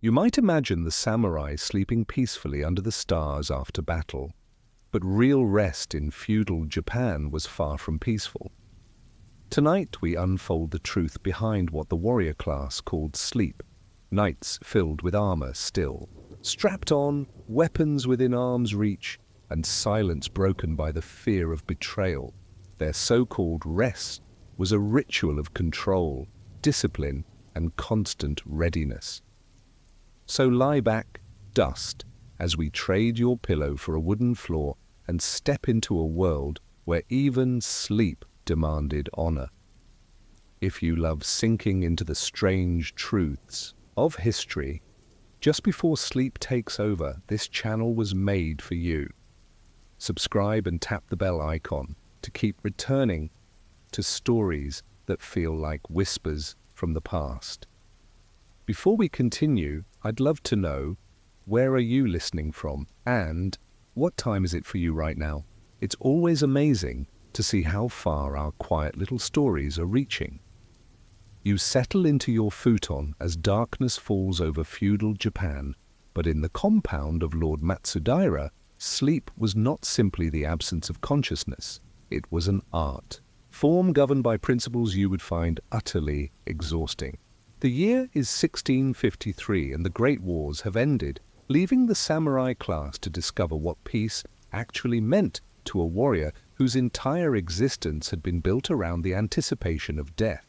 You might imagine the samurai sleeping peacefully under the stars after battle, but real rest in feudal Japan was far from peaceful. Tonight we unfold the truth behind what the warrior class called sleep, knights filled with armor still, strapped on, weapons within arm's reach, and silence broken by the fear of betrayal. Their so-called rest was a ritual of control, discipline, and constant readiness. So lie back, dust, as we trade your pillow for a wooden floor and step into a world where even sleep demanded honor. If you love sinking into the strange truths of history, just before sleep takes over, this channel was made for you. Subscribe and tap the bell icon to keep returning to stories that feel like whispers from the past. Before we continue, I'd love to know, where are you listening from, and what time is it for you right now? It's always amazing to see how far our quiet little stories are reaching. You settle into your futon as darkness falls over feudal Japan, but in the compound of Lord Matsudaira, sleep was not simply the absence of consciousness. It was an art, form governed by principles you would find utterly exhausting. The year is 1653 and the Great Wars have ended, leaving the samurai class to discover what peace actually meant to a warrior whose entire existence had been built around the anticipation of death.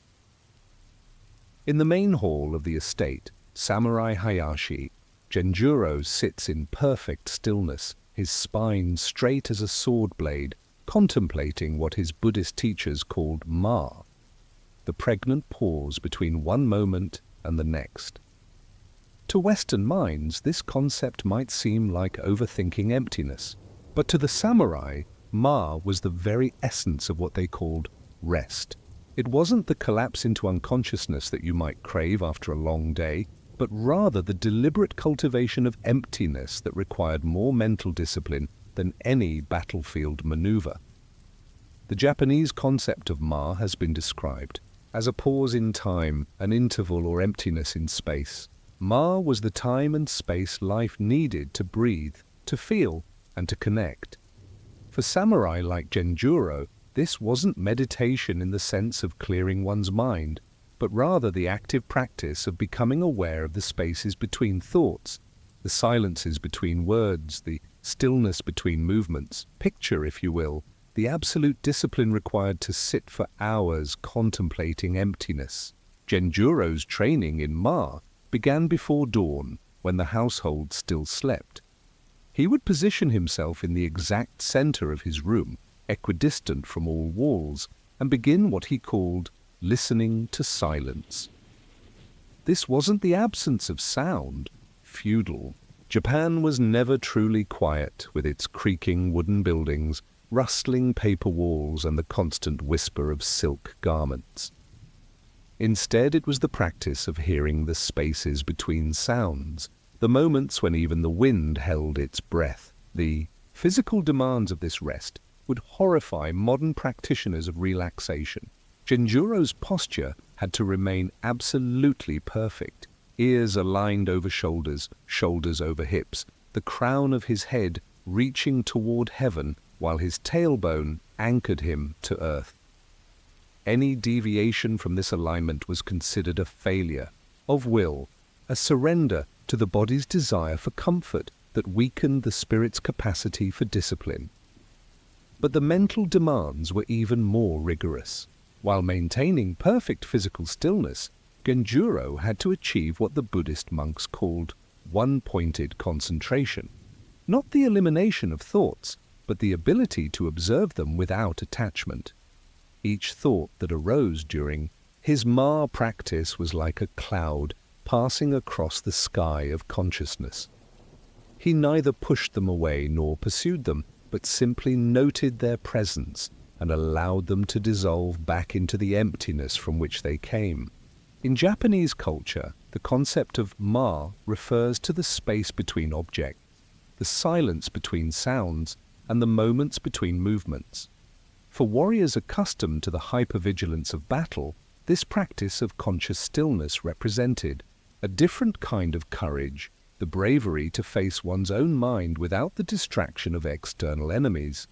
In the main hall of the estate, Samurai Hayashi, Genjuro sits in perfect stillness, his spine straight as a sword blade, contemplating what his Buddhist teachers called Ma, the pregnant pause between one moment and the next. To Western minds, this concept might seem like overthinking emptiness, but to the samurai, Ma was the very essence of what they called rest. It wasn't the collapse into unconsciousness that you might crave after a long day, but rather the deliberate cultivation of emptiness that required more mental discipline than any battlefield maneuver. The Japanese concept of Ma has been described as a pause in time, an interval or emptiness in space. Ma was the time and space life needed to breathe, to feel, and to connect. For samurai like Genjuro, this wasn't meditation in the sense of clearing one's mind, but rather the active practice of becoming aware of the spaces between thoughts, the silences between words, the stillness between movements. Picture, if you will, the absolute discipline required to sit for hours contemplating emptiness. Genjuro's training in Ma began before dawn, when the household still slept. He would position himself in the exact center of his room, equidistant from all walls, and begin what he called listening to silence. This wasn't the absence of sound. Feudal Japan was never truly quiet, with its creaking wooden buildings, rustling paper walls, and the constant whisper of silk garments. Instead, it was the practice of hearing the spaces between sounds, the moments when even the wind held its breath. The physical demands of this rest would horrify modern practitioners of relaxation. Genjuro's posture had to remain absolutely perfect, ears aligned over shoulders, shoulders over hips, the crown of his head reaching toward heaven while his tailbone anchored him to earth. Any deviation from this alignment was considered a failure of will, a surrender to the body's desire for comfort that weakened the spirit's capacity for discipline. But the mental demands were even more rigorous. While maintaining perfect physical stillness, Genjuro had to achieve what the Buddhist monks called one-pointed concentration. Not the elimination of thoughts, but the ability to observe them without attachment. Each thought that arose during his Ma practice was like a cloud passing across the sky of consciousness. He neither pushed them away nor pursued them, but simply noted their presence and allowed them to dissolve back into the emptiness from which they came. In Japanese culture, the concept of Ma refers to the space between objects, the silence between sounds, and the moments between movements. For warriors accustomed to the hypervigilance of battle, this practice of conscious stillness represented A different kind of courage, the bravery to face one's own mind without the distraction of external enemies.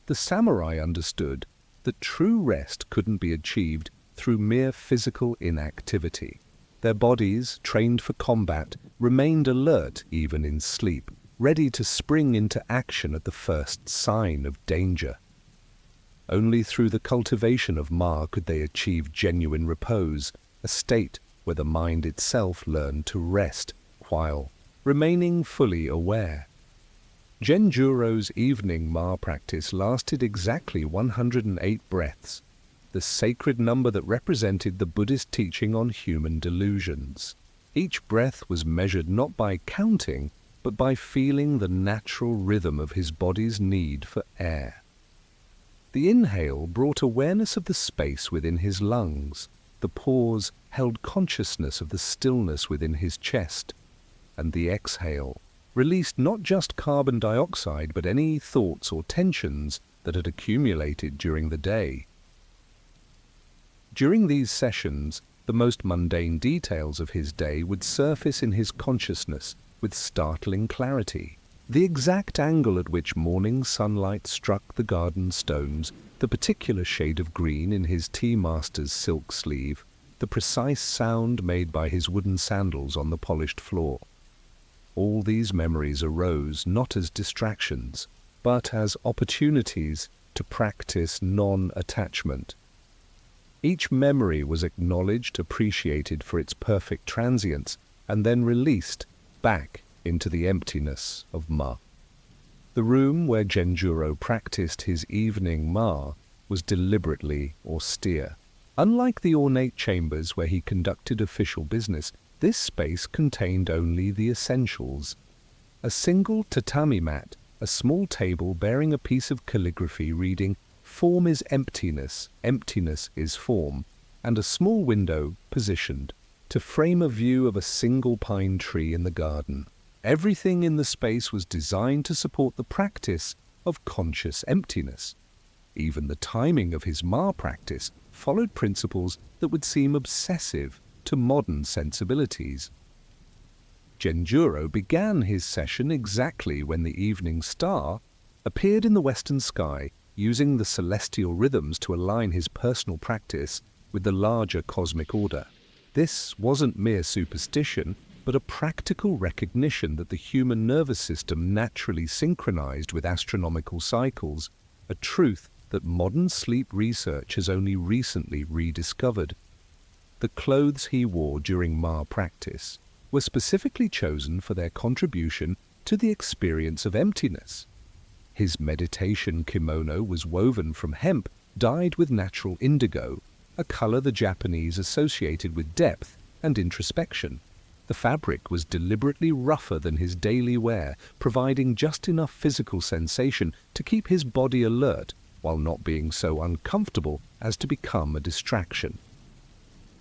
The samurai understood that true rest couldn't be achieved through mere physical inactivity. Their bodies, trained for combat, remained alert even in sleep, ready to spring into action at the first sign of danger. Only through the cultivation of Ma could they achieve genuine repose, a state where the mind itself learned to rest while remaining fully aware. Genjuro's evening Ma practice lasted exactly 108 breaths, the sacred number that represented the Buddhist teaching on human delusions. Each breath was measured not by counting, but by feeling the natural rhythm of his body's need for air. The inhale brought awareness of the space within his lungs. The pause held consciousness of the stillness within his chest. And the exhale released not just carbon dioxide, but any thoughts or tensions that had accumulated during the day. During these sessions, the most mundane details of his day would surface in his consciousness with startling clarity. The exact angle at which morning sunlight struck the garden stones, the particular shade of green in his tea master's silk sleeve, the precise sound made by his wooden sandals on the polished floor. All these memories arose not as distractions, but as opportunities to practice non-attachment. Each memory was acknowledged, appreciated for its perfect transience, and then released back into the emptiness of Ma. The room where Genjuro practiced his evening Ma was deliberately austere. Unlike the ornate chambers where he conducted official business, this space contained only the essentials. A single tatami mat, a small table bearing a piece of calligraphy reading, "Form is emptiness, emptiness is form," and a small window positioned to frame a view of a single pine tree in the garden. Everything in the space was designed to support the practice of conscious emptiness. Even the timing of his Ma practice followed principles that would seem obsessive to modern sensibilities. Genjuro began his session exactly when the evening star appeared in the western sky, using the celestial rhythms to align his personal practice with the larger cosmic order. This wasn't mere superstition, but a practical recognition that the human nervous system naturally synchronized with astronomical cycles, a truth that modern sleep research has only recently rediscovered. The clothes he wore during Ma practice were specifically chosen for their contribution to the experience of emptiness. His meditation kimono was woven from hemp dyed with natural indigo, a color the Japanese associated with depth and introspection. The fabric was deliberately rougher than his daily wear, providing just enough physical sensation to keep his body alert while not being so uncomfortable as to become a distraction.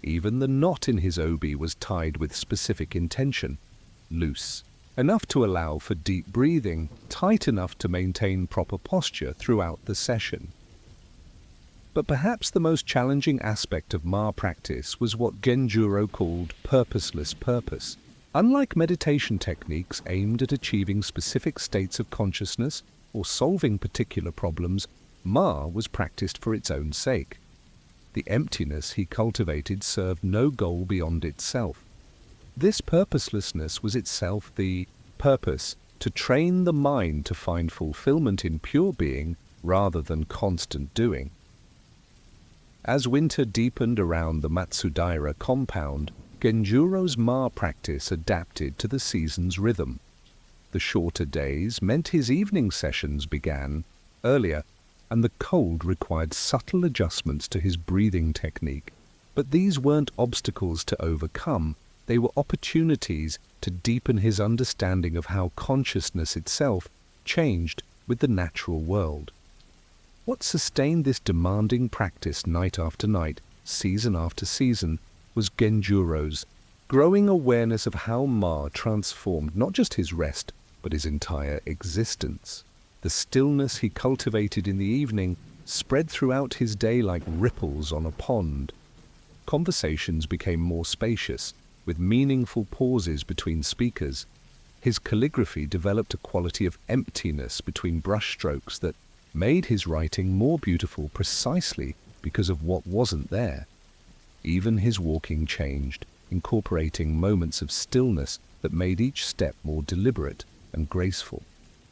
Even the knot in his obi was tied with specific intention, loose, enough to allow for deep breathing, tight enough to maintain proper posture throughout the session. But perhaps the most challenging aspect of Ma practice was what Genjuro called purposeless purpose. Unlike meditation techniques aimed at achieving specific states of consciousness or solving particular problems, Ma was practiced for its own sake. The emptiness he cultivated served no goal beyond itself. This purposelessness was itself the purpose to train the mind to find fulfillment in pure being rather than constant doing. As winter deepened around the Matsudaira compound, Genjuro's Ma practice adapted to the season's rhythm. The shorter days meant his evening sessions began earlier, and the cold required subtle adjustments to his breathing technique. But these weren't obstacles to overcome, they were opportunities to deepen his understanding of how consciousness itself changed with the natural world. What sustained this demanding practice night after night, season after season, was Genjuro's growing awareness of how Ma transformed not just his rest, but his entire existence. The stillness he cultivated in the evening spread throughout his day like ripples on a pond. Conversations became more spacious, with meaningful pauses between speakers. His calligraphy developed a quality of emptiness between brushstrokes that made his writing more beautiful precisely because of what wasn't there. Even his walking changed, incorporating moments of stillness that made each step more deliberate and graceful.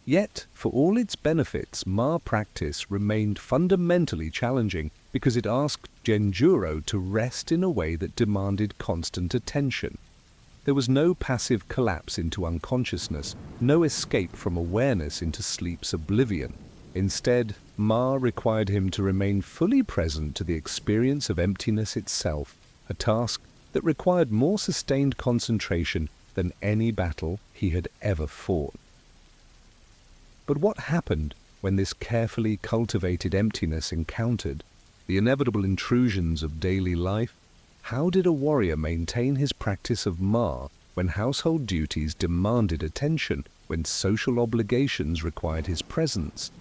Yet, for all its benefits, Ma practice remained fundamentally challenging because it asked Genjuro to rest in a way that demanded constant attention. There was no passive collapse into unconsciousness, no escape from awareness into sleep's oblivion. Instead, Ma required him to remain fully present to the experience of emptiness itself, a task that required more sustained concentration than any battle he had ever fought. But what happened when this carefully cultivated emptiness encountered the inevitable intrusions of daily life? How did a warrior maintain his practice of Ma when household duties demanded attention, when social obligations required his presence,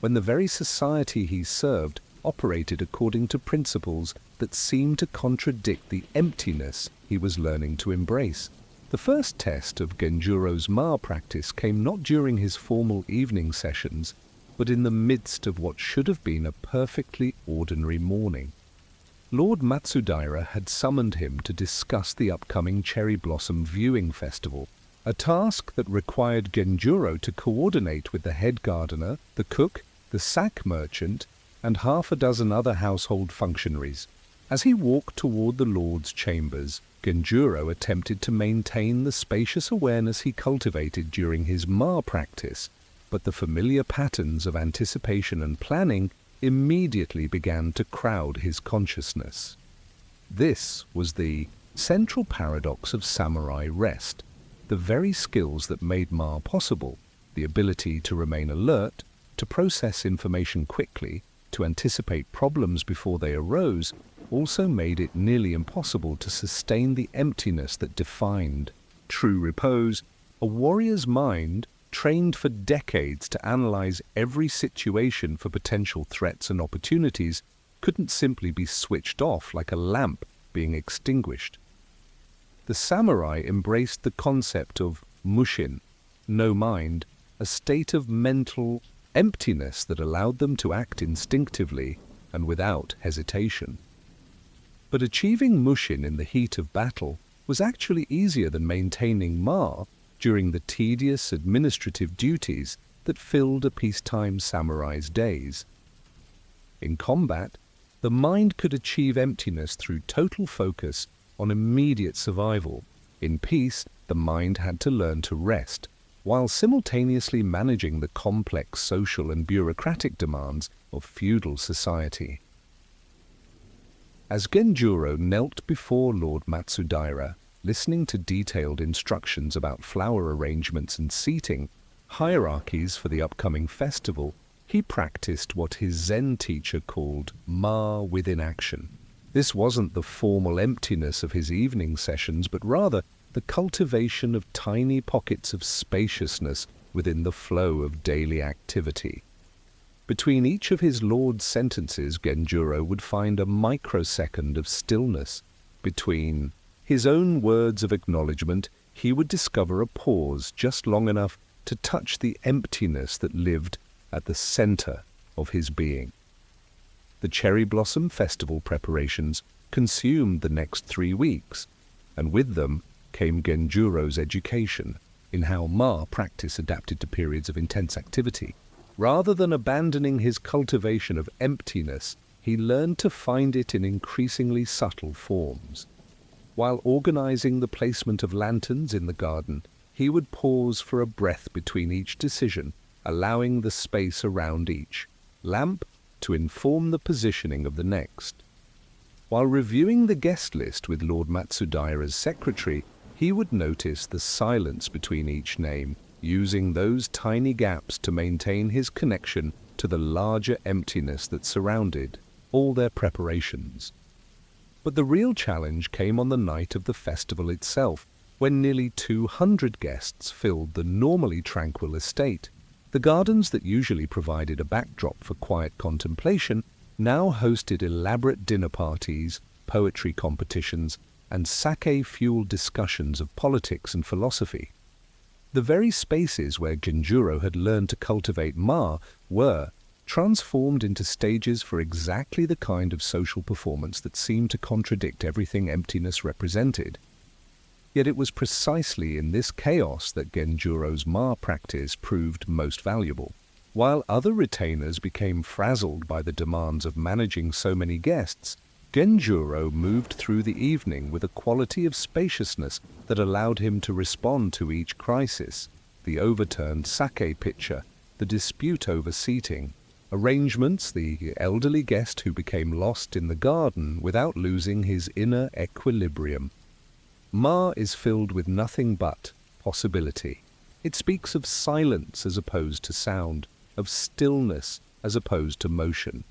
when the very society he served operated according to principles that seemed to contradict the emptiness he was learning to embrace? The first test of Genjuro's Ma practice came not during his formal evening sessions, but in the midst of what should have been a perfectly ordinary morning. Lord Matsudaira had summoned him to discuss the upcoming Cherry Blossom Viewing Festival, a task that required Genjuro to coordinate with the head gardener, the cook, the sack merchant, and half a dozen other household functionaries. As he walked toward the Lord's chambers, Genjuro attempted to maintain the spacious awareness he cultivated during his Ma practice, but the familiar patterns of anticipation and planning immediately began to crowd his consciousness. This was the central paradox of samurai rest, the very skills that made Ma possible, the ability to remain alert, to process information quickly, to anticipate problems before they arose, also made it nearly impossible to sustain the emptiness that defined true repose. A warrior's mind, trained for decades to analyze every situation for potential threats and opportunities, couldn't simply be switched off like a lamp being extinguished. The samurai embraced the concept of mushin, no mind, a state of mental emptiness that allowed them to act instinctively and without hesitation. But achieving mushin in the heat of battle was actually easier than maintaining Ma during the tedious administrative duties that filled a peacetime samurai's days. In combat, the mind could achieve emptiness through total focus on immediate survival. In peace, the mind had to learn to rest, while simultaneously managing the complex social and bureaucratic demands of feudal society. As Genjuro knelt before Lord Matsudaira, listening to detailed instructions about flower arrangements and seating, hierarchies for the upcoming festival, he practiced what his Zen teacher called Ma within action. This wasn't the formal emptiness of his evening sessions, but rather the cultivation of tiny pockets of spaciousness within the flow of daily activity. Between each of his Lord's sentences, Genjuro would find a microsecond of stillness. Between his own words of acknowledgement, he would discover a pause just long enough to touch the emptiness that lived at the center of his being. The Cherry Blossom Festival preparations consumed the next 3 weeks, and with them came Genjuro's education in how Ma practice adapted to periods of intense activity. Rather than abandoning his cultivation of emptiness, he learned to find it in increasingly subtle forms. While organizing the placement of lanterns in the garden, he would pause for a breath between each decision, allowing the space around each lamp to inform the positioning of the next. While reviewing the guest list with Lord Matsudaira's secretary, he would notice the silence between each name, using those tiny gaps to maintain his connection to the larger emptiness that surrounded all their preparations. But the real challenge came on the night of the festival itself, when nearly 200 guests filled the normally tranquil estate. The gardens that usually provided a backdrop for quiet contemplation now hosted elaborate dinner parties, poetry competitions, and sake-fueled discussions of politics and philosophy. The very spaces where Genjuro had learned to cultivate Ma were transformed into stages for exactly the kind of social performance that seemed to contradict everything emptiness represented. Yet it was precisely in this chaos that Genjuro's Ma practice proved most valuable. While other retainers became frazzled by the demands of managing so many guests, Genjuro moved through the evening with a quality of spaciousness that allowed him to respond to each crisis: the overturned sake pitcher, the dispute over seating, arrangements, the elderly guest who became lost in the garden without losing his inner equilibrium. Ma is filled with nothing but possibility. It speaks of silence as opposed to sound, of stillness as opposed to motion.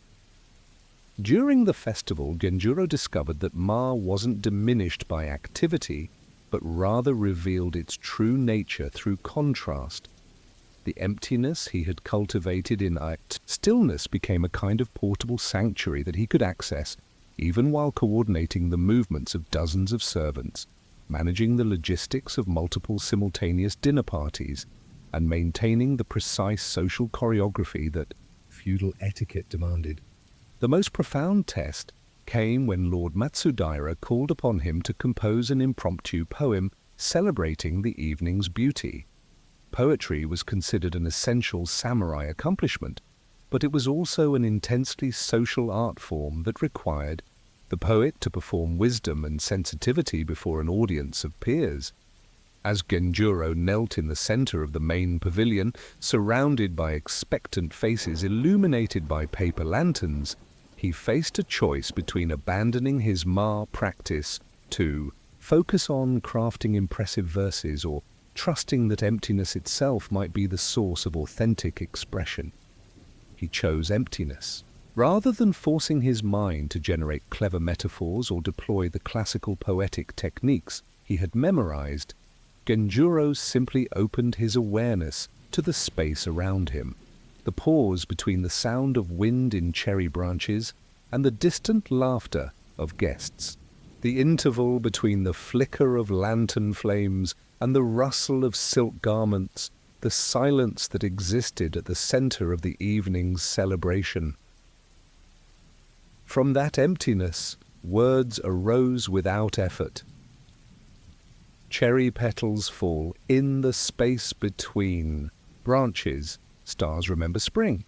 During the festival, Genjuro discovered that Ma wasn't diminished by activity, but rather revealed its true nature through contrast. The emptiness he had cultivated in stillness became a kind of portable sanctuary that he could access even while coordinating the movements of dozens of servants, managing the logistics of multiple simultaneous dinner parties, and maintaining the precise social choreography that feudal etiquette demanded. The most profound test came when Lord Matsudaira called upon him to compose an impromptu poem celebrating the evening's beauty. Poetry was considered an essential samurai accomplishment, but it was also an intensely social art form that required the poet to perform wisdom and sensitivity before an audience of peers. As Genjuro knelt in the center of the main pavilion, surrounded by expectant faces illuminated by paper lanterns, he faced a choice between abandoning his Ma practice to focus on crafting impressive verses or trusting that emptiness itself might be the source of authentic expression. He chose emptiness. Rather than forcing his mind to generate clever metaphors or deploy the classical poetic techniques he had memorized, Genjuro simply opened his awareness to the space around him, the pause between the sound of wind in cherry branches and the distant laughter of guests, the interval between the flicker of lantern flames and the rustle of silk garments, the silence that existed at the center of the evening's celebration. From that emptiness, words arose without effort. Cherry petals fall in the space between branches. Stars remember spring.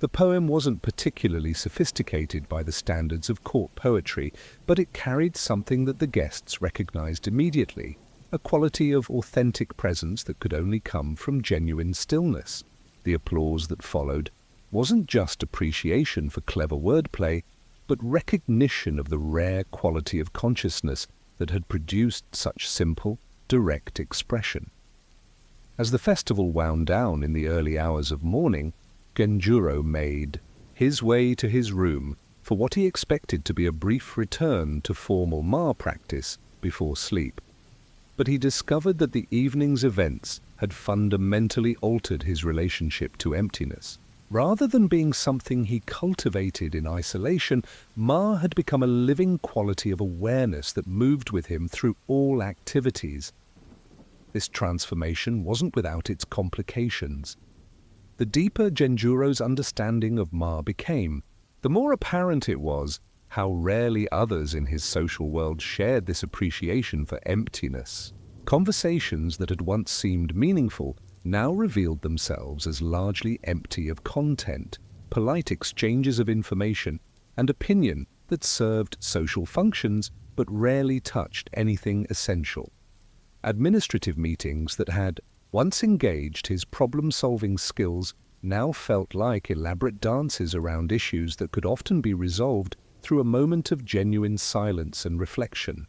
The poem wasn't particularly sophisticated by the standards of court poetry, but it carried something that the guests recognized immediately, a quality of authentic presence that could only come from genuine stillness. The applause that followed wasn't just appreciation for clever wordplay, but recognition of the rare quality of consciousness that had produced such simple, direct expression. As the festival wound down in the early hours of morning, Genjuro made his way to his room for what he expected to be a brief return to formal Ma practice before sleep. But he discovered that the evening's events had fundamentally altered his relationship to emptiness. Rather than being something he cultivated in isolation, Ma had become a living quality of awareness that moved with him through all activities. This transformation wasn't without its complications. The deeper Genjuro's understanding of Ma became, the more apparent it was how rarely others in his social world shared this appreciation for emptiness. Conversations that had once seemed meaningful now revealed themselves as largely empty of content, polite exchanges of information, and opinion that served social functions but rarely touched anything essential. Administrative meetings that had once engaged his problem-solving skills now felt like elaborate dances around issues that could often be resolved through a moment of genuine silence and reflection.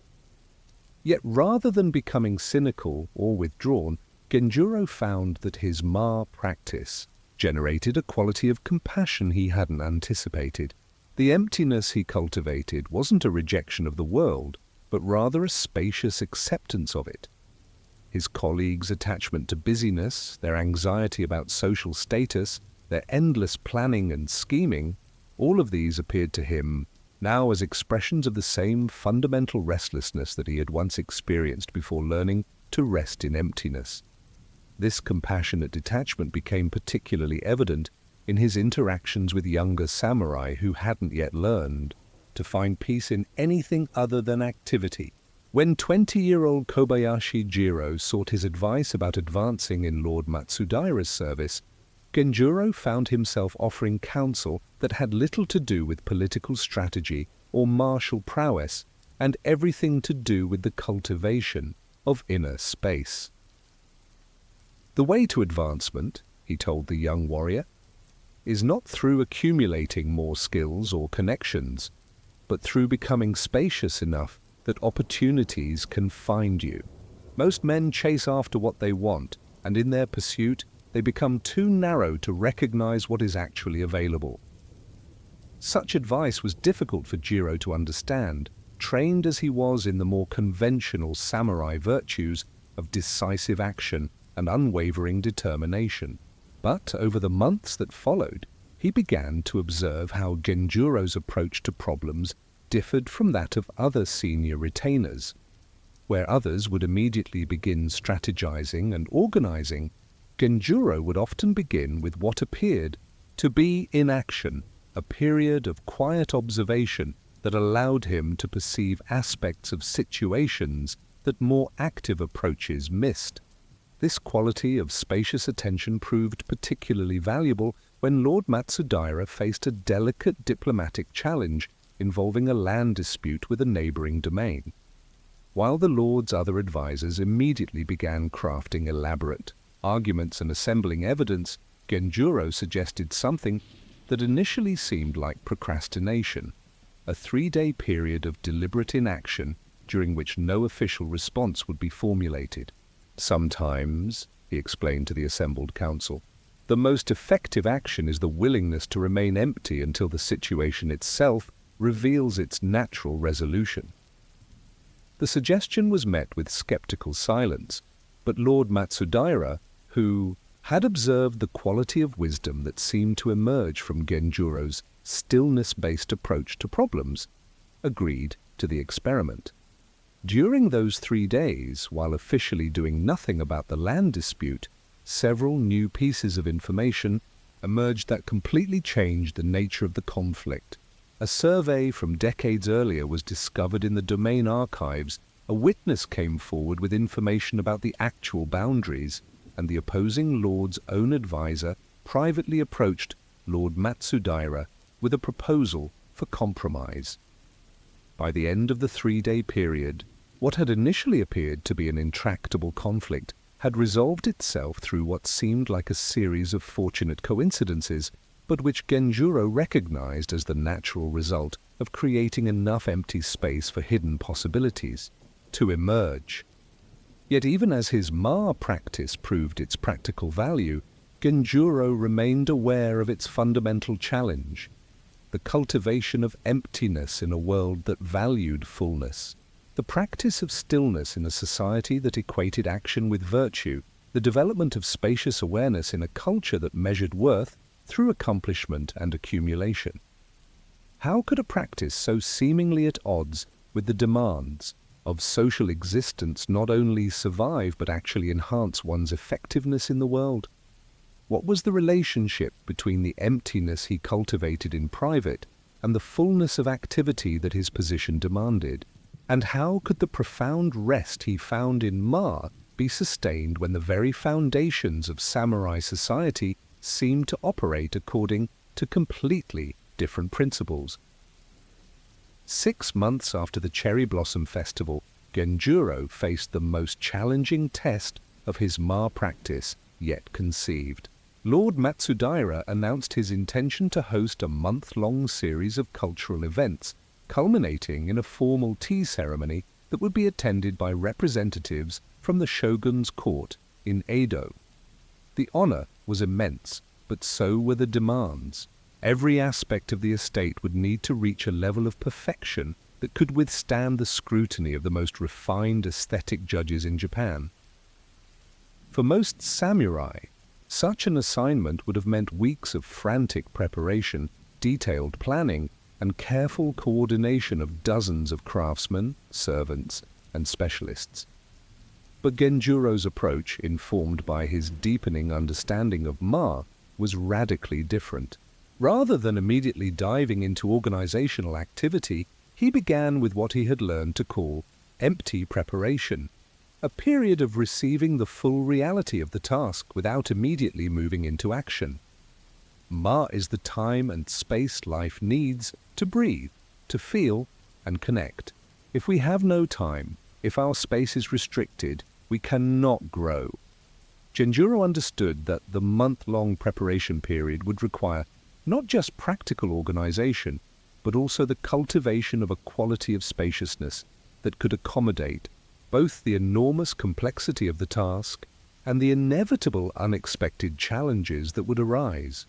Yet rather than becoming cynical or withdrawn, Genjuro found that his Ma practice generated a quality of compassion he hadn't anticipated. The emptiness he cultivated wasn't a rejection of the world, but rather a spacious acceptance of it. His colleagues' attachment to busyness, their anxiety about social status, their endless planning and scheming, all of these appeared to him now as expressions of the same fundamental restlessness that he had once experienced before learning to rest in emptiness. This compassionate detachment became particularly evident in his interactions with younger samurai who hadn't yet learned to find peace in anything other than activity. When 20-year-old Kobayashi Jiro sought his advice about advancing in Lord Matsudaira's service, Genjuro found himself offering counsel that had little to do with political strategy or martial prowess, and everything to do with the cultivation of inner space. The way to advancement, he told the young warrior, is not through accumulating more skills or connections, but through becoming spacious enough that opportunities can find you. Most men chase after what they want, and in their pursuit, they become too narrow to recognize what is actually available. Such advice was difficult for Jiro to understand, trained as he was in the more conventional samurai virtues of decisive action and unwavering determination. But over the months that followed, he began to observe how Genjuro's approach to problems differed from that of other senior retainers. Where others would immediately begin strategizing and organizing, Genjuro would often begin with what appeared to be inaction, a period of quiet observation that allowed him to perceive aspects of situations that more active approaches missed. This quality of spacious attention proved particularly valuable when Lord Matsudaira faced a delicate diplomatic challenge involving a land dispute with a neighboring domain. While the Lord's other advisers immediately began crafting elaborate arguments and assembling evidence, Genjuro suggested something that initially seemed like procrastination, a 3-day period of deliberate inaction during which no official response would be formulated. Sometimes, he explained to the assembled council, the most effective action is the willingness to remain empty until the situation itself reveals its natural resolution. The suggestion was met with skeptical silence, but Lord Matsudaira, who had observed the quality of wisdom that seemed to emerge from Genjuro's stillness-based approach to problems, agreed to the experiment. During those 3 days, while officially doing nothing about the land dispute, several new pieces of information emerged that completely changed the nature of the conflict. A survey from decades earlier was discovered in the domain archives. A witness came forward with information about the actual boundaries, and the opposing lord's own advisor privately approached Lord Matsudaira with a proposal for compromise. By the end of the 3-day period, what had initially appeared to be an intractable conflict had resolved itself through what seemed like a series of fortunate coincidences, but which Genjuro recognized as the natural result of creating enough empty space for hidden possibilities to emerge. Yet even as his Ma practice proved its practical value, Genjuro remained aware of its fundamental challenge, the cultivation of emptiness in a world that valued fullness. The practice of stillness in a society that equated action with virtue, the development of spacious awareness in a culture that measured worth through accomplishment and accumulation. How could a practice so seemingly at odds with the demands of social existence not only survive but actually enhance one's effectiveness in the world? What was the relationship between the emptiness he cultivated in private and the fullness of activity that his position demanded? And how could the profound rest he found in Ma be sustained when the very foundations of samurai society seemed to operate according to completely different principles? 6 months after the Cherry Blossom Festival, Genjuro faced the most challenging test of his Ma practice yet conceived. Lord Matsudaira announced his intention to host a month-long series of cultural events, culminating in a formal tea ceremony that would be attended by representatives from the shogun's court in Edo. The honor was immense, but so were the demands. Every aspect of the estate would need to reach a level of perfection that could withstand the scrutiny of the most refined aesthetic judges in Japan. For most samurai, such an assignment would have meant weeks of frantic preparation, detailed planning, and careful coordination of dozens of craftsmen, servants, and specialists. But Genjuro's approach, informed by his deepening understanding of Ma, was radically different. Rather than immediately diving into organizational activity, he began with what he had learned to call empty preparation, a period of receiving the full reality of the task without immediately moving into action. Ma is the time and space life needs to breathe, to feel, and connect. If we have no time, if our space is restricted, we cannot grow. Genjuro understood that the month-long preparation period would require not just practical organization, but also the cultivation of a quality of spaciousness that could accommodate both the enormous complexity of the task and the inevitable unexpected challenges that would arise.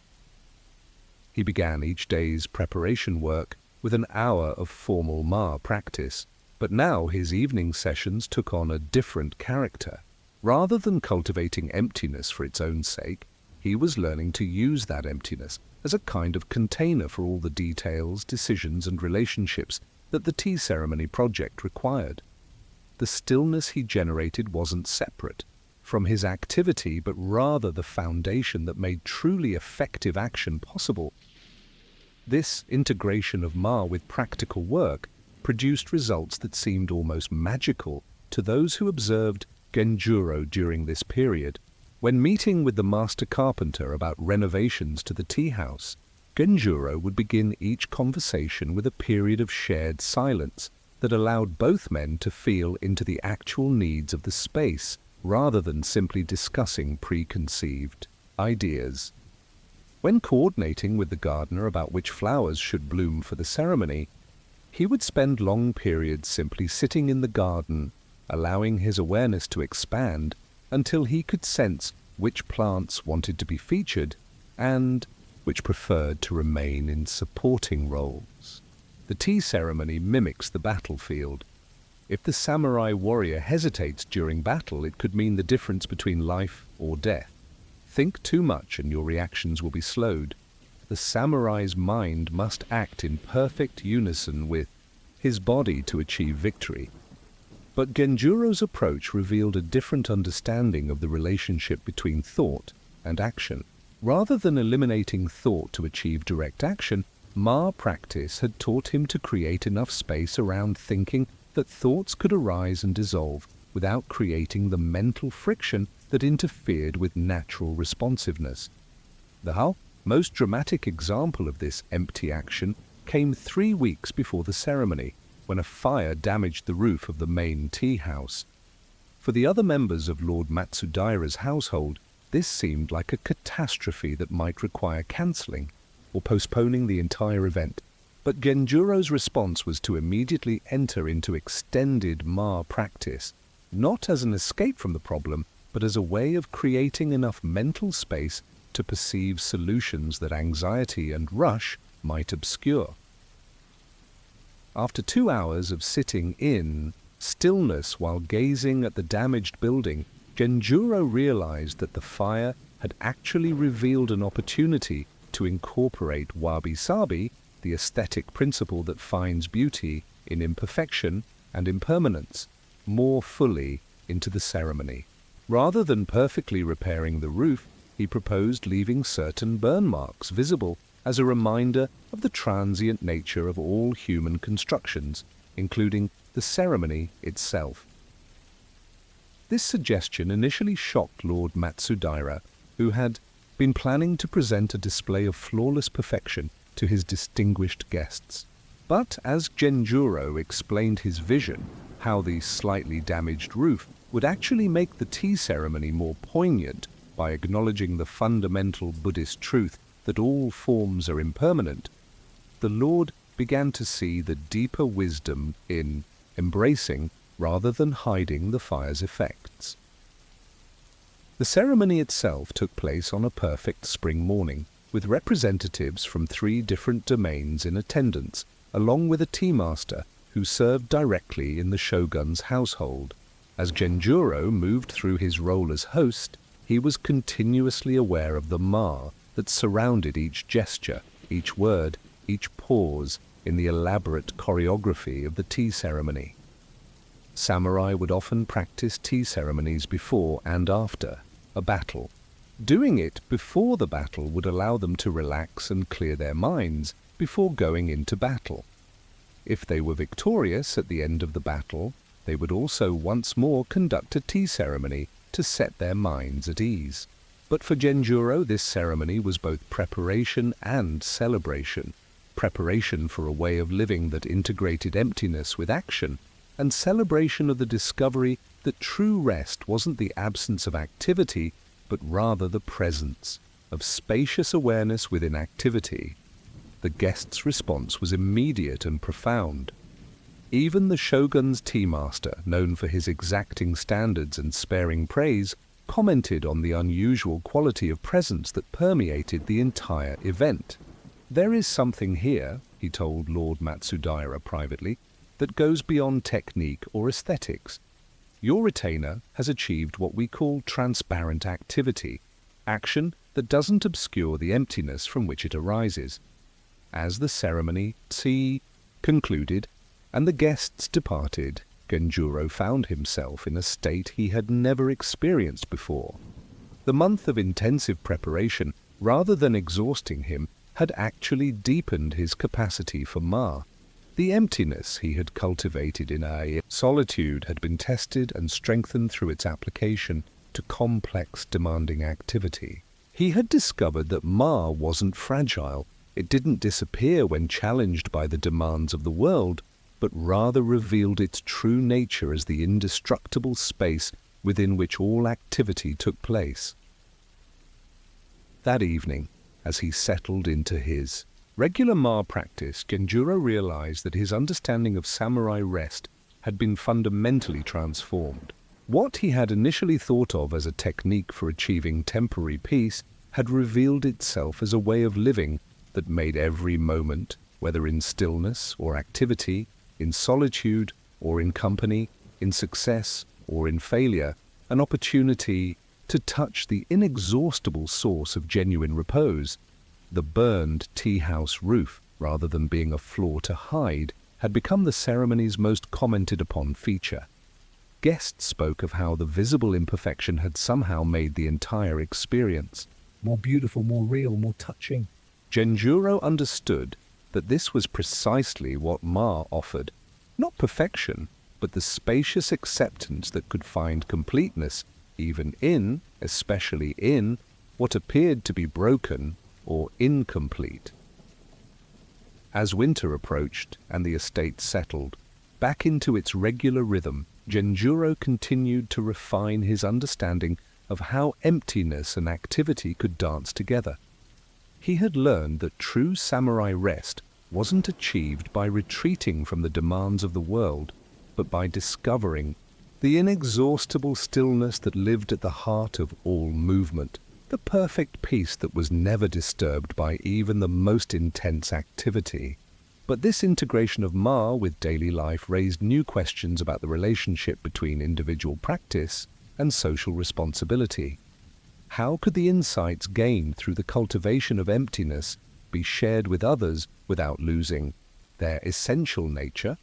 He began each day's preparation work with an hour of formal Ma practice, but now his evening sessions took on a different character. Rather than cultivating emptiness for its own sake, he was learning to use that emptiness as a kind of container for all the details, decisions, and relationships that the tea ceremony project required. The stillness he generated wasn't separate from his activity, but rather the foundation that made truly effective action possible. This integration of Ma with practical work produced results that seemed almost magical to those who observed Genjuro during this period. When meeting with the master carpenter about renovations to the tea house, Genjuro would begin each conversation with a period of shared silence that allowed both men to feel into the actual needs of the space rather than simply discussing preconceived ideas. When coordinating with the gardener about which flowers should bloom for the ceremony, he would spend long periods simply sitting in the garden, allowing his awareness to expand until he could sense which plants wanted to be featured and which preferred to remain in supporting roles. The tea ceremony mimics the battlefield. If the samurai warrior hesitates during battle, it could mean the difference between life or death. Think too much and your reactions will be slowed. The samurai's mind must act in perfect unison with his body to achieve victory. But Genjuro's approach revealed a different understanding of the relationship between thought and action. Rather than eliminating thought to achieve direct action, Ma practice had taught him to create enough space around thinking that thoughts could arise and dissolve without creating the mental friction that interfered with natural responsiveness. The most dramatic example of this empty action came 3 weeks before the ceremony, when a fire damaged the roof of the main tea house. For the other members of Lord Matsudaira's household, this seemed like a catastrophe that might require cancelling or postponing the entire event. But Genjuro's response was to immediately enter into extended Ma practice, not as an escape from the problem, but as a way of creating enough mental space to perceive solutions that anxiety and rush might obscure. After 2 hours of sitting in stillness while gazing at the damaged building, Genjuro realized that the fire had actually revealed an opportunity to incorporate wabi-sabi, the aesthetic principle that finds beauty in imperfection and impermanence, more fully into the ceremony. Rather than perfectly repairing the roof, he proposed leaving certain burn marks visible as a reminder of the transient nature of all human constructions, including the ceremony itself. This suggestion initially shocked Lord Matsudaira, who had been planning to present a display of flawless perfection to his distinguished guests. But as Genjuro explained his vision, how the slightly damaged roof would actually make the tea ceremony more poignant by acknowledging the fundamental Buddhist truth that all forms are impermanent, the Lord began to see the deeper wisdom in embracing rather than hiding the fire's effects. The ceremony itself took place on a perfect spring morning, with representatives from 3 different domains in attendance, along with a tea master who served directly in the shogun's household. As Genjuro moved through his role as host, he was continuously aware of the Ma that surrounded each gesture, each word, each pause, in the elaborate choreography of the tea ceremony. Samurai would often practice tea ceremonies before and after a battle. Doing it before the battle would allow them to relax and clear their minds before going into battle. If they were victorious at the end of the battle, they would also once more conduct a tea ceremony to set their minds at ease. But for Genjuro, this ceremony was both preparation and celebration. Preparation for a way of living that integrated emptiness with action, and celebration of the discovery that true rest wasn't the absence of activity, but rather the presence of spacious awareness within activity. The guest's response was immediate and profound. Even the shogun's tea master, known for his exacting standards and sparing praise, commented on the unusual quality of presence that permeated the entire event. "There is something here," he told Lord Matsudaira privately, "that goes beyond technique or aesthetics. Your retainer has achieved what we call transparent activity, action that doesn't obscure the emptiness from which it arises." As the ceremony concluded and the guests departed, Genjuro found himself in a state he had never experienced before. The month of intensive preparation, rather than exhausting him, had actually deepened his capacity for Ma. The emptiness he had cultivated in solitude had been tested and strengthened through its application to complex, demanding activity. He had discovered that Ma wasn't fragile. It didn't disappear when challenged by the demands of the world, but rather revealed its true nature as the indestructible space within which all activity took place. That evening, as he settled into his regular Ma practice, Genjuro realized that his understanding of samurai rest had been fundamentally transformed. What he had initially thought of as a technique for achieving temporary peace had revealed itself as a way of living that made every moment, whether in stillness or activity, in solitude or in company, in success or in failure, an opportunity to touch the inexhaustible source of genuine repose. The burned tea house roof, rather than being a floor to hide, had become the ceremony's most commented upon feature. Guests spoke of how the visible imperfection had somehow made the entire experience more beautiful, more real, more touching. Genjuro understood that this was precisely what Ma offered. Not perfection, but the spacious acceptance that could find completeness even in, especially in, what appeared to be broken or incomplete. As winter approached and the estate settled back into its regular rhythm, Genjuro continued to refine his understanding of how emptiness and activity could dance together. He had learned that true samurai rest wasn't achieved by retreating from the demands of the world, but by discovering the inexhaustible stillness that lived at the heart of all movement, the perfect peace that was never disturbed by even the most intense activity. But this integration of Ma with daily life raised new questions about the relationship between individual practice and social responsibility. How could the insights gained through the cultivation of emptiness be shared with others without losing their essential nature?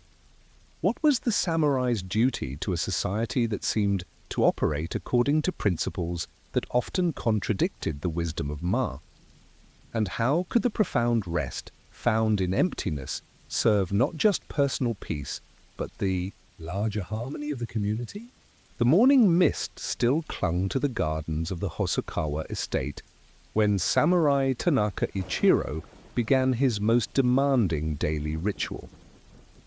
What was the samurai's duty to a society that seemed to operate according to principles that often contradicted the wisdom of Ma? And how could the profound rest found in emptiness serve not just personal peace, but the larger harmony of the community? The morning mist still clung to the gardens of the Hosokawa estate when Samurai Tanaka Ichiro began his most demanding daily ritual.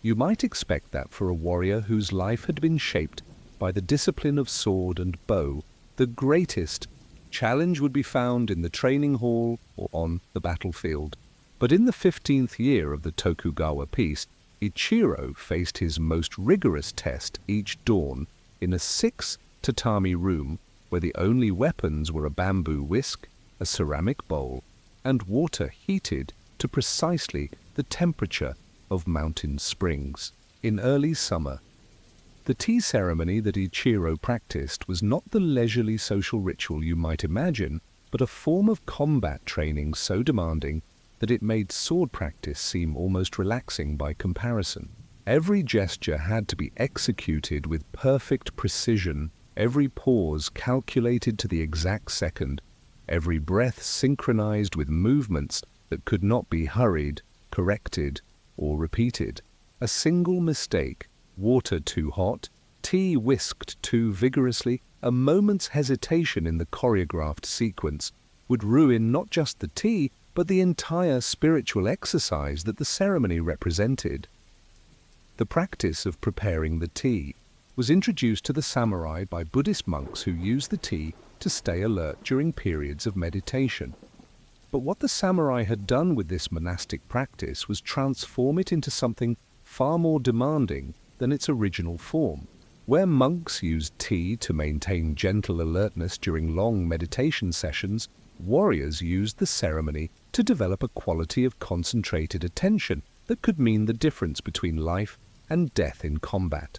You might expect that for a warrior whose life had been shaped by the discipline of sword and bow. The greatest challenge would be found in the training hall or on the battlefield. But in the 15th year of the Tokugawa peace, Ichiro faced his most rigorous test each dawn in a 6-tatami room where the only weapons were a bamboo whisk, a ceramic bowl, and water heated to precisely the temperature of mountain springs. In early summer, the tea ceremony that Ichiro practiced was not the leisurely social ritual you might imagine, but a form of combat training so demanding that it made sword practice seem almost relaxing by comparison. Every gesture had to be executed with perfect precision, every pause calculated to the exact second, every breath synchronized with movements that could not be hurried, corrected, or repeated. A single mistake, water too hot, tea whisked too vigorously, a moment's hesitation in the choreographed sequence would ruin not just the tea, but the entire spiritual exercise that the ceremony represented. The practice of preparing the tea was introduced to the samurai by Buddhist monks who used the tea to stay alert during periods of meditation. But what the samurai had done with this monastic practice was transform it into something far more demanding than its original form. Where monks used tea to maintain gentle alertness during long meditation sessions, warriors used the ceremony to develop a quality of concentrated attention that could mean the difference between life and death in combat.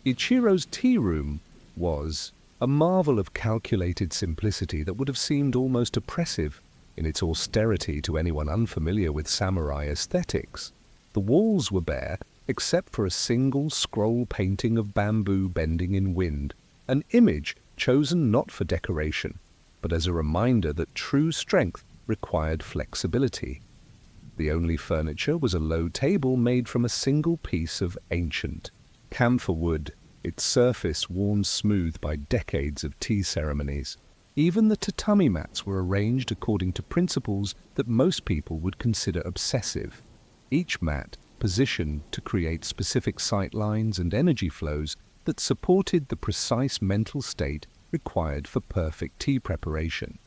Ichiro's tea room was a marvel of calculated simplicity that would have seemed almost oppressive in its austerity to anyone unfamiliar with samurai aesthetics. The walls were bare, except for a single scroll painting of bamboo bending in wind, an image chosen not for decoration, but as a reminder that true strength required flexibility. The only furniture was a low table made from a single piece of ancient camphor wood, its surface worn smooth by decades of tea ceremonies. Even the tatami mats were arranged according to principles that most people would consider obsessive. Each mat positioned to create specific sight lines and energy flows that supported the precise mental state required for perfect tea preparation.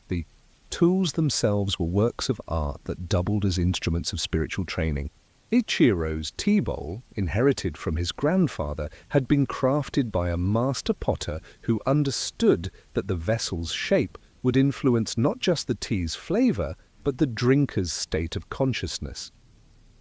The tools themselves were works of art that doubled as instruments of spiritual training. Ichiro's tea bowl, inherited from his grandfather, had been crafted by a master potter who understood that the vessel's shape would influence not just the tea's flavor, but the drinker's state of consciousness.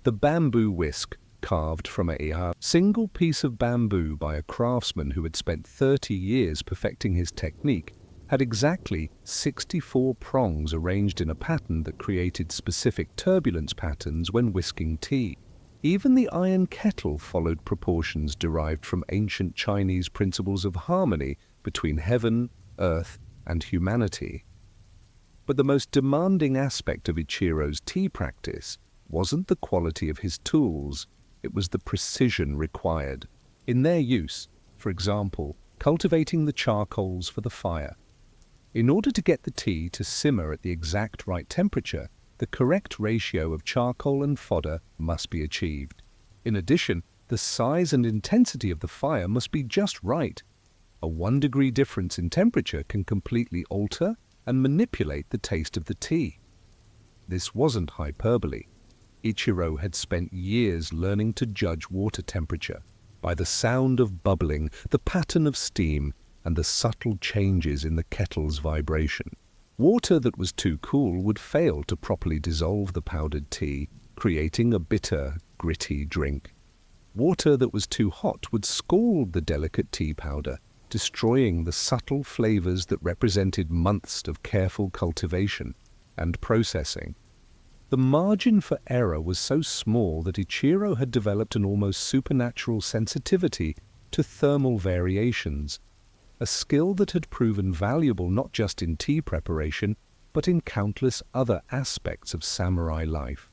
The bamboo whisk, carved from a single piece of bamboo by a craftsman who had spent 30 years perfecting his technique, had exactly 64 prongs arranged in a pattern that created specific turbulence patterns when whisking tea. Even the iron kettle followed proportions derived from ancient Chinese principles of harmony between heaven, earth, and humanity. But the most demanding aspect of Ichiro's tea practice wasn't the quality of his tools, it was the precision required. In their use, for example, cultivating the charcoals for the fire. In order to get the tea to simmer at the exact right temperature, the correct ratio of charcoal and fodder must be achieved. In addition, the size and intensity of the fire must be just right. A 1-degree difference in temperature can completely alter and manipulate the taste of the tea. This wasn't hyperbole. Ichiro had spent years learning to judge water temperature by the sound of bubbling, the pattern of steam, and the subtle changes in the kettle's vibration. Water that was too cool would fail to properly dissolve the powdered tea, creating a bitter, gritty drink. Water that was too hot would scald the delicate tea powder, destroying the subtle flavors that represented months of careful cultivation and processing. The margin for error was so small that Ichiro had developed an almost supernatural sensitivity to thermal variations, a skill that had proven valuable not just in tea preparation, but in countless other aspects of samurai life.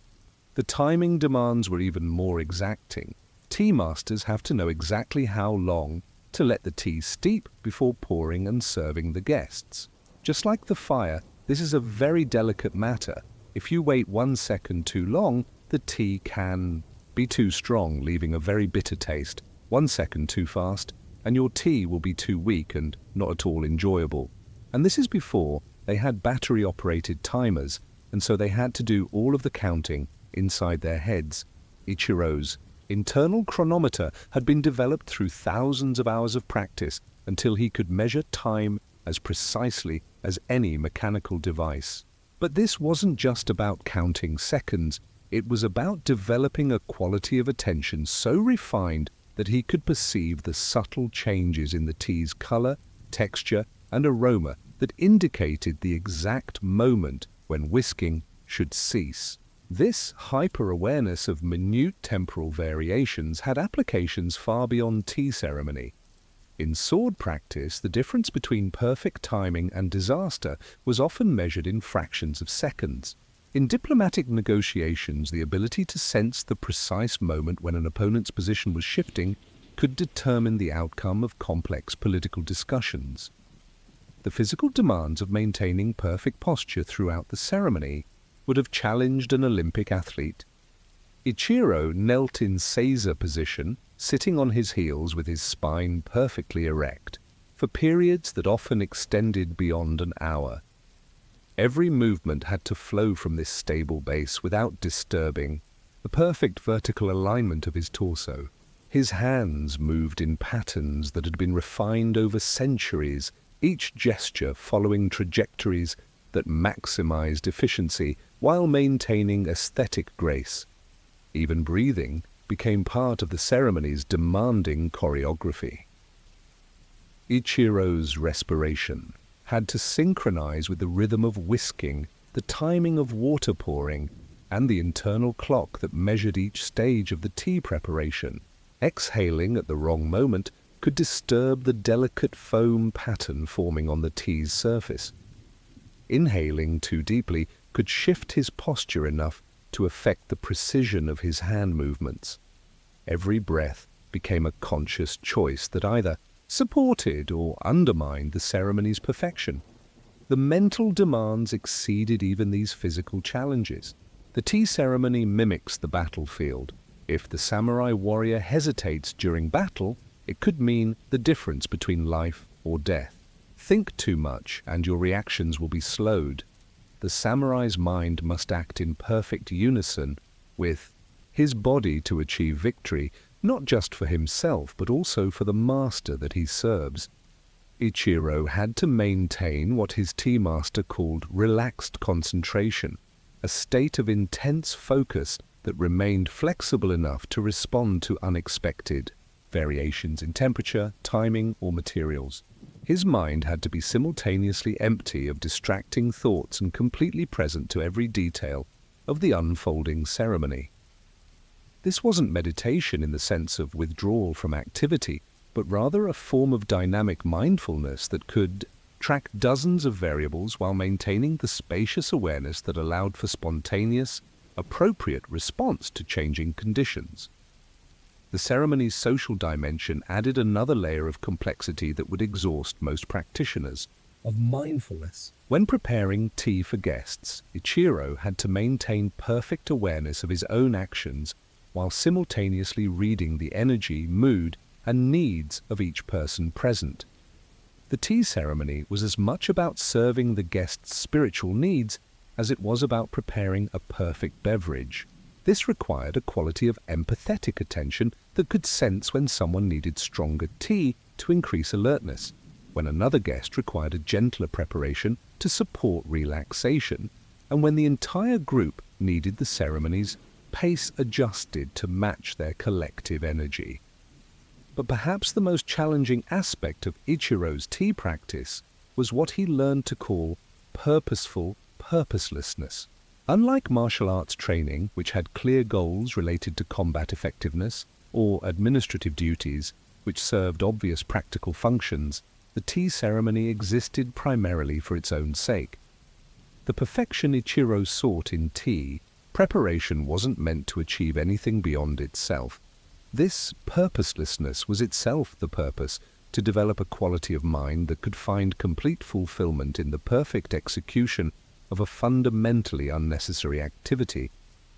The timing demands were even more exacting. Tea masters have to know exactly how long to let the tea steep before pouring and serving the guests. Just like the fire, this is a very delicate matter. If you wait 1 second too long, the tea can be too strong, leaving a very bitter taste. 1 second too fast, and your tea will be too weak and not at all enjoyable. And this is before they had battery-operated timers, and so they had to do all of the counting inside their heads. Ichiro's internal chronometer had been developed through thousands of hours of practice until he could measure time as precisely as any mechanical device. But this wasn't just about counting seconds, it was about developing a quality of attention so refined that he could perceive the subtle changes in the tea's color, texture, and aroma that indicated the exact moment when whisking should cease. This hyper-awareness of minute temporal variations had applications far beyond tea ceremony. In sword practice, the difference between perfect timing and disaster was often measured in fractions of seconds. In diplomatic negotiations, the ability to sense the precise moment when an opponent's position was shifting could determine the outcome of complex political discussions. The physical demands of maintaining perfect posture throughout the ceremony would have challenged an Olympic athlete. Ichiro knelt in seiza position, sitting on his heels with his spine perfectly erect, for periods that often extended beyond an hour. Every movement had to flow from this stable base without disturbing the perfect vertical alignment of his torso. His hands moved in patterns that had been refined over centuries, each gesture following trajectories that maximized efficiency while maintaining aesthetic grace. Even breathing became part of the ceremony's demanding choreography. Ichiro's respiration had to synchronize with the rhythm of whisking, the timing of water pouring, and the internal clock that measured each stage of the tea preparation. Exhaling at the wrong moment could disturb the delicate foam pattern forming on the tea's surface. Inhaling too deeply could shift his posture enough to affect the precision of his hand movements. Every breath became a conscious choice that either supported or undermined the ceremony's perfection. The mental demands exceeded even these physical challenges. The tea ceremony mimics the battlefield. If the samurai warrior hesitates during battle, it could mean the difference between life or death. Think too much and your reactions will be slowed. The samurai's mind must act in perfect unison with his body to achieve victory, not just for himself but also for the master that he serves. Ichiro had to maintain what his tea master called relaxed concentration, a state of intense focus that remained flexible enough to respond to unexpected variations in temperature, timing, or materials. His mind had to be simultaneously empty of distracting thoughts and completely present to every detail of the unfolding ceremony. This wasn't meditation in the sense of withdrawal from activity, but rather a form of dynamic mindfulness that could track dozens of variables while maintaining the spacious awareness that allowed for spontaneous, appropriate response to changing conditions. The ceremony's social dimension added another layer of complexity that would exhaust most practitioners of mindfulness. When preparing tea for guests, Ichiro had to maintain perfect awareness of his own actions while simultaneously reading the energy, mood, and needs of each person present. The tea ceremony was as much about serving the guest's spiritual needs as it was about preparing a perfect beverage. This required a quality of empathetic attention that could sense when someone needed stronger tea to increase alertness, when another guest required a gentler preparation to support relaxation, and when the entire group needed the ceremony's pace adjusted to match their collective energy. But perhaps the most challenging aspect of Ichiro's tea practice was what he learned to call purposeful purposelessness. Unlike martial arts training, which had clear goals related to combat effectiveness, or administrative duties, which served obvious practical functions, the tea ceremony existed primarily for its own sake. The perfection Ichiro sought in tea, preparation wasn't meant to achieve anything beyond itself. This purposelessness was itself the purpose, to develop a quality of mind that could find complete fulfillment in the perfect execution of a fundamentally unnecessary activity.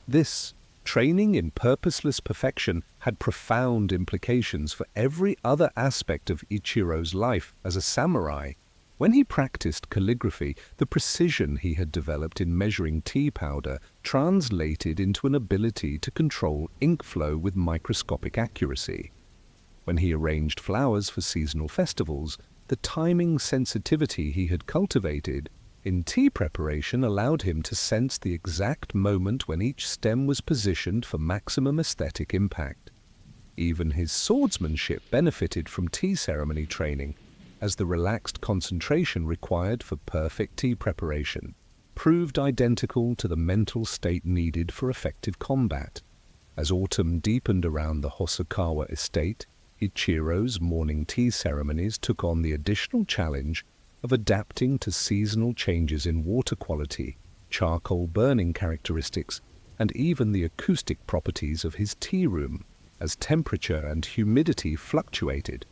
This training in purposeless perfection had profound implications for every other aspect of Ichiro's life as a samurai. When he practiced calligraphy, the precision he had developed in measuring tea powder translated into an ability to control ink flow with microscopic accuracy. When he arranged flowers for seasonal festivals, the timing sensitivity he had cultivated in tea preparation allowed him to sense the exact moment when each stem was positioned for maximum aesthetic impact. Even his swordsmanship benefited from tea ceremony training, as the relaxed concentration required for perfect tea preparation proved identical to the mental state needed for effective combat. As autumn deepened around the Hosokawa estate, Ichiro's morning tea ceremonies took on the additional challenge of adapting to seasonal changes in water quality, charcoal burning characteristics, and even the acoustic properties of his tea room, as temperature and humidity fluctuated.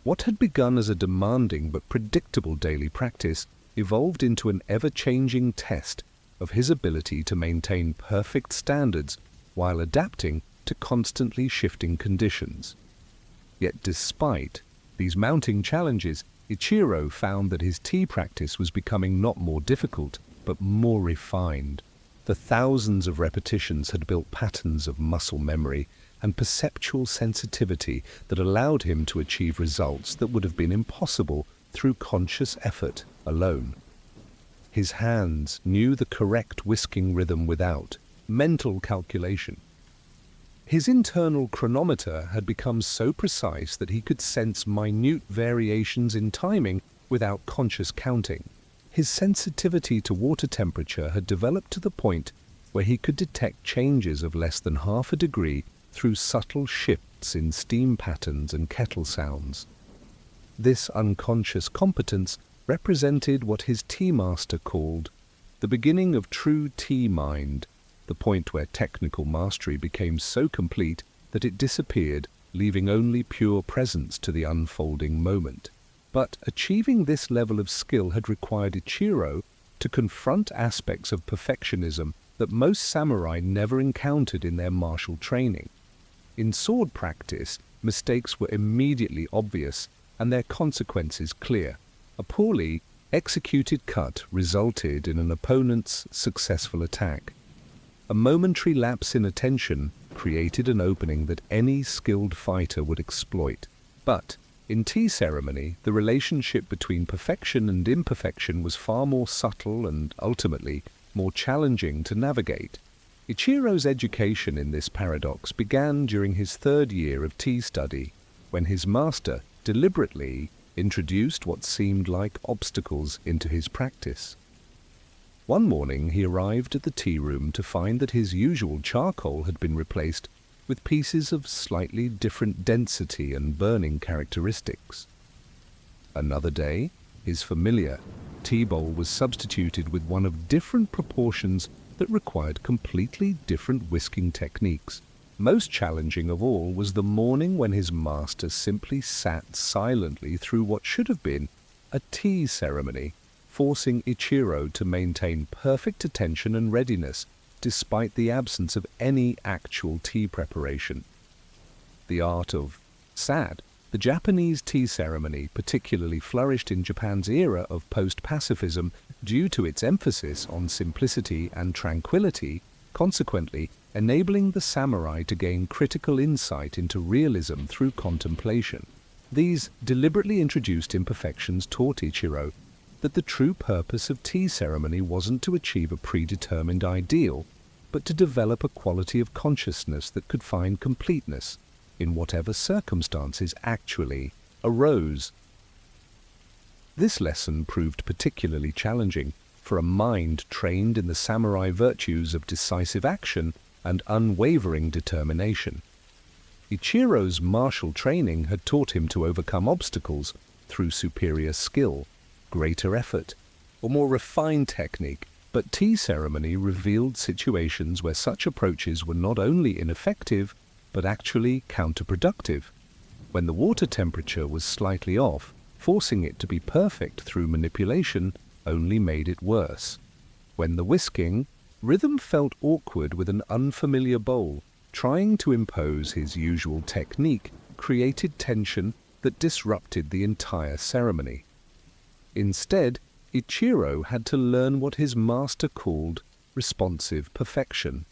What had begun as a demanding but predictable daily practice evolved into an ever-changing test of his ability to maintain perfect standards while adapting to constantly shifting conditions. Yet despite these mounting challenges, Ichiro found that his tea practice was becoming not more difficult, but more refined. The thousands of repetitions had built patterns of muscle memory and perceptual sensitivity that allowed him to achieve results that would have been impossible through conscious effort alone. His hands knew the correct whisking rhythm without mental calculation. His internal chronometer had become so precise that he could sense minute variations in timing without conscious counting. His sensitivity to water temperature had developed to the point where he could detect changes of less than half a degree through subtle shifts in steam patterns and kettle sounds. This unconscious competence represented what his tea master called the beginning of true tea mind, the point where technical mastery became so complete that it disappeared, leaving only pure presence to the unfolding moment. But achieving this level of skill had required Ichiro to confront aspects of perfectionism that most samurai never encountered in their martial training. In sword practice, mistakes were immediately obvious and their consequences clear. A poorly executed cut resulted in an opponent's successful attack. A momentary lapse in attention created an opening that any skilled fighter would exploit. But in tea ceremony, the relationship between perfection and imperfection was far more subtle and ultimately more challenging to navigate. Ichiro's education in this paradox began during his third year of tea study, when his master deliberately introduced what seemed like obstacles into his practice. One morning he arrived at the tea room to find that his usual charcoal had been replaced with pieces of slightly different density and burning characteristics. Another day, his familiar tea bowl was substituted with one of different proportions that required completely different whisking techniques. Most challenging of all was the morning when his master simply sat silently through what should have been a tea ceremony, forcing Ichiro to maintain perfect attention and readiness despite the absence of any actual tea preparation. The art of sad. The Japanese tea ceremony particularly flourished in Japan's era of post-pacifism due to its emphasis on simplicity and tranquility, consequently enabling the samurai to gain critical insight into realism through contemplation. These deliberately introduced imperfections taught Ichiro that the true purpose of tea ceremony wasn't to achieve a predetermined ideal, but to develop a quality of consciousness that could find completeness in whatever circumstances actually arose. This lesson proved particularly challenging for a mind trained in the samurai virtues of decisive action and unwavering determination. Ichiro's martial training had taught him to overcome obstacles through superior skill, greater effort, or more refined technique, but tea ceremony revealed situations where such approaches were not only ineffective, but actually counterproductive. When the water temperature was slightly off, forcing it to be perfect through manipulation only made it worse. When the whisking rhythm felt awkward with an unfamiliar bowl, trying to impose his usual technique created tension that disrupted the entire ceremony. Instead, Ichiro had to learn what his master called responsive perfection,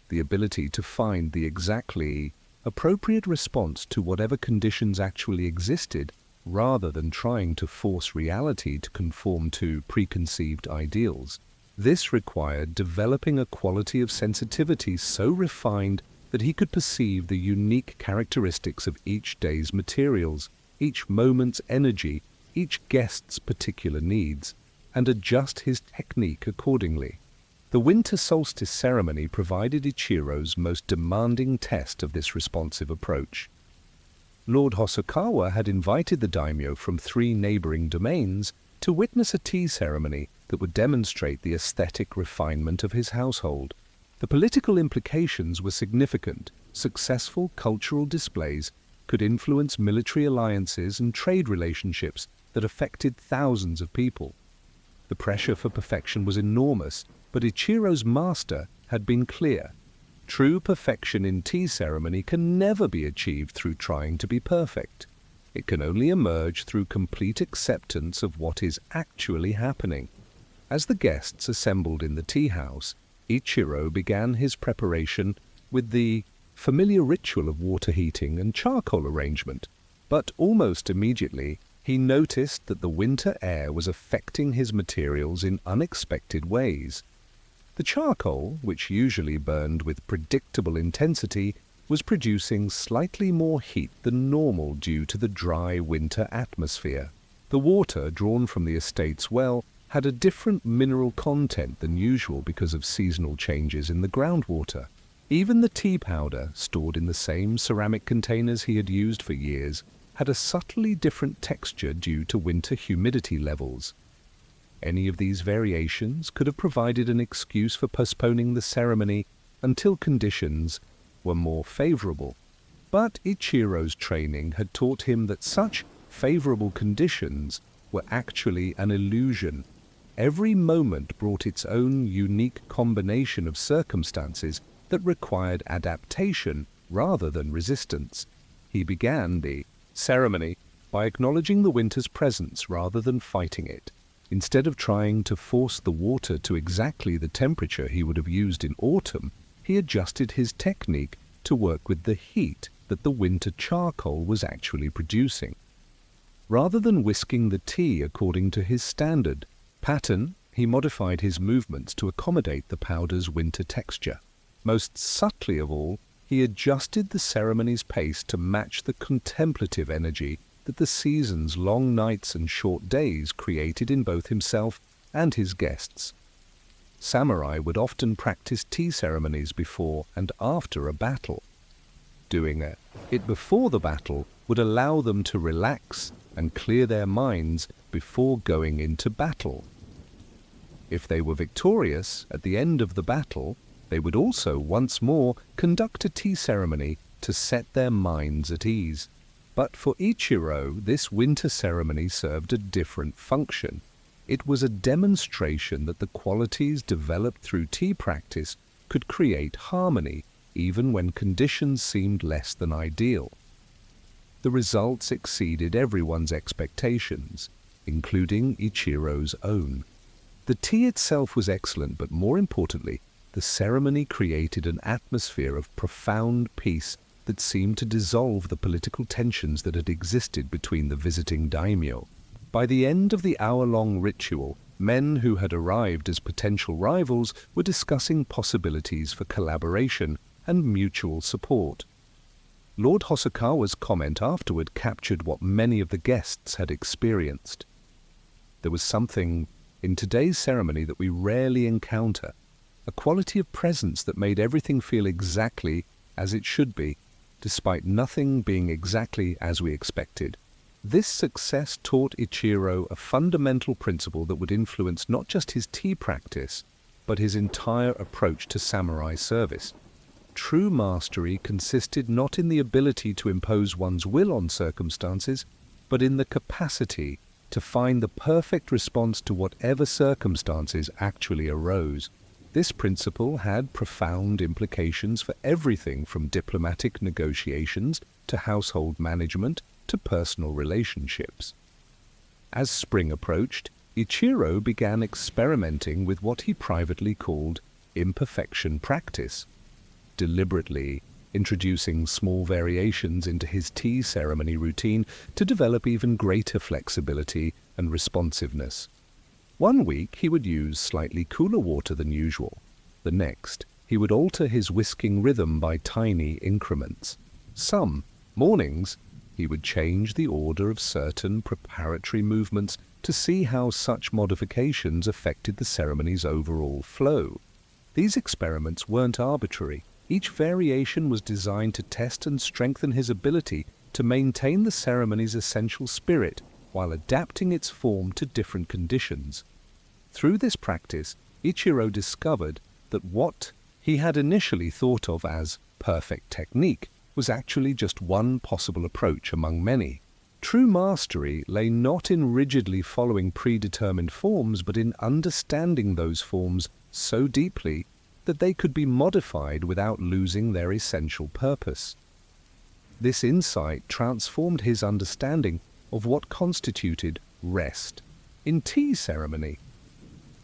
the ability to find the exactly appropriate response to whatever conditions actually existed, rather than trying to force reality to conform to preconceived ideals. This required developing a quality of sensitivity so refined that he could perceive the unique characteristics of each day's materials, each moment's energy, each guest's particular needs, and adjust his technique accordingly. The winter solstice ceremony provided Ichiro's most demanding test of this responsive approach. Lord Hosokawa had invited the daimyo from 3 neighboring domains to witness a tea ceremony that would demonstrate the aesthetic refinement of his household. The political implications were significant. Successful cultural displays could influence military alliances and trade relationships that affected thousands of people. The pressure for perfection was enormous, but Ichiro's master had been clear. True perfection in tea ceremony can never be achieved through trying to be perfect. It can only emerge through complete acceptance of what is actually happening. As the guests assembled in the tea house, Ichiro began his preparation with the familiar ritual of water heating and charcoal arrangement. But almost immediately, he noticed that the winter air was affecting his materials in unexpected ways. The charcoal, which usually burned with predictable intensity, was producing slightly more heat than normal due to the dry winter atmosphere. The water drawn from the estate's well had a different mineral content than usual because of seasonal changes in the groundwater. Even the tea powder, stored in the same ceramic containers he had used for years, had a subtly different texture due to winter humidity levels. Any of these variations could have provided an excuse for postponing the ceremony until conditions were more favorable. But Ichiro's training had taught him that such favorable conditions were actually an illusion. Every moment brought its own unique combination of circumstances that required adaptation rather than resistance. He began the ceremony by acknowledging the winter's presence rather than fighting it. Instead of trying to force the water to exactly the temperature he would have used in autumn, he adjusted his technique to work with the heat that the winter charcoal was actually producing. Rather than whisking the tea according to his standard pattern, he modified his movements to accommodate the powder's winter texture. Most subtly of all, he adjusted the ceremony's pace to match the contemplative energy that the season's long nights and short days created in both himself and his guests. Samurai would often practice tea ceremonies before and after a battle. Doing it before the battle would allow them to relax and clear their minds before going into battle. If they were victorious at the end of the battle, they would also once more conduct a tea ceremony to set their minds at ease. But for Ichiro, this winter ceremony served a different function. It was a demonstration that the qualities developed through tea practice could create harmony even when conditions seemed less than ideal. The results exceeded everyone's expectations, including Ichiro's own. The tea itself was excellent, but more importantly, the ceremony created an atmosphere of profound peace that seemed to dissolve the political tensions that had existed between the visiting daimyo. By the end of the hour-long ritual, men who had arrived as potential rivals were discussing possibilities for collaboration and mutual support. Lord Hosokawa's comment afterward captured what many of the guests had experienced. There was something in today's ceremony that we rarely encounter, a quality of presence that made everything feel exactly as it should be, despite nothing being exactly as we expected. This success taught Ichiro a fundamental principle that would influence not just his tea practice, but his entire approach to samurai service. True mastery consisted not in the ability to impose one's will on circumstances, but in the capacity to find the perfect response to whatever circumstances actually arose. This principle had profound implications for everything from diplomatic negotiations to household management to personal relationships. As spring approached, Ichiro began experimenting with what he privately called imperfection practice, deliberately introducing small variations into his tea ceremony routine to develop even greater flexibility and responsiveness. One week he would use slightly cooler water than usual. The next, he would alter his whisking rhythm by tiny increments. Some mornings, he would change the order of certain preparatory movements to see how such modifications affected the ceremony's overall flow. These experiments weren't arbitrary. Each variation was designed to test and strengthen his ability to maintain the ceremony's essential spirit while adapting its form to different conditions. Through this practice, Ichiro discovered that what he had initially thought of as perfect technique was actually just one possible approach among many. True mastery lay not in rigidly following predetermined forms, but in understanding those forms so deeply that they could be modified without losing their essential purpose. This insight transformed his understanding of what constituted rest in tea ceremony.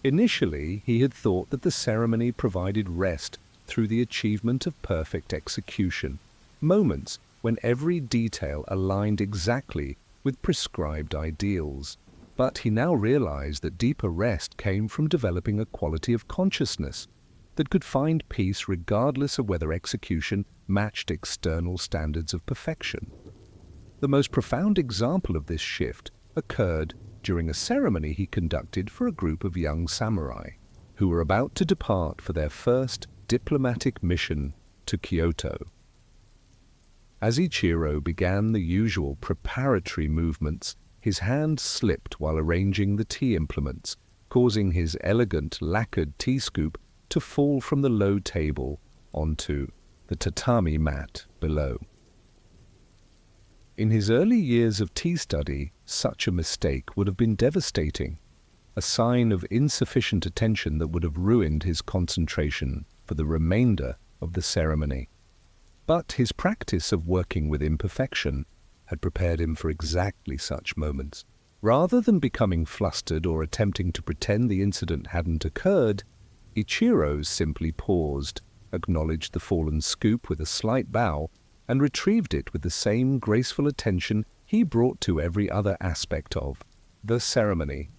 Initially, he had thought that the ceremony provided rest through the achievement of perfect execution, moments when every detail aligned exactly with prescribed ideals. But he now realized that deeper rest came from developing a quality of consciousness that could find peace regardless of whether execution matched external standards of perfection. The most profound example of this shift occurred during a ceremony he conducted for a group of young samurai who were about to depart for their first diplomatic mission to Kyoto. As Ichiro began the usual preparatory movements, his hand slipped while arranging the tea implements, causing his elegant lacquered tea scoop to fall from the low table onto the tatami mat below. In his early years of tea study, such a mistake would have been devastating, a sign of insufficient attention that would have ruined his concentration for the remainder of the ceremony. But his practice of working with imperfection had prepared him for exactly such moments. Rather than becoming flustered or attempting to pretend the incident hadn't occurred, Ichiro simply paused, acknowledged the fallen scoop with a slight bow, and retrieved it with the same graceful attention he brought to every other aspect of the ceremony.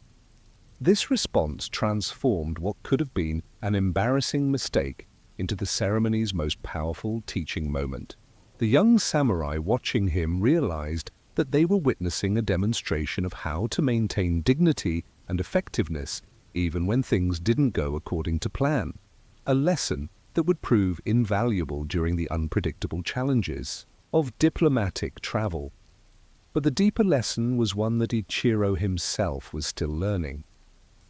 This response transformed what could have been an embarrassing mistake into the ceremony's most powerful teaching moment. The young samurai watching him realized that they were witnessing a demonstration of how to maintain dignity and effectiveness even when things didn't go according to plan, a lesson that would prove invaluable during the unpredictable challenges of diplomatic travel. But the deeper lesson was one that Ichiro himself was still learning,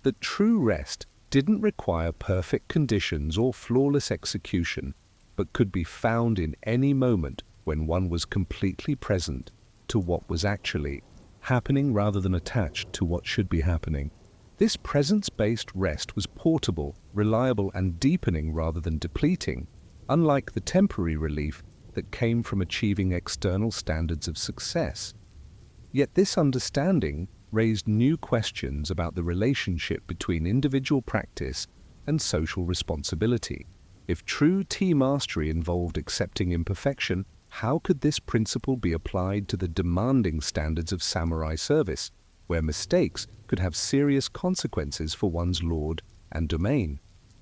that true rest didn't require perfect conditions or flawless execution, but could be found in any moment when one was completely present to what was actually happening rather than attached to what should be happening. This presence-based rest was portable, reliable, and deepening rather than depleting, unlike the temporary relief that came from achieving external standards of success. Yet this understanding raised new questions about the relationship between individual practice and social responsibility. If true tea mastery involved accepting imperfection, how could this principle be applied to the demanding standards of samurai service, where mistakes could have serious consequences for one's lord and domain?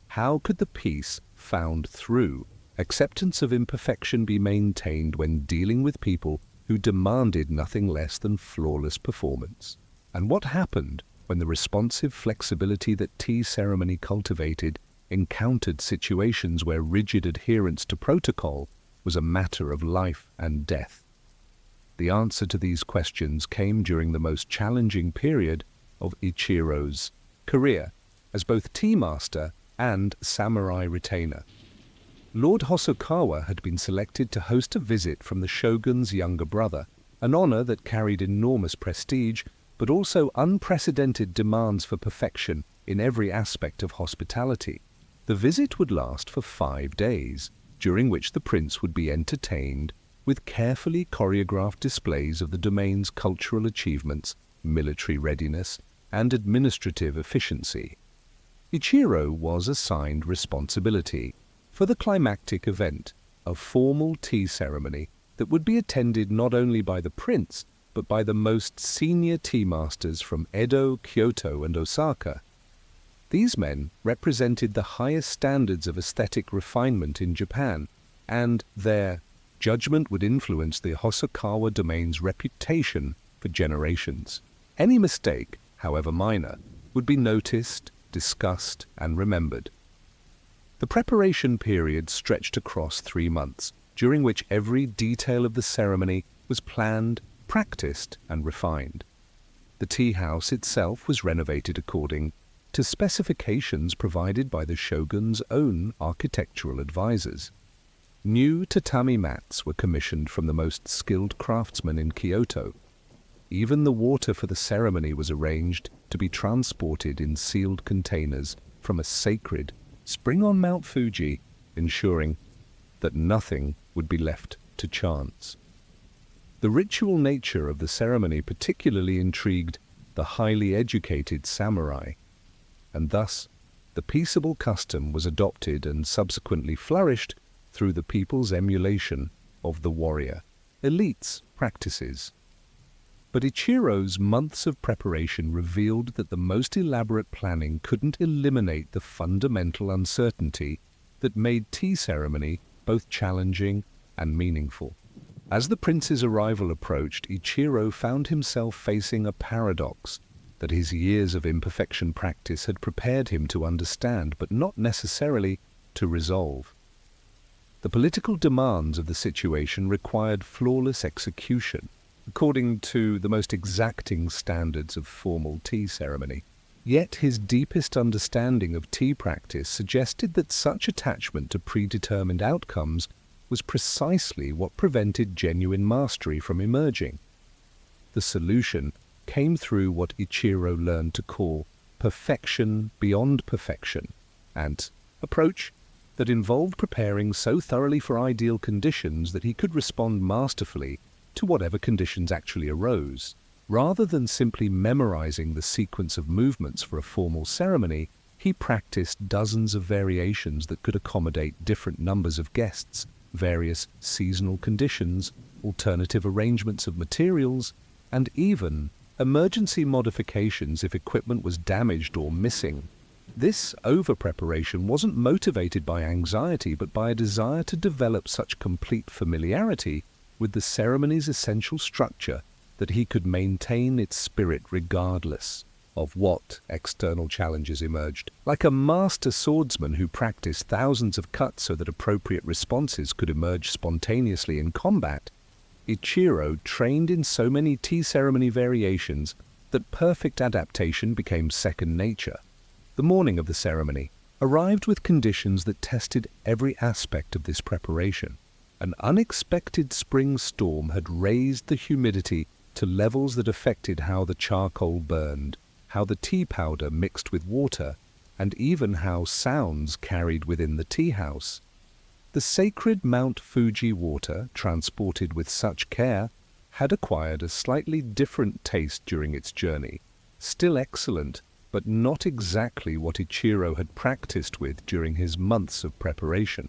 How could the peace found through acceptance of imperfection be maintained when dealing with people who demanded nothing less than flawless performance? And what happened when the responsive flexibility that tea ceremony cultivated encountered situations where rigid adherence to protocol was a matter of life and death? The answer to these questions came during the most challenging period of Ichiro's career as both tea master and samurai retainer. Lord Hosokawa had been selected to host a visit from the shogun's younger brother, an honor that carried enormous prestige but also unprecedented demands for perfection in every aspect of hospitality. The visit would last for 5 days, during which the prince would be entertained with carefully choreographed displays of the domain's cultural achievements, military readiness, and administrative efficiency. Ichiro was assigned responsibility for the climactic event, a formal tea ceremony that would be attended not only by the prince, but by the most senior tea masters from Edo, Kyoto, and Osaka. These men represented the highest standards of aesthetic refinement in Japan, and their judgment would influence the Hosokawa domain's reputation for generations. Any mistake, however minor, would be noticed, discussed, and remembered. The preparation period stretched across 3 months, during which every detail of the ceremony was planned, practiced, and refined. The tea house itself was renovated according to specifications provided by the shogun's own architectural advisors. New tatami mats were commissioned from the most skilled craftsmen in Kyoto. Even the water for the ceremony was arranged to be transported in sealed containers from a sacred spring on Mount Fuji, ensuring that nothing would be left to chance. The ritual nature of the ceremony particularly intrigued the highly educated samurai, and thus the peaceable custom was adopted and subsequently flourished through the people's emulation of the warrior elite's practices. But Ichiro's months of preparation revealed that the most elaborate planning couldn't eliminate the fundamental uncertainty that made tea ceremony both challenging and meaningful. As the prince's arrival approached, Ichiro found himself facing a paradox that his years of imperfection practice had prepared him to understand, but not necessarily to resolve. The political demands of the situation required flawless execution, according to the most exacting standards of formal tea ceremony. Yet his deepest understanding of tea practice suggested that such attachment to predetermined outcomes was precisely what prevented genuine mastery from emerging. The solution came through what Ichiro learned to call perfection beyond perfection, an approach that involved preparing so thoroughly for ideal conditions that he could respond masterfully to whatever conditions actually arose. Rather than simply memorizing the sequence of movements for a formal ceremony, he practiced dozens of variations that could accommodate different numbers of guests, various seasonal conditions, alternative arrangements of materials, and even emergency modifications if equipment was damaged or missing. This over-preparation wasn't motivated by anxiety, but by a desire to develop such complete familiarity with the ceremony's essential structure that he could maintain its spirit regardless of what external challenges emerged. Like a master swordsman who practiced thousands of cuts so that appropriate responses could emerge spontaneously in combat, Ichiro trained in so many tea ceremony variations that perfect adaptation became second nature. The morning of the ceremony arrived with conditions that tested every aspect of this preparation. An unexpected spring storm had raised the humidity to levels that affected how the charcoal burned, how the tea powder mixed with water, and even how sounds carried within the tea house. The sacred Mount Fuji water, transported with such care, had acquired a slightly different taste during its journey, still excellent, but not exactly what Ichiro had practiced with during his months of preparation.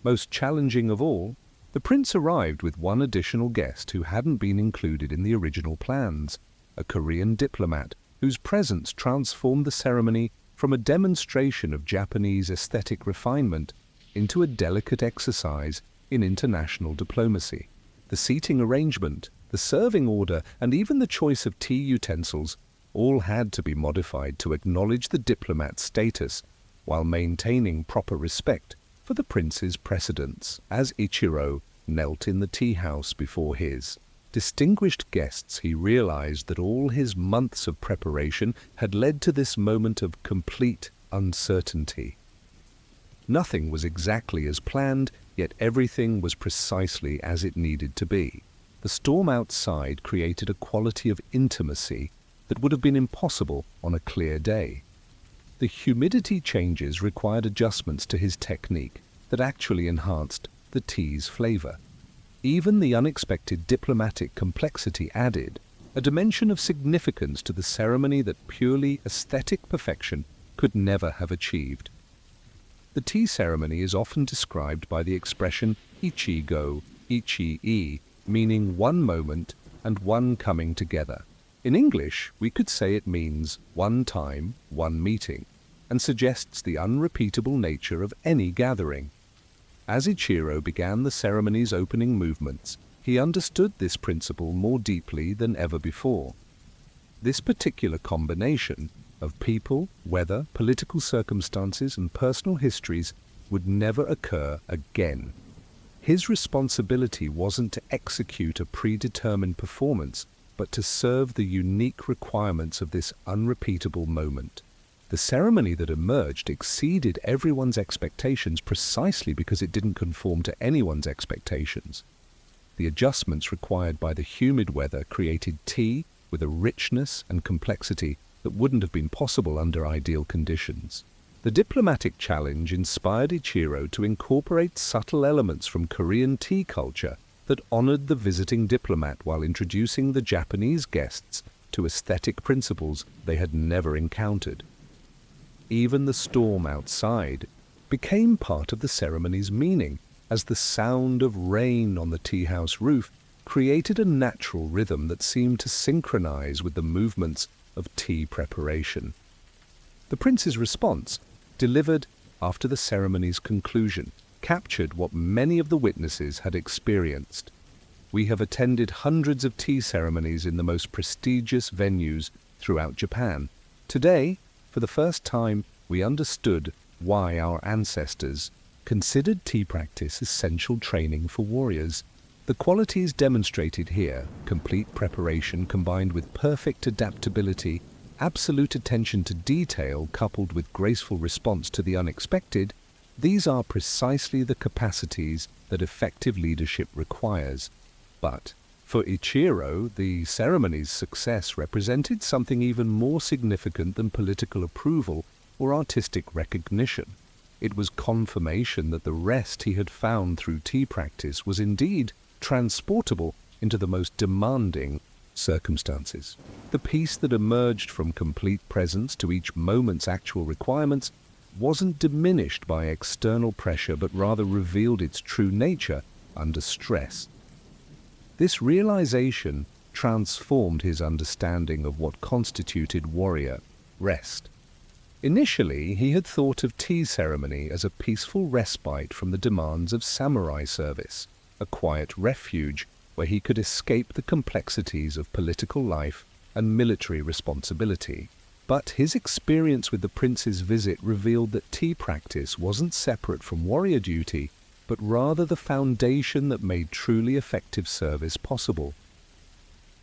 Most challenging of all, the prince arrived with one additional guest who hadn't been included in the original plans, a Korean diplomat whose presence transformed the ceremony from a demonstration of Japanese aesthetic refinement into a delicate exercise in international diplomacy. The seating arrangement, the serving order, and even the choice of tea utensils all had to be modified to acknowledge the diplomat's status while maintaining proper respect for the prince's precedence. As Ichiro knelt in the tea house before his distinguished guests, he realized that all his months of preparation had led to this moment of complete uncertainty. Nothing was exactly as planned, yet everything was precisely as it needed to be. The storm outside created a quality of intimacy that would have been impossible on a clear day. The humidity changes required adjustments to his technique that actually enhanced the tea's flavor. Even the unexpected diplomatic complexity added a dimension of significance to the ceremony that purely aesthetic perfection could never have achieved. The tea ceremony is often described by the expression ichi-go, ichi-e, meaning one moment and one coming together. In English, we could say it means one time, one meeting, and suggests the unrepeatable nature of any gathering. As Ichiro began the ceremony's opening movements, he understood this principle more deeply than ever before. This particular combination of people, weather, political circumstances, and personal histories would never occur again. His responsibility wasn't to execute a predetermined performance, but to serve the unique requirements of this unrepeatable moment. The ceremony that emerged exceeded everyone's expectations precisely because it didn't conform to anyone's expectations. The adjustments required by the humid weather created tea with a richness and complexity that wouldn't have been possible under ideal conditions. The diplomatic challenge inspired Ichiro to incorporate subtle elements from Korean tea culture that honored the visiting diplomat while introducing the Japanese guests to aesthetic principles they had never encountered. Even the storm outside became part of the ceremony's meaning, as the sound of rain on the tea house roof created a natural rhythm that seemed to synchronize with the movements of tea preparation. The prince's response, delivered after the ceremony's conclusion, captured what many of the witnesses had experienced. "We have attended hundreds of tea ceremonies in the most prestigious venues throughout Japan. Today, for the first time, we understood why our ancestors considered tea practice essential training for warriors. The qualities demonstrated here, complete preparation combined with perfect adaptability, absolute attention to detail coupled with graceful response to the unexpected, these are precisely the capacities that effective leadership requires." But for Ichiro, the ceremony's success represented something even more significant than political approval or artistic recognition. It was confirmation that the rest he had found through tea practice was indeed transportable into the most demanding circumstances. The peace that emerged from complete presence to each moment's actual requirements wasn't diminished by external pressure, but rather revealed its true nature under stress. This realization transformed his understanding of what constituted warrior rest. Initially, he had thought of tea ceremony as a peaceful respite from the demands of samurai service, a quiet refuge where he could escape the complexities of political life and military responsibility. But his experience with the prince's visit revealed that tea practice wasn't separate from warrior duty, but rather the foundation that made truly effective service possible.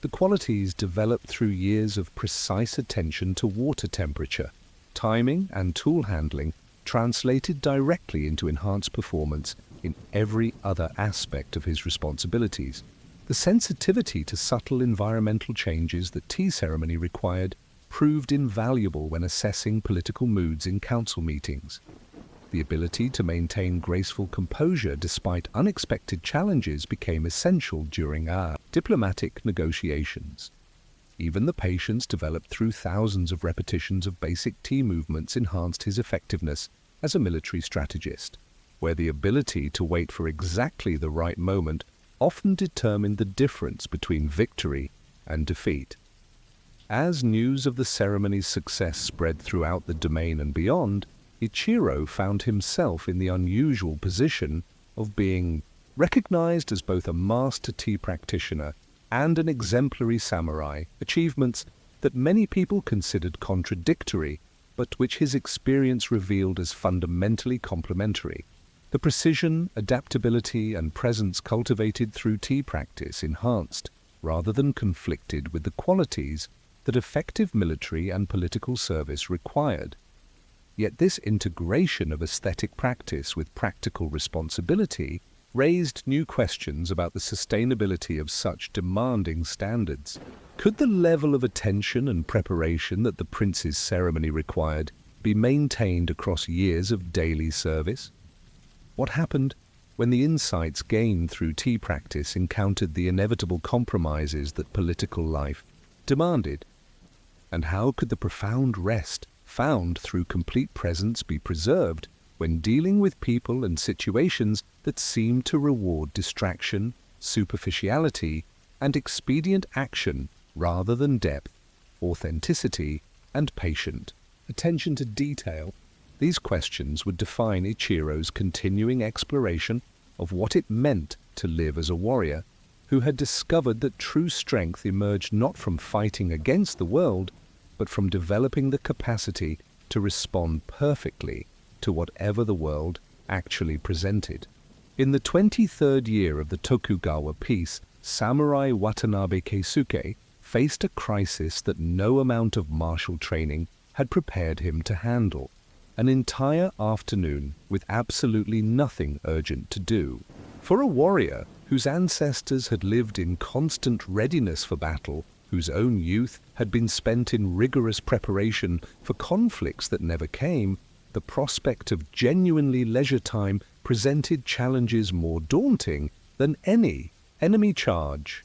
The qualities developed through years of precise attention to water temperature, timing, and tool handling translated directly into enhanced performance in every other aspect of his responsibilities. The sensitivity to subtle environmental changes that tea ceremony required proved invaluable when assessing political moods in council meetings. The ability to maintain graceful composure despite unexpected challenges became essential during our diplomatic negotiations. Even the patience developed through thousands of repetitions of basic tea movements enhanced his effectiveness as a military strategist, where the ability to wait for exactly the right moment often determined the difference between victory and defeat. As news of the ceremony's success spread throughout the domain and beyond, Ichiro found himself in the unusual position of being recognized as both a master tea practitioner and an exemplary samurai, achievements that many people considered contradictory, but which his experience revealed as fundamentally complementary. The precision, adaptability, and presence cultivated through tea practice enhanced, rather than conflicted with the qualities that effective military and political service required. Yet this integration of aesthetic practice with practical responsibility raised new questions about the sustainability of such demanding standards. Could the level of attention and preparation that the prince's ceremony required be maintained across years of daily service? What happened when the insights gained through tea practice encountered the inevitable compromises that political life demanded? And how could the profound rest found through complete presence be preserved when dealing with people and situations that seemed to reward distraction, superficiality, and expedient action rather than depth, authenticity, and patient attention to detail? These questions would define Ichiro's continuing exploration of what it meant to live as a warrior, who had discovered that true strength emerged not from fighting against the world, but from developing the capacity to respond perfectly to whatever the world actually presented. In the 23rd year of the Tokugawa peace, Samurai Watanabe Keisuke faced a crisis that no amount of martial training had prepared him to handle. An entire afternoon with absolutely nothing urgent to do. For a warrior whose ancestors had lived in constant readiness for battle, whose own youth had been spent in rigorous preparation for conflicts that never came, the prospect of genuinely leisure time presented challenges more daunting than any enemy charge.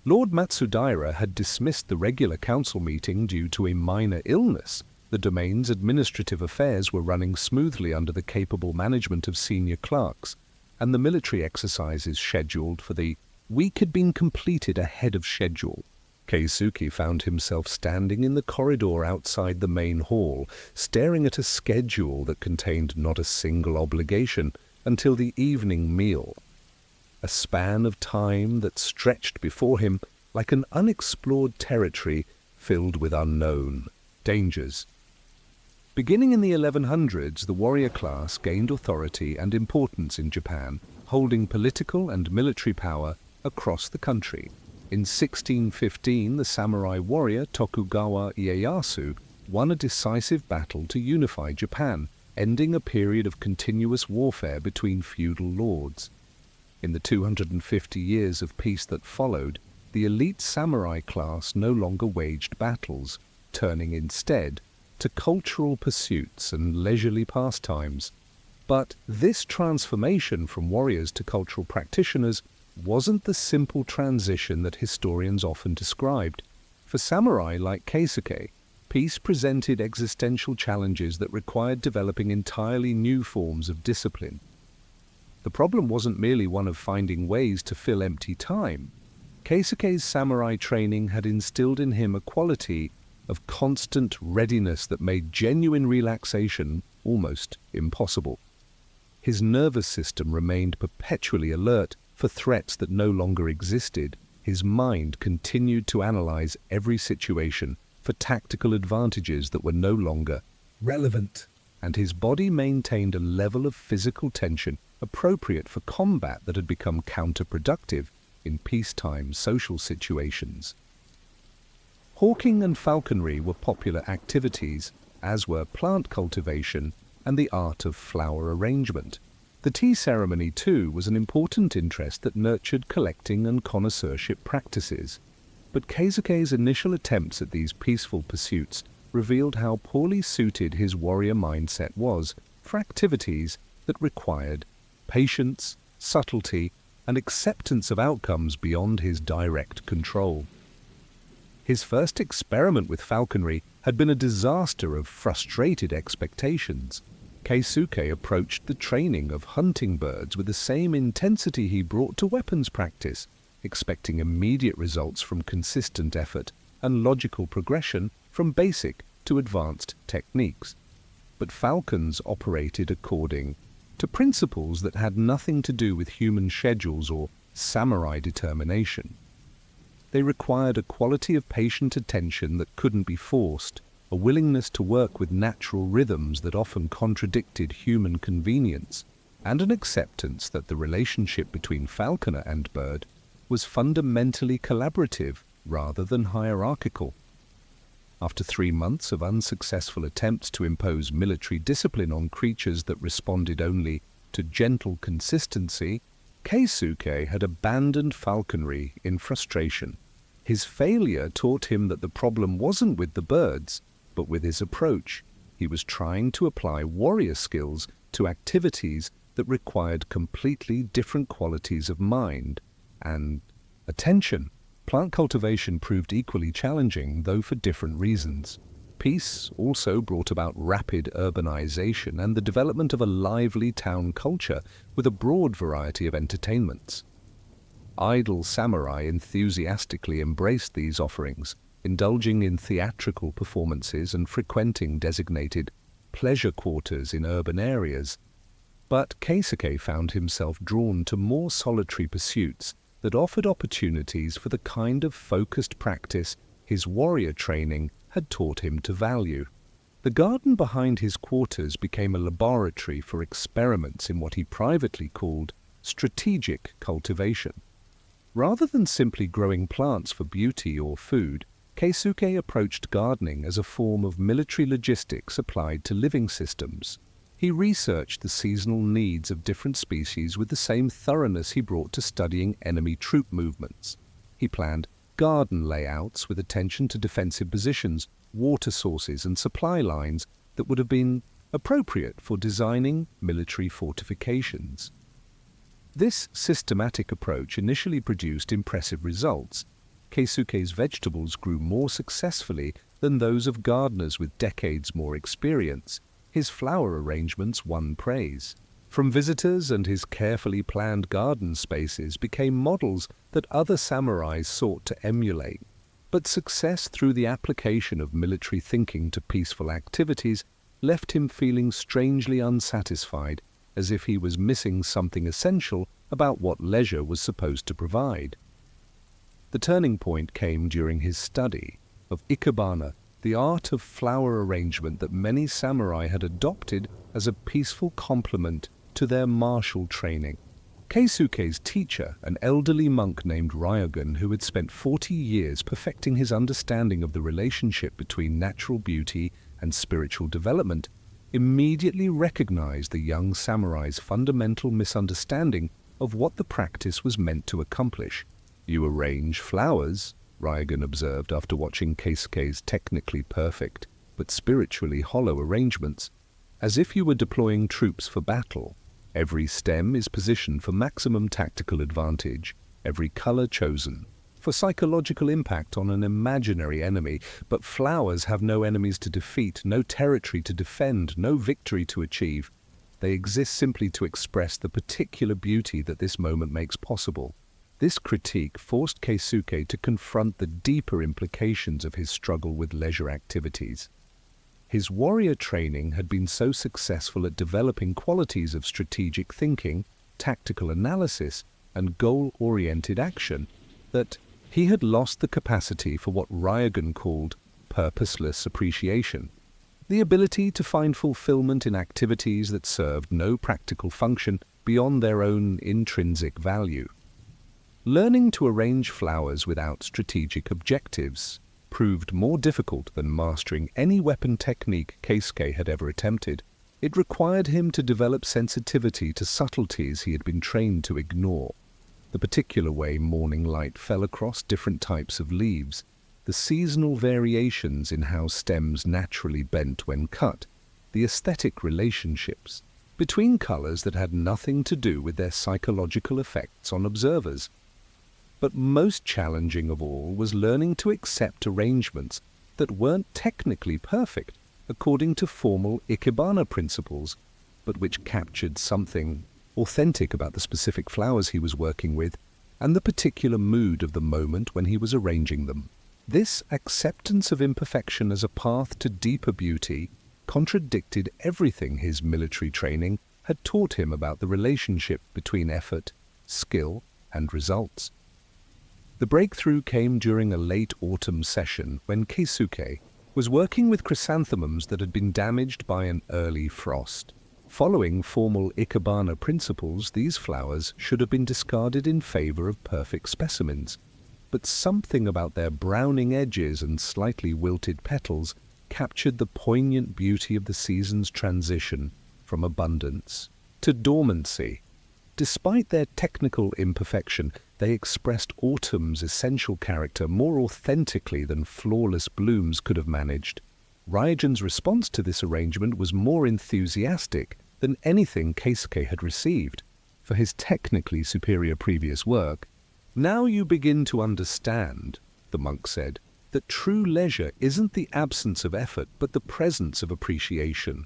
Lord Matsudaira had dismissed the regular council meeting due to a minor illness. The domain's administrative affairs were running smoothly under the capable management of senior clerks, and the military exercises scheduled for the week had been completed ahead of schedule. Keisuke found himself standing in the corridor outside the main hall, staring at a schedule that contained not a single obligation until the evening meal. A span of time that stretched before him like an unexplored territory filled with unknown dangers. Beginning in the 1100s, the warrior class gained authority and importance in Japan, holding political and military power across the country. In 1615, the samurai warrior Tokugawa Ieyasu won a decisive battle to unify Japan, ending a period of continuous warfare between feudal lords. In the 250 years of peace that followed, the elite samurai class no longer waged battles, turning instead to cultural pursuits and leisurely pastimes. But this transformation from warriors to cultural practitioners wasn't the simple transition that historians often described. For samurai like Keisuke, peace presented existential challenges that required developing entirely new forms of discipline. The problem wasn't merely one of finding ways to fill empty time. Keisuke's samurai training had instilled in him a quality of constant readiness that made genuine relaxation almost impossible. His nervous system remained perpetually alert for threats that no longer existed. His mind continued to analyze every situation for tactical advantages that were no longer relevant, and his body maintained a level of physical tension appropriate for combat that had become counterproductive in peacetime social situations. Hawking and falconry were popular activities, as were plant cultivation and the art of flower arrangement. The tea ceremony, too, was an important interest that nurtured collecting and connoisseurship practices. But Keisuke's initial attempts at these peaceful pursuits revealed how poorly suited his warrior mindset was for activities that required patience, subtlety, and acceptance of outcomes beyond his direct control. His first experiment with falconry had been a disaster of frustrated expectations. Keisuke approached the training of hunting birds with the same intensity he brought to weapons practice, expecting immediate results from consistent effort and logical progression from basic to advanced techniques. But falcons operated according to principles that had nothing to do with human schedules or samurai determination. They required a quality of patient attention that couldn't be forced, a willingness to work with natural rhythms that often contradicted human convenience, and an acceptance that the relationship between falconer and bird was fundamentally collaborative rather than hierarchical. After 3 months of unsuccessful attempts to impose military discipline on creatures that responded only to gentle consistency, Keisuke had abandoned falconry in frustration. His failure taught him that the problem wasn't with the birds, but with his approach. He was trying to apply warrior skills to activities that required completely different qualities of mind and attention. Plant cultivation proved equally challenging, though for different reasons. Peace also brought about rapid urbanization and the development of a lively town culture with a broad variety of entertainments. Idle samurai enthusiastically embraced these offerings, indulging in theatrical performances and frequenting designated pleasure quarters in urban areas. But Keisuke found himself drawn to more solitary pursuits, that offered opportunities for the kind of focused practice his warrior training had taught him to value. The garden behind his quarters became a laboratory for experiments in what he privately called strategic cultivation. Rather than simply growing plants for beauty or food, Keisuke approached gardening as a form of military logistics applied to living systems. He researched the seasonal needs of different species with the same thoroughness he brought to studying enemy troop movements. He planned garden layouts with attention to defensive positions, water sources, and supply lines that would have been appropriate for designing military fortifications. This systematic approach initially produced impressive results. Keisuke's vegetables grew more successfully than those of gardeners with decades more experience. His flower arrangements won praise from visitors, and his carefully planned garden spaces became models that other samurais sought to emulate. But success through the application of military thinking to peaceful activities left him feeling strangely unsatisfied, as if he was missing something essential about what leisure was supposed to provide. The turning point came during his study of ikebana, the art of flower arrangement that many samurai had adopted as a peaceful complement to their martial training. Keisuke's teacher, an elderly monk named Ryogen, who had spent 40 years perfecting his understanding of the relationship between natural beauty and spiritual development, immediately recognized the young samurai's fundamental misunderstanding of what the practice was meant to accomplish. "You arrange flowers," Ryogen observed after watching Keisuke's technically perfect but spiritually hollow arrangements, "as if you were deploying troops for battle. Every stem is positioned for maximum tactical advantage, every color chosen for psychological impact on an imaginary enemy, but flowers have no enemies to defeat, no territory to defend, no victory to achieve. They exist simply to express the particular beauty that this moment makes possible." This critique forced Keisuke to confront the deeper implications of his struggle with leisure activities. His warrior training had been so successful at developing qualities of strategic thinking, tactical analysis, and goal-oriented action that he had lost the capacity for what Ryogen called purposeless appreciation, the ability to find fulfillment in activities that served no practical function beyond their own intrinsic value. Learning to arrange flowers without strategic objectives proved more difficult than mastering any weapon technique Keisuke had ever attempted. It required him to develop sensitivity to subtleties he had been trained to ignore. The particular way morning light fell across different types of leaves, the seasonal variations in how stems naturally bent when cut, the aesthetic relationships between colors that had nothing to do with their psychological effects on observers. But most challenging of all was learning to accept arrangements that weren't technically perfect according to formal ikebana principles, but which captured something authentic about the specific flowers he was working with and the particular mood of the moment when he was arranging them. This acceptance of imperfection as a path to deeper beauty contradicted everything his military training had taught him about the relationship between effort, skill, and results. The breakthrough came during a late autumn session when Keisuke was working with chrysanthemums that had been damaged by an early frost. Following formal ikebana principles, these flowers should have been discarded in favor of perfect specimens, but something about their browning edges and slightly wilted petals captured the poignant beauty of the season's transition from abundance to dormancy. Despite their technical imperfection, they expressed autumn's essential character more authentically than flawless blooms could have managed. Ryogen's response to this arrangement was more enthusiastic than anything Keisuke had received for his technically superior previous work. "Now you begin to understand," the monk said, "that true leisure isn't the absence of effort but the presence of appreciation.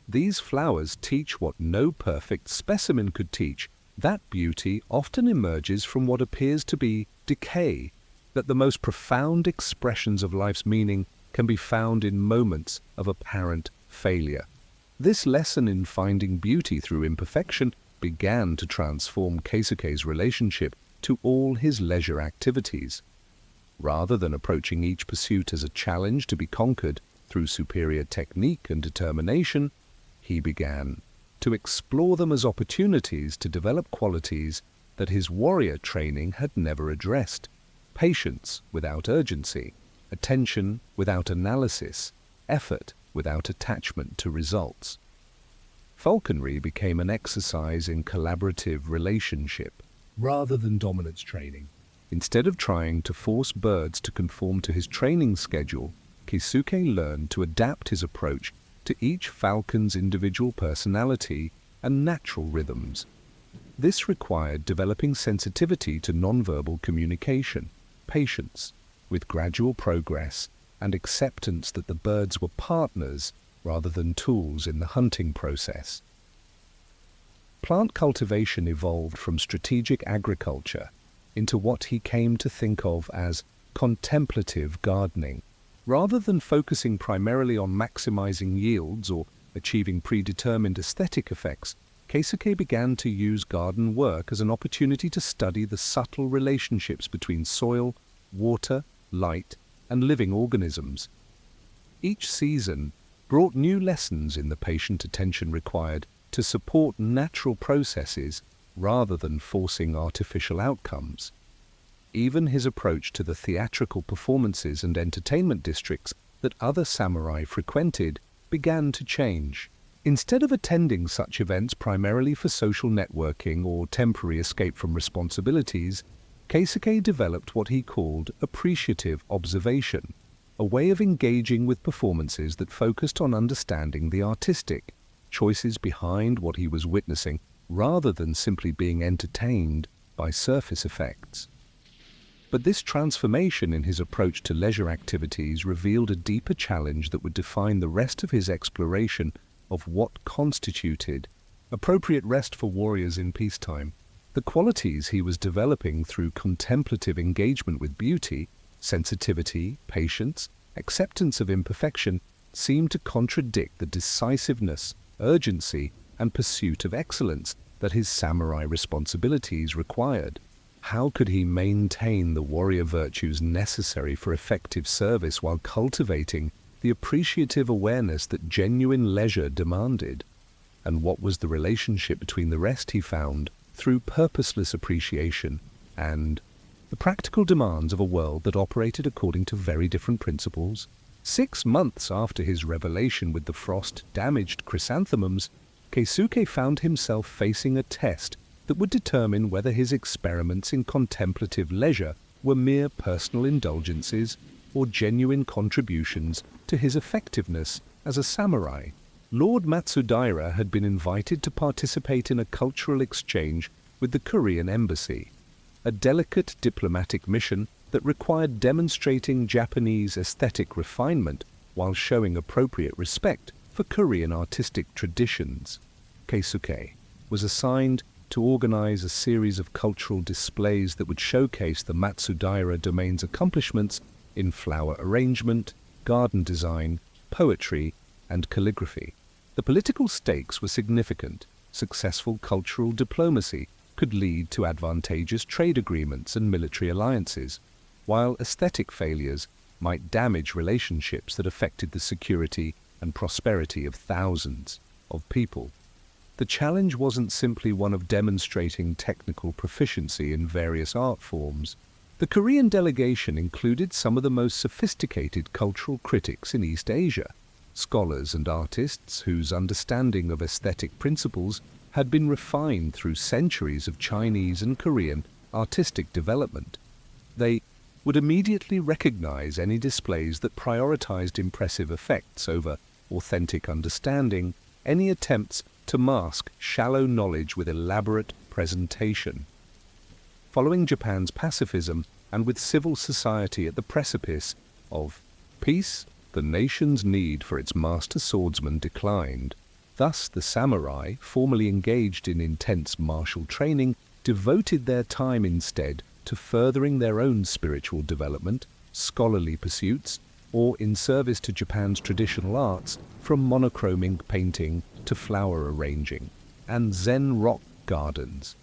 These flowers teach what no perfect specimen could teach. That beauty often emerges from what appears to be decay, that the most profound expressions of life's meaning can be found in moments of apparent failure." This lesson in finding beauty through imperfection began to transform Keisuke's relationship to all his leisure activities. Rather than approaching each pursuit as a challenge to be conquered through superior technique and determination, he began to explore them as opportunities to develop qualities that his warrior training had never addressed: patience without urgency, attention without analysis, effort without attachment to results. Falconry became an exercise in collaborative relationship rather than dominance training. Instead of trying to force birds to conform to his training schedule, Keisuke learned to adapt his approach to each falcon's individual personality and natural rhythms. This required developing sensitivity to nonverbal communication, patience with gradual progress, and acceptance that the birds were partners rather than tools in the hunting process. Plant cultivation evolved from strategic agriculture into what he came to think of as contemplative gardening. Rather than focusing primarily on maximizing yields or achieving predetermined aesthetic effects, Keisuke began to use garden work as an opportunity to study the subtle relationships between soil, water, light, and living organisms. Each season brought new lessons in the patient attention required to support natural processes rather than forcing artificial outcomes. Even his approach to the theatrical performances and entertainment districts that other samurai frequented began to change. Instead of attending such events primarily for social networking or temporary escape from responsibilities, Keisuke developed what he called appreciative observation, a way of engaging with performances that focused on understanding the artistic choices behind what he was witnessing, rather than simply being entertained by surface effects. But this transformation in his approach to leisure activities revealed a deeper challenge that would define the rest of his exploration of what constituted appropriate rest for warriors in peacetime. The qualities he was developing through contemplative engagement with beauty, sensitivity, patience, acceptance of imperfection, seemed to contradict the decisiveness, urgency, and pursuit of excellence that his samurai responsibilities required. How could he maintain the warrior virtues necessary for effective service while cultivating the appreciative awareness that genuine leisure demanded? And what was the relationship between the rest he found through purposeless appreciation and the practical demands of a world that operated according to very different principles? 6 months after his revelation with the frost-damaged chrysanthemums, Keisuke found himself facing a test that would determine whether his experiments in contemplative leisure were mere personal indulgences or genuine contributions to his effectiveness as a samurai. Lord Matsudaira had been invited to participate in a cultural exchange with the Korean embassy, a delicate diplomatic mission that required demonstrating Japanese aesthetic refinement while showing appropriate respect for Korean artistic traditions. Keisuke was assigned to organize a series of cultural displays that would showcase the Matsudaira domain's accomplishments in flower arrangement, garden design, poetry, and calligraphy. The political stakes were significant. Successful cultural diplomacy could lead to advantageous trade agreements and military alliances, while aesthetic failures might damage relationships that affected the security and prosperity of thousands of people. The challenge wasn't simply one of demonstrating technical proficiency in various art forms. The Korean delegation included some of the most sophisticated cultural critics in East Asia, scholars and artists whose understanding of aesthetic principles had been refined through centuries of Chinese and Korean artistic development. They would immediately recognize any displays that prioritized impressive effects over authentic understanding, any attempts to mask shallow knowledge with elaborate presentation. Following Japan's pacifism and with civil society at the precipice of peace, the nation's need for its master swordsman declined. Thus, the samurai, formerly engaged in intense martial training, devoted their time instead to furthering their own spiritual development, scholarly pursuits, or in service to Japan's traditional arts, from monochrome ink painting to flower arranging and Zen rock gardens.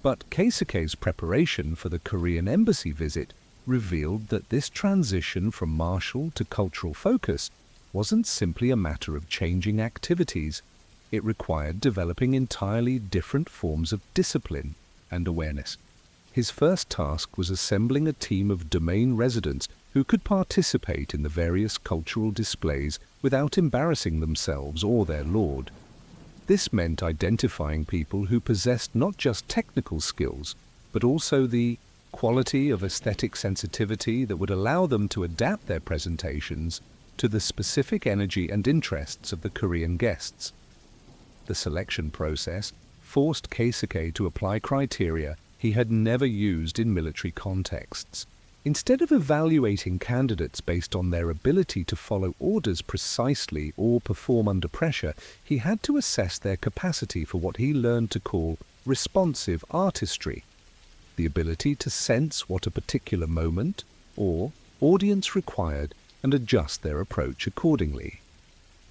But Keisuke's preparation for the Korean embassy visit revealed that this transition from martial to cultural focus wasn't simply a matter of changing activities. It required developing entirely different forms of discipline and awareness. His first task was assembling a team of domain residents who could participate in the various cultural displays without embarrassing themselves or their lord. This meant identifying people who possessed not just technical skills, but also the quality of aesthetic sensitivity that would allow them to adapt their presentations to the specific energy and interests of the Korean guests. The selection process forced Keisuke to apply criteria he had never used in military contexts. Instead of evaluating candidates based on their ability to follow orders precisely or perform under pressure, he had to assess their capacity for what he learned to call responsive artistry, the ability to sense what a particular moment or audience required and adjust their approach accordingly.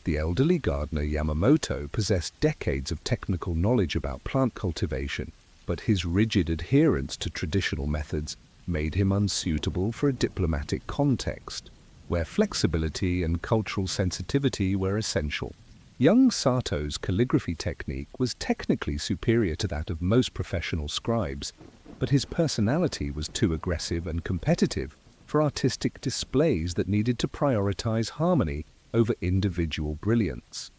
The elderly gardener Yamamoto possessed decades of technical knowledge about plant cultivation, but his rigid adherence to traditional methods made him unsuitable for a diplomatic context, where flexibility and cultural sensitivity were essential. Young Sato's calligraphy technique was technically superior to that of most professional scribes, but his personality was too aggressive and competitive for artistic displays that needed to prioritize harmony over individual brilliance.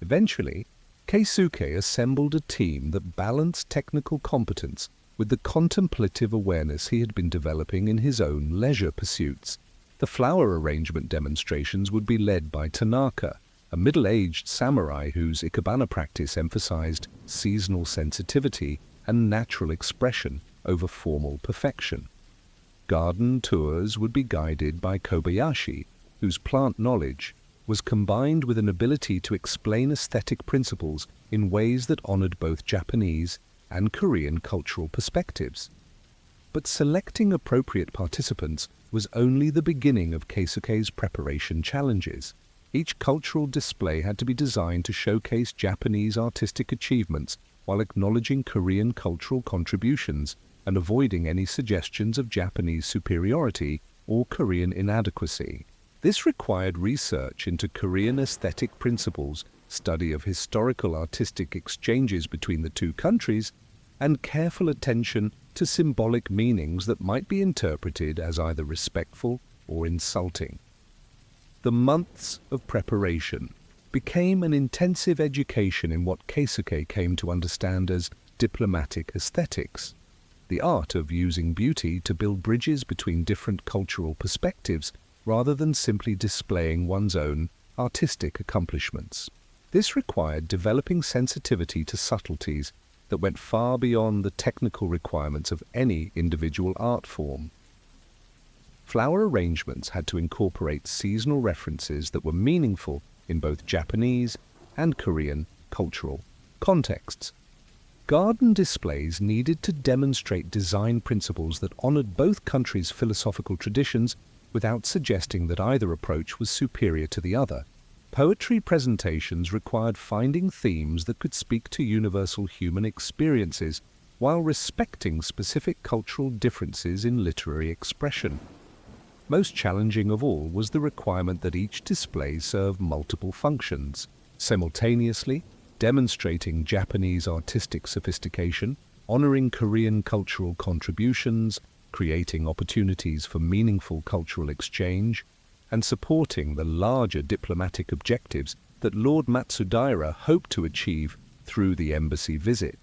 Eventually, Keisuke assembled a team that balanced technical competence with the contemplative awareness he had been developing in his own leisure pursuits. The flower arrangement demonstrations would be led by Tanaka, a middle-aged samurai whose ikebana practice emphasized seasonal sensitivity and natural expression over formal perfection. Garden tours would be guided by Kobayashi, whose plant knowledge was combined with an ability to explain aesthetic principles in ways that honored both Japanese and Korean cultural perspectives. But selecting appropriate participants was only the beginning of Keisuke's preparation challenges. Each cultural display had to be designed to showcase Japanese artistic achievements while acknowledging Korean cultural contributions and avoiding any suggestions of Japanese superiority or Korean inadequacy. This required research into Korean aesthetic principles, study of historical artistic exchanges between the two countries, and careful attention to symbolic meanings that might be interpreted as either respectful or insulting. The months of preparation became an intensive education in what Keisuke came to understand as diplomatic aesthetics, the art of using beauty to build bridges between different cultural perspectives rather than simply displaying one's own artistic accomplishments. This required developing sensitivity to subtleties that went far beyond the technical requirements of any individual art form. Flower arrangements had to incorporate seasonal references that were meaningful in both Japanese and Korean cultural contexts. Garden displays needed to demonstrate design principles that honored both countries' philosophical traditions without suggesting that either approach was superior to the other. Poetry presentations required finding themes that could speak to universal human experiences while respecting specific cultural differences in literary expression. Most challenging of all was the requirement that each display serve multiple functions, simultaneously demonstrating Japanese artistic sophistication, honoring Korean cultural contributions, creating opportunities for meaningful cultural exchange, and supporting the larger diplomatic objectives that Lord Matsudaira hoped to achieve through the embassy visit.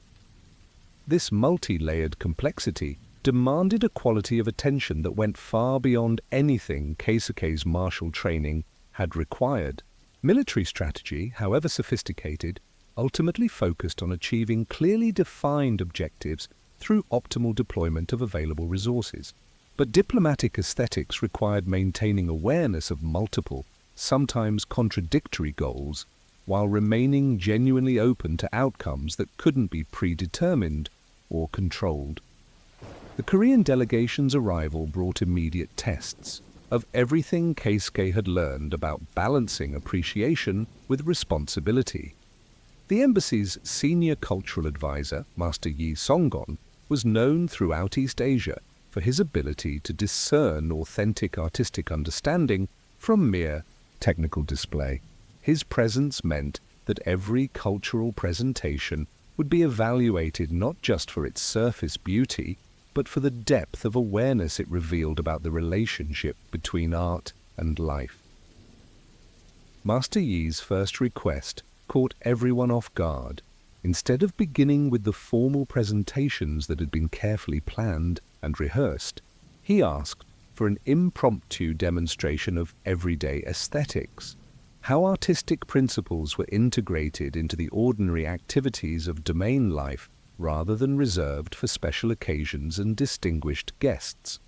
This multi-layered complexity demanded a quality of attention that went far beyond anything Keisuke's martial training had required. Military strategy, however sophisticated, ultimately focused on achieving clearly defined objectives through optimal deployment of available resources. But diplomatic aesthetics required maintaining awareness of multiple, sometimes contradictory goals, while remaining genuinely open to outcomes that couldn't be predetermined or controlled. The Korean delegation's arrival brought immediate tests of everything Keisuke had learned about balancing appreciation with responsibility. The embassy's senior cultural advisor, Master Yi Songgon, was known throughout East Asia for his ability to discern authentic artistic understanding from mere technical display. His presence meant that every cultural presentation would be evaluated not just for its surface beauty, but for the depth of awareness it revealed about the relationship between art and life. Master Yi's first request caught everyone off guard. Instead of beginning with the formal presentations that had been carefully planned and rehearsed, he asked for an impromptu demonstration of everyday aesthetics, how artistic principles were integrated into the ordinary activities of domain life rather than reserved for special occasions and distinguished guests.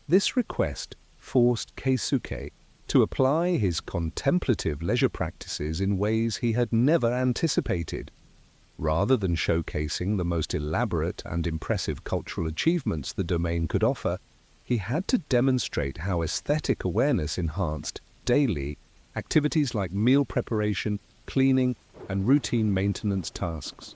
This request forced Keisuke to apply his contemplative leisure practices in ways he had never anticipated. Rather than showcasing the most elaborate and impressive cultural achievements the domain could offer, he had to demonstrate how aesthetic awareness enhanced daily activities like meal preparation, cleaning, and routine maintenance tasks.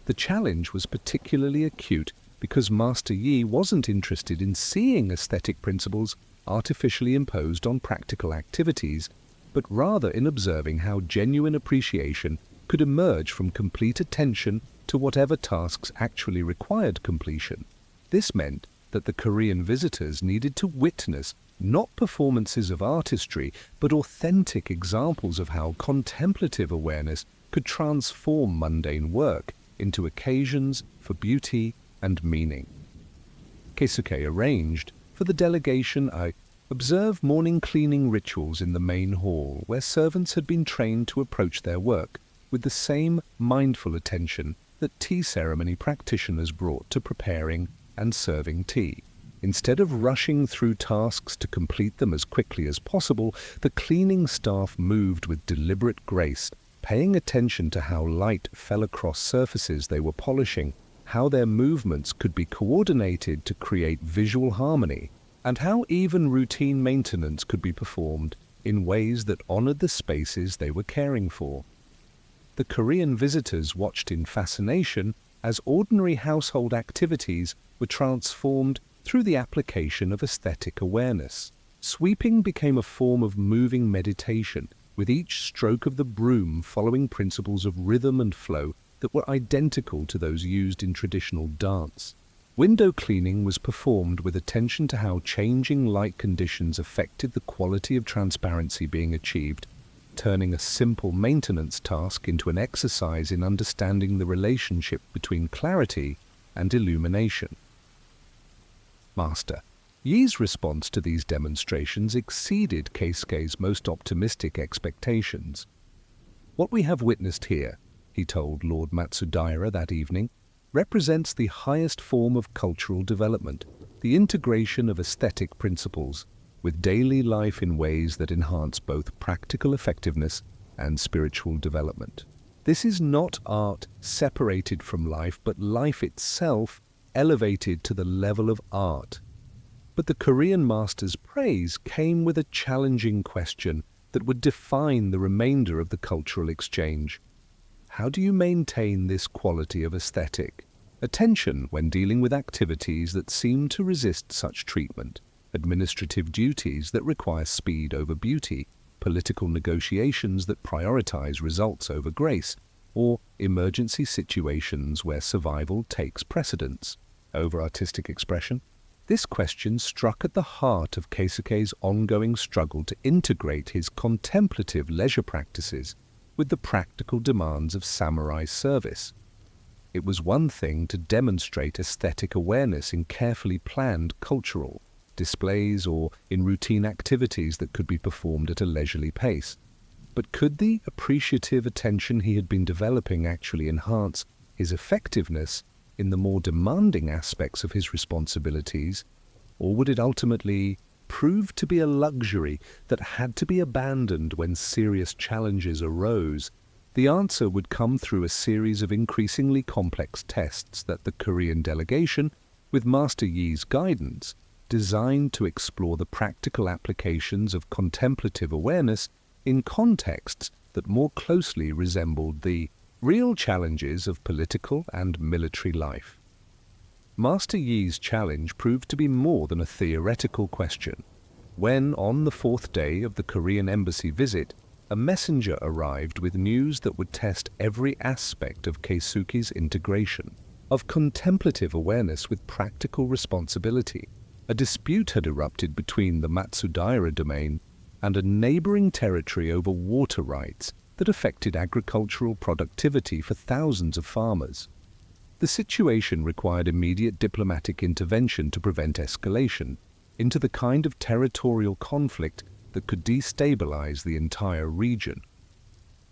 The challenge was particularly acute because Master Yi wasn't interested in seeing aesthetic principles artificially imposed on practical activities, but rather in observing how genuine appreciation could emerge from complete attention to whatever tasks actually required completion. This meant that the Korean visitors needed to witness not performances of artistry, but authentic examples of how contemplative awareness could transform mundane work into occasions for beauty and meaning. Keisuke arranged for the delegation to observe morning cleaning rituals in the main hall, where servants had been trained to approach their work with the same mindful attention that tea ceremony practitioners brought to preparing and serving tea. Instead of rushing through tasks to complete them as quickly as possible, the cleaning staff moved with deliberate grace, paying attention to how light fell across surfaces they were polishing, how their movements could be coordinated to create visual harmony, and how even routine maintenance could be performed in ways that honored the spaces they were caring for. The Korean visitors watched in fascination as ordinary household activities were transformed through the application of aesthetic awareness. Sweeping became a form of moving meditation, with each stroke of the broom following principles of rhythm and flow that were identical to those used in traditional dance. Window cleaning was performed with attention to how changing light conditions affected the quality of transparency being achieved, turning a simple maintenance task into an exercise in understanding the relationship between clarity and illumination. Master Yi's response to these demonstrations exceeded Keisuke's most optimistic expectations. "What we have witnessed here," he told Lord Matsudaira that evening, "represents the highest form of cultural development, the integration of aesthetic principles with daily life in ways that enhance both practical effectiveness and spiritual development. This is not art separated from life, but life itself elevated to the level of art." But the Korean master's praise came with a challenging question that would define the remainder of the cultural exchange. How do you maintain this quality of aesthetic attention when dealing with activities that seem to resist such treatment, administrative duties that require speed over beauty, political negotiations that prioritize results over grace, or emergency situations where survival takes precedence over artistic expression? This question struck at the heart of Keisuke's ongoing struggle to integrate his contemplative leisure practices with the practical demands of samurai service. It was one thing to demonstrate aesthetic awareness in carefully planned cultural displays or in routine activities that could be performed at a leisurely pace. But could the appreciative attention he had been developing actually enhance his effectiveness in the more demanding aspects of his responsibilities, or would it ultimately prove to be a luxury that had to be abandoned when serious challenges arose? The answer would come through a series of increasingly complex tests that the Korean delegation, with Master Yi's guidance, designed to explore the practical applications of contemplative awareness in contexts that more closely resembled the Real challenges of political and military life. Master Yi's challenge proved to be more than a theoretical question. When, on the fourth day of the Korean embassy visit, a messenger arrived with news that would test every aspect of Keisuke's integration, of contemplative awareness with practical responsibility, a dispute had erupted between the Matsudaira domain and a neighboring territory over water rights that affected agricultural productivity for thousands of farmers. The situation required immediate diplomatic intervention to prevent escalation into the kind of territorial conflict that could destabilize the entire region.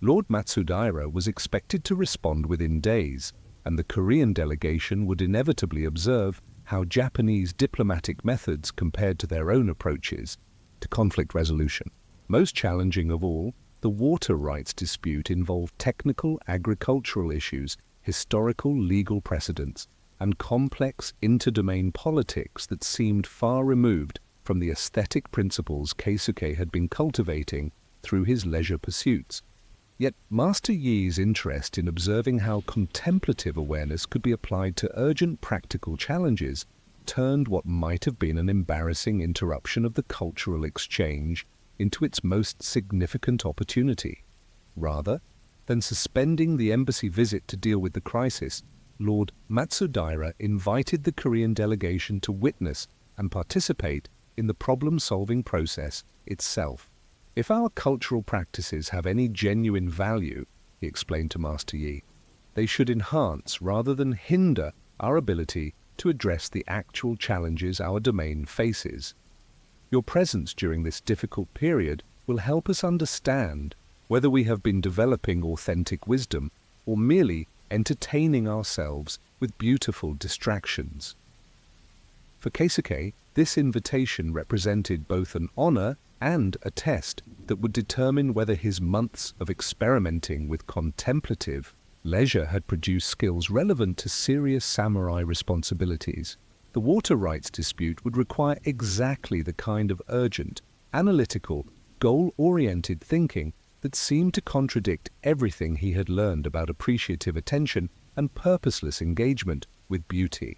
Lord Matsudaira was expected to respond within days, and the Korean delegation would inevitably observe how Japanese diplomatic methods compared to their own approaches to conflict resolution. Most challenging of all, the water rights dispute involved technical agricultural issues, historical legal precedents, and complex interdomain politics that seemed far removed from the aesthetic principles Keisuke had been cultivating through his leisure pursuits. Yet Master Yi's interest in observing how contemplative awareness could be applied to urgent practical challenges turned what might have been an embarrassing interruption of the cultural exchange into its most significant opportunity. Rather than suspending the embassy visit to deal with the crisis, Lord Matsudaira invited the Korean delegation to witness and participate in the problem-solving process itself. If our cultural practices have any genuine value, he explained to Master Yi, they should enhance rather than hinder our ability to address the actual challenges our domain faces. Your presence during this difficult period will help us understand whether we have been developing authentic wisdom or merely entertaining ourselves with beautiful distractions. For Keisuke, this invitation represented both an honor and a test that would determine whether his months of experimenting with contemplative leisure had produced skills relevant to serious samurai responsibilities. The water rights dispute would require exactly the kind of urgent, analytical, goal-oriented thinking that seemed to contradict everything he had learned about appreciative attention and purposeless engagement with beauty.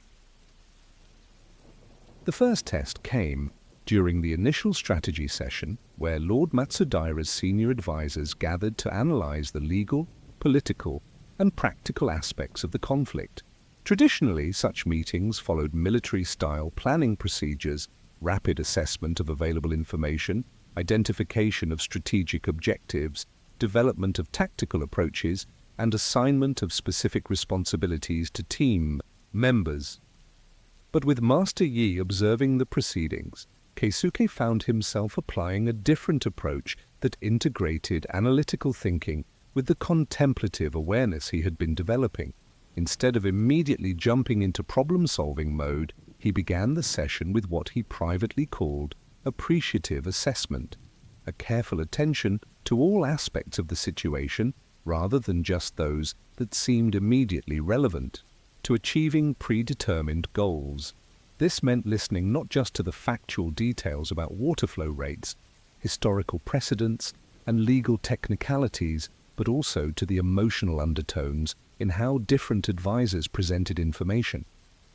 The first test came during the initial strategy session, where Lord Matsudaira's senior advisors gathered to analyze the legal, political, and practical aspects of the conflict. Traditionally, such meetings followed military-style planning procedures, rapid assessment of available information, identification of strategic objectives, development of tactical approaches, and assignment of specific responsibilities to team members. But with Master Yi observing the proceedings, Keisuke found himself applying a different approach that integrated analytical thinking with the contemplative awareness he had been developing. Instead of immediately jumping into problem-solving mode, he began the session with what he privately called appreciative assessment, a careful attention to all aspects of the situation rather than just those that seemed immediately relevant to achieving predetermined goals. This meant listening not just to the factual details about water flow rates, historical precedents, and legal technicalities, but also to the emotional undertones in how different advisors presented information,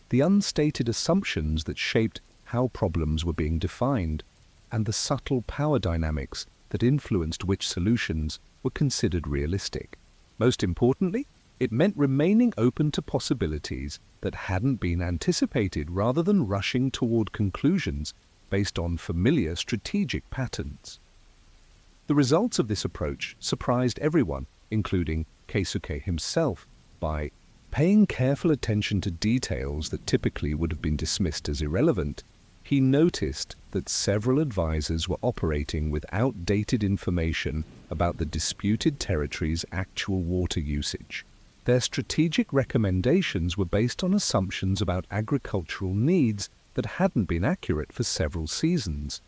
the unstated assumptions that shaped how problems were being defined, and the subtle power dynamics that influenced which solutions were considered realistic. Most importantly, it meant remaining open to possibilities that hadn't been anticipated rather than rushing toward conclusions based on familiar strategic patterns. The results of this approach surprised everyone, including Keisuke himself, by paying careful attention to details that typically would have been dismissed as irrelevant. He noticed that several advisors were operating with outdated information about the disputed territory's actual water usage. Their strategic recommendations were based on assumptions about agricultural needs that hadn't been accurate for several seasons.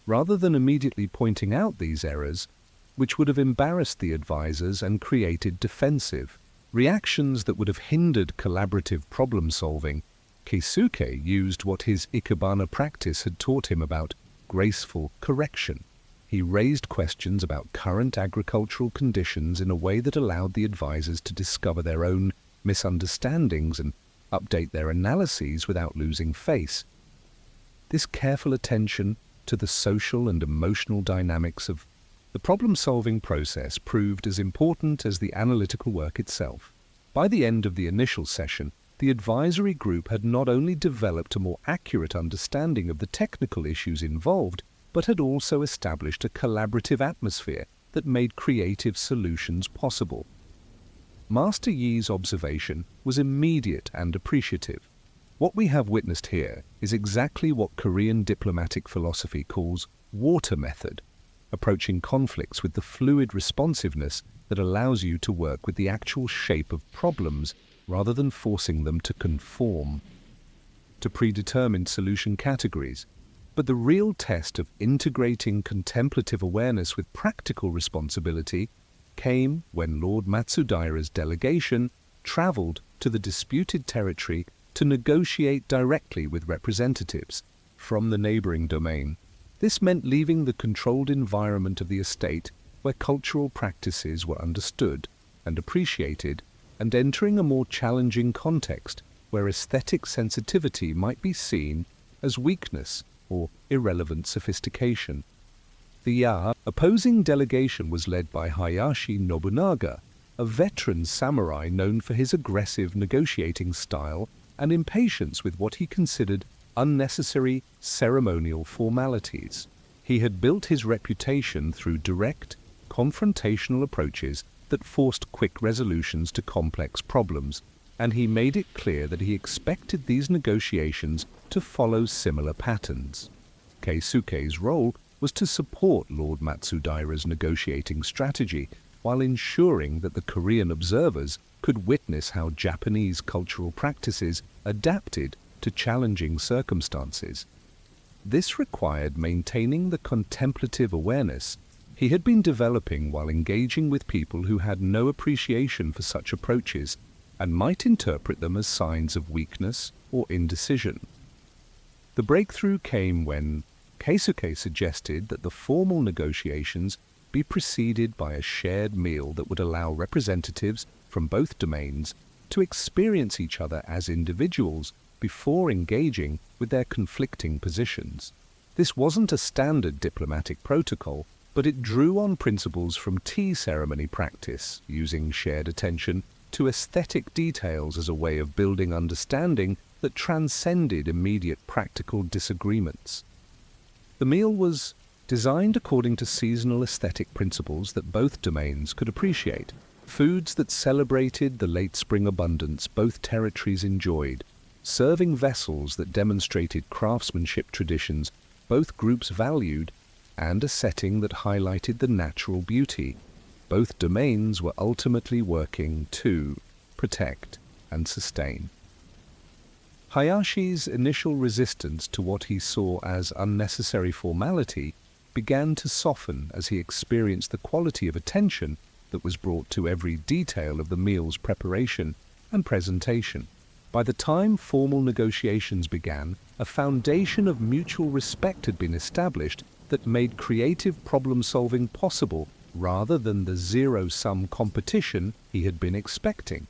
Rather than immediately pointing out these errors, which would have embarrassed the advisors and created defensive reactions that would have hindered collaborative problem-solving, Keisuke used what his Ikebana practice had taught him about graceful correction. He raised questions about current agricultural conditions in a way that allowed the advisors to discover their own misunderstandings and update their analyses without losing face. This careful attention to the social and emotional dynamics of the problem-solving process proved as important as the analytical work itself. By the end of the initial session, the advisory group had not only developed a more accurate understanding of the technical issues involved, but had also established a collaborative atmosphere that made creative solutions possible. Master Yi's observation was immediate and appreciative. What we have witnessed here is exactly what Korean diplomatic philosophy calls water method, approaching conflicts with the fluid responsiveness that allows you to work with the actual shape of problems rather than forcing them to conform to predetermined solution categories. But the real test of integrating contemplative awareness with practical responsibility came when Lord Matsudaira's delegation traveled to the disputed territory to negotiate directly with representatives from the neighboring domain. This meant leaving the controlled environment of the estate where cultural practices were understood and appreciated, and entering a more challenging context where aesthetic sensitivity might be seen as weakness or irrelevant sophistication. The opposing delegation was led by Hayashi Nobunaga, a veteran samurai known for his aggressive negotiating style and impatience with what he considered unnecessary ceremonial formalities. He had built his reputation through direct, confrontational approaches that forced quick resolutions to complex problems, and he made it clear that he expected these negotiations to follow similar patterns. Keisuke's role was to support Lord Matsudaira's negotiating strategy while ensuring that the Korean observers could witness how Japanese cultural practices adapted to challenging circumstances. This required maintaining the contemplative awareness he had been developing while engaging with people who had no appreciation for such approaches and might interpret them as signs of weakness or indecision. The breakthrough came when Keisuke suggested that the formal negotiations be preceded by a shared meal that would allow representatives from both domains to experience each other as individuals before engaging with their conflicting positions. This wasn't a standard diplomatic protocol, but it drew on principles from tea ceremony practice, using shared attention to aesthetic details as a way of building understanding that transcended immediate practical disagreements. The meal was designed according to seasonal aesthetic principles that both domains could appreciate, foods that celebrated the late spring abundance both territories enjoyed, serving vessels that demonstrated craftsmanship traditions both groups valued, and a setting that highlighted the natural beauty both domains were ultimately working to protect and sustain. Hayashi's initial resistance to what he saw as unnecessary formality began to soften as he experienced the quality of attention that was brought to every detail of the meal's preparation and presentation. By the time formal negotiations began, a foundation of mutual respect had been established that made creative problem-solving possible rather than the zero-sum competition he had been expecting.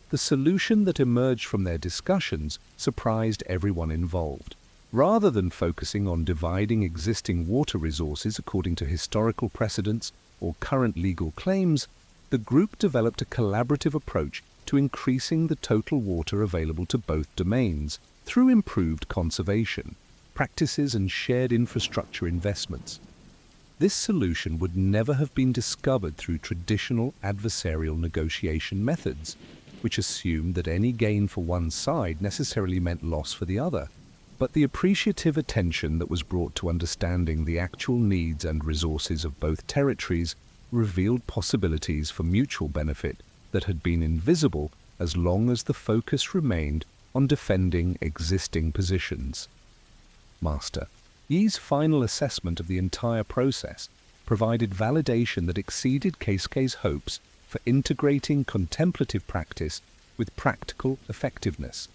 The solution that emerged from their discussions surprised everyone involved. Rather than focusing on dividing existing water resources according to historical precedents or current legal claims, the group developed a collaborative approach to increasing the total water available to both domains through improved conservation practices and shared infrastructure investments. This solution would never have been discovered through traditional adversarial negotiation methods, which assumed that any gain for one side necessarily meant loss for the other. But the appreciative attention that was brought to understanding the actual needs and resources of both territories revealed possibilities for mutual benefit that had been invisible as long as the focus remained on defending existing positions. Master Yi's final assessment of the entire process provided validation that exceeded Keisuke's hopes for integrating contemplative practice with practical effectiveness.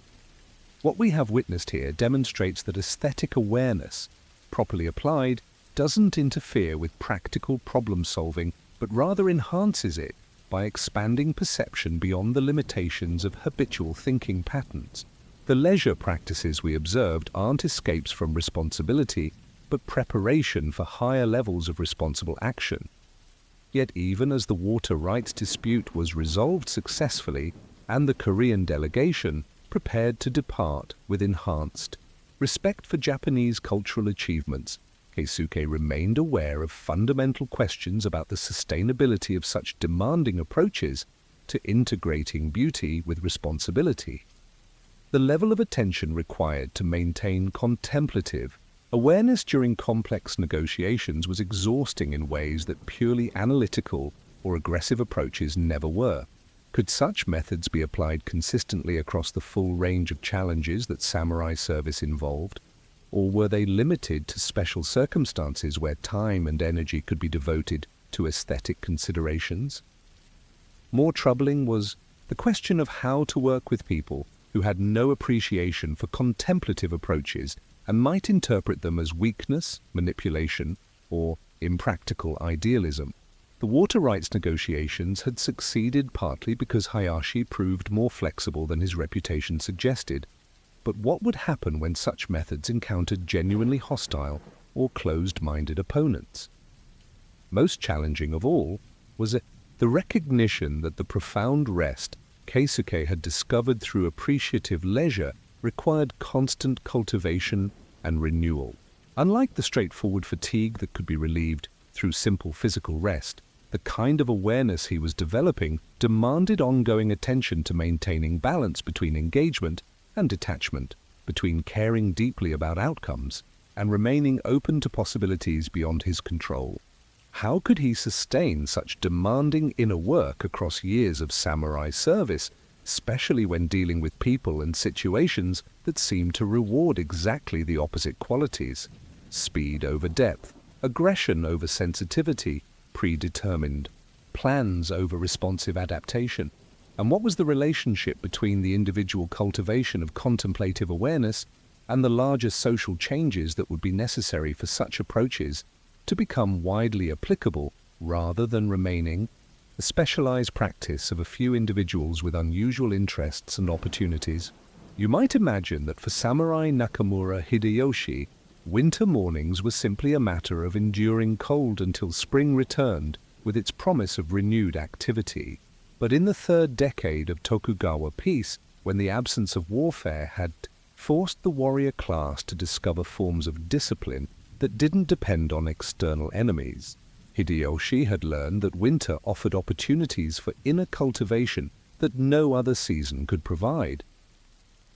What we have witnessed here demonstrates that aesthetic awareness, properly applied, doesn't interfere with practical problem solving, but rather enhances it by expanding perception beyond the limitations of habitual thinking patterns. The leisure practices we observed aren't escapes from responsibility, but preparation for higher levels of responsible action. Yet even as the water rights dispute was resolved successfully and the Korean delegation prepared to depart with enhanced respect for Japanese cultural achievements, Keisuke remained aware of fundamental questions about the sustainability of such demanding approaches to integrating beauty with responsibility. The level of attention required to maintain contemplative awareness during complex negotiations was exhausting in ways that purely analytical or aggressive approaches never were. Could such methods be applied consistently across the full range of challenges that samurai service involved? Or were they limited to special circumstances where time and energy could be devoted to aesthetic considerations? More troubling was the question of how to work with people who had no appreciation for contemplative approaches and might interpret them as weakness, manipulation, or impractical idealism. The water rights negotiations had succeeded partly because Hayashi proved more flexible than his reputation suggested. But what would happen when such methods encountered genuinely hostile or closed-minded opponents? Most challenging of all was the recognition that the profound rest Keisuke had discovered through appreciative leisure required constant cultivation and renewal. Unlike the straightforward fatigue that could be relieved through simple physical rest, the kind of awareness he was developing demanded ongoing attention to maintaining balance between engagement and detachment, between caring deeply about outcomes and remaining open to possibilities beyond his control. How could he sustain such demanding inner work across years of samurai service, especially when dealing with people and situations that seemed to reward exactly the opposite qualities? Speed over depth, aggression over sensitivity, predetermined plans over responsive adaptation. And what was the relationship between the individual cultivation of contemplative awareness and the larger social changes that would be necessary for such approaches to become widely applicable rather than remaining the specialized practice of a few individuals with unusual interests and opportunities? You might imagine that for Samurai Nakamura Hideyoshi, winter mornings were simply a matter of enduring cold until spring returned with its promise of renewed activity. But in the third decade of Tokugawa peace, when the absence of warfare had forced the warrior class to discover forms of discipline that didn't depend on external enemies, Hideyoshi had learned that winter offered opportunities for inner cultivation that no other season could provide.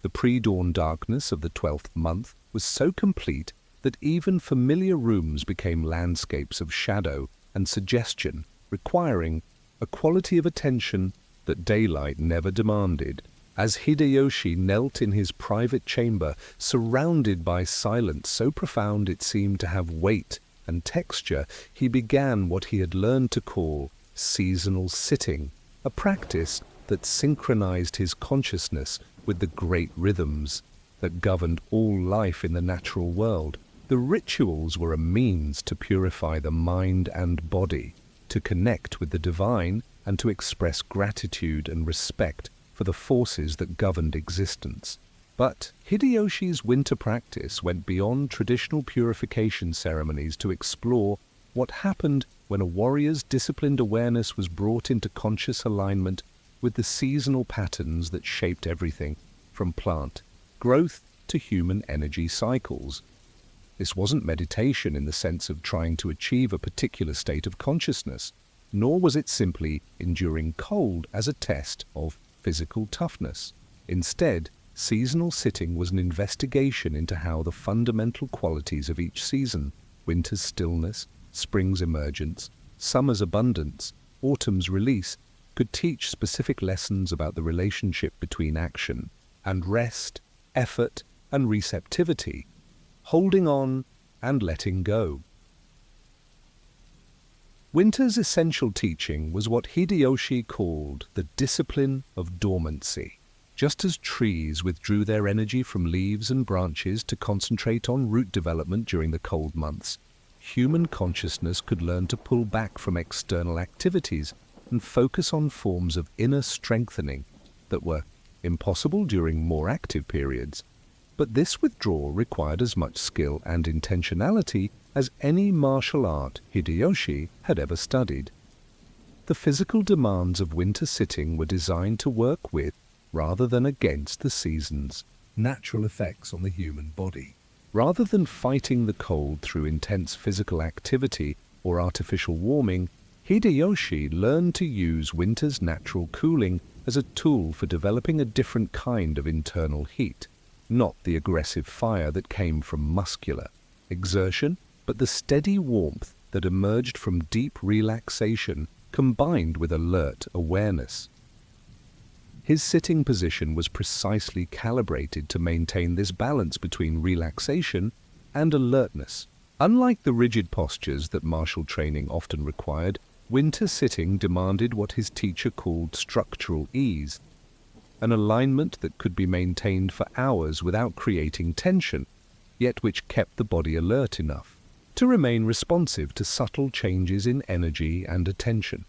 The pre-dawn darkness of the 12th month was so complete that even familiar rooms became landscapes of shadow and suggestion, requiring a quality of attention that daylight never demanded. As Hideyoshi knelt in his private chamber, surrounded by silence so profound it seemed to have weight and texture, he began what he had learned to call seasonal sitting, a practice that synchronized his consciousness with the great rhythms that governed all life in the natural world. The rituals were a means to purify the mind and body, to connect with the divine, and to express gratitude and respect for the forces that governed existence. But Hideyoshi's winter practice went beyond traditional purification ceremonies to explore what happened when a warrior's disciplined awareness was brought into conscious alignment with the seasonal patterns that shaped everything, from plant growth to human energy cycles. This wasn't meditation in the sense of trying to achieve a particular state of consciousness, nor was it simply enduring cold as a test of physical toughness. Instead, seasonal sitting was an investigation into how the fundamental qualities of each season, winter's stillness, spring's emergence, summer's abundance, autumn's release, could teach specific lessons about the relationship between action and rest, effort and receptivity, holding on and letting go. Winter's essential teaching was what Hideyoshi called the discipline of dormancy. Just as trees withdrew their energy from leaves and branches to concentrate on root development during the cold months, human consciousness could learn to pull back from external activities and focus on forms of inner strengthening that were impossible during more active periods. But this withdrawal required as much skill and intentionality as any martial art Hideyoshi had ever studied. The physical demands of winter sitting were designed to work with, rather than against, the season's natural effects on the human body. Rather than fighting the cold through intense physical activity or artificial warming, Hideyoshi learned to use winter's natural cooling as a tool for developing a different kind of internal heat, not the aggressive fire that came from muscular exertion, but the steady warmth that emerged from deep relaxation combined with alert awareness. His sitting position was precisely calibrated to maintain this balance between relaxation and alertness. Unlike the rigid postures that martial training often required, winter sitting demanded what his teacher called structural ease, an alignment that could be maintained for hours without creating tension, yet which kept the body alert enough to remain responsive to subtle changes in energy and attention.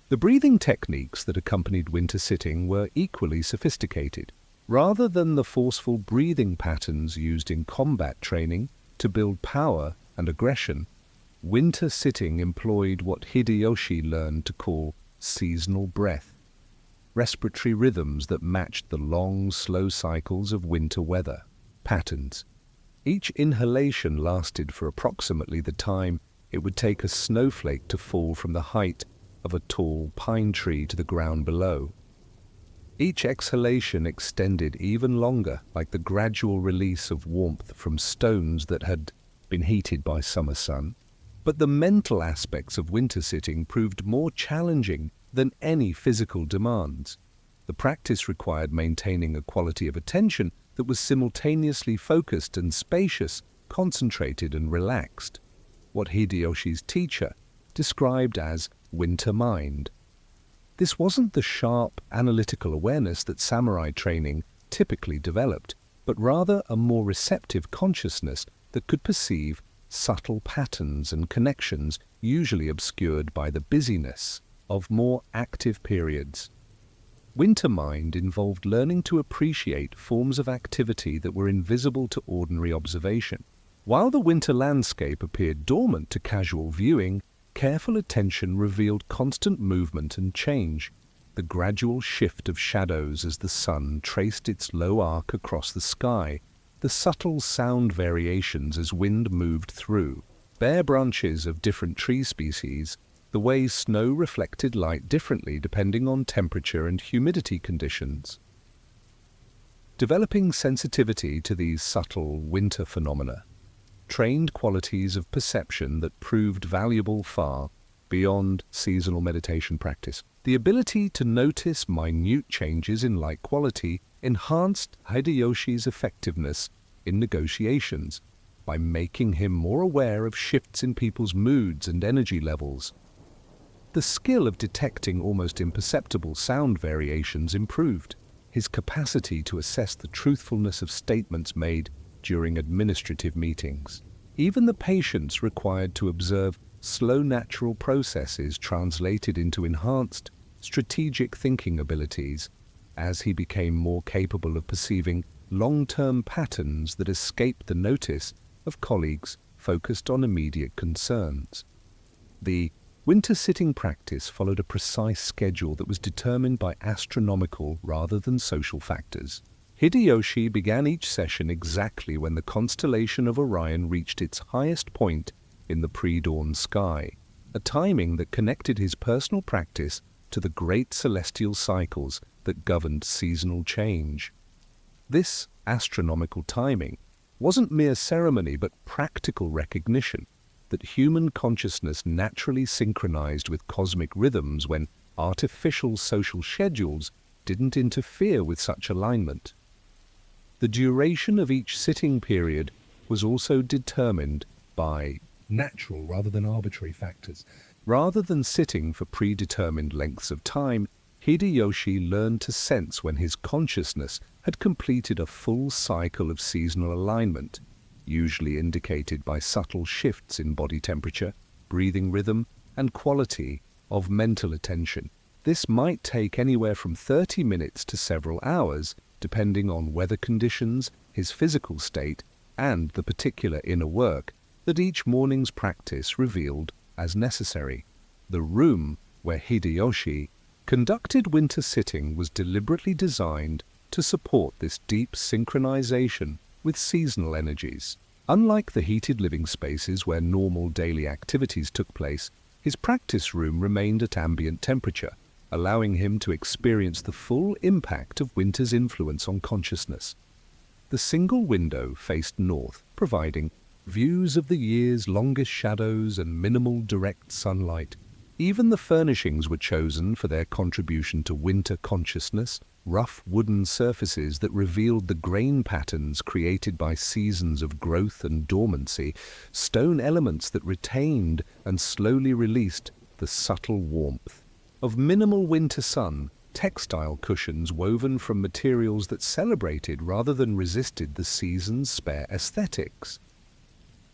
The breathing techniques that accompanied winter sitting were equally sophisticated. Rather than the forceful breathing patterns used in combat training to build power and aggression, winter sitting employed what Hideyoshi learned to call seasonal breath, respiratory rhythms that matched the long, slow cycles of winter weather patterns. Each inhalation lasted for approximately the time it would take a snowflake to fall from the height of a tall pine tree to the ground below. Each exhalation extended even longer, like the gradual release of warmth from stones that had been heated by summer sun. But the mental aspects of winter sitting proved more challenging than any physical demands. The practice required maintaining a quality of attention that was simultaneously focused and spacious, concentrated and relaxed, what Hideyoshi's teacher described as winter mind. This wasn't the sharp, analytical awareness that samurai training typically developed, but rather a more receptive consciousness that could perceive subtle patterns and connections usually obscured by the busyness of more active periods. Winter mind involved learning to appreciate forms of activity that were invisible to ordinary observation. While the winter landscape appeared dormant to casual viewing, careful attention revealed constant movement and change, the gradual shift of shadows as the sun traced its low arc across the sky, the subtle sound variations as wind moved through bare branches of different tree species, the way snow reflected light differently depending on temperature and humidity conditions. Developing sensitivity to these subtle winter phenomena trained qualities of perception that proved valuable far beyond seasonal meditation practice. The ability to notice minute changes in light quality enhanced Hideyoshi's effectiveness in negotiations by making him more aware of shifts in people's moods and energy levels. The skill of detecting almost imperceptible sound variations improved. His capacity to assess the truthfulness of statements made during administrative meetings. Even the patience required to observe slow natural processes translated into enhanced strategic thinking abilities as he became more capable of perceiving long-term patterns that escaped the notice of colleagues focused on immediate concerns. The winter sitting practice followed a precise schedule that was determined by astronomical rather than social factors. Hideyoshi began each session exactly when the constellation of Orion reached its highest point in the pre-dawn sky, a timing that connected his personal practice to the great celestial cycles that governed seasonal change. This astronomical timing wasn't mere ceremony but practical recognition that human consciousness naturally synchronized with cosmic rhythms when artificial social schedules didn't interfere with such alignment. The duration of each sitting period was also determined by natural rather than arbitrary factors. Rather than sitting for predetermined lengths of time, Hideyoshi learned to sense when his consciousness had completed a full cycle of seasonal alignment, usually indicated by subtle shifts in body temperature, breathing rhythm, and quality of mental attention. This might take anywhere from 30 minutes to several hours, depending on weather conditions, his physical state, and the particular inner work that each morning's practice revealed as necessary. The room where Hideyoshi conducted winter sitting was deliberately designed to support this deep synchronization with seasonal energies. Unlike the heated living spaces where normal daily activities took place, his practice room remained at ambient temperature, allowing him to experience the full impact of winter's influence on consciousness. The single window faced north, providing views of the year's longest shadows and minimal direct sunlight. Even the furnishings were chosen for their contribution to winter consciousness: rough wooden surfaces that revealed the grain patterns created by seasons of growth and dormancy, stone elements that retained and slowly released the subtle warmth of minimal winter sun, textile cushions woven from materials that celebrated rather than resisted the season's spare aesthetics.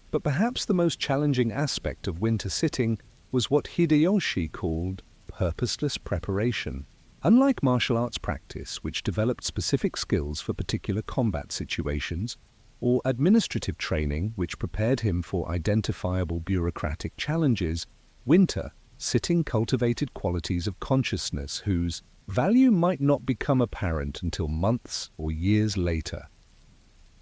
But perhaps the most challenging aspect of winter sitting was what Hideyoshi called purposeless preparation. Unlike martial arts practice, which developed specific skills for particular combat situations, or administrative training, which prepared him for identifiable bureaucratic challenges, winter sitting cultivated qualities of consciousness whose value might not become apparent until months or years later.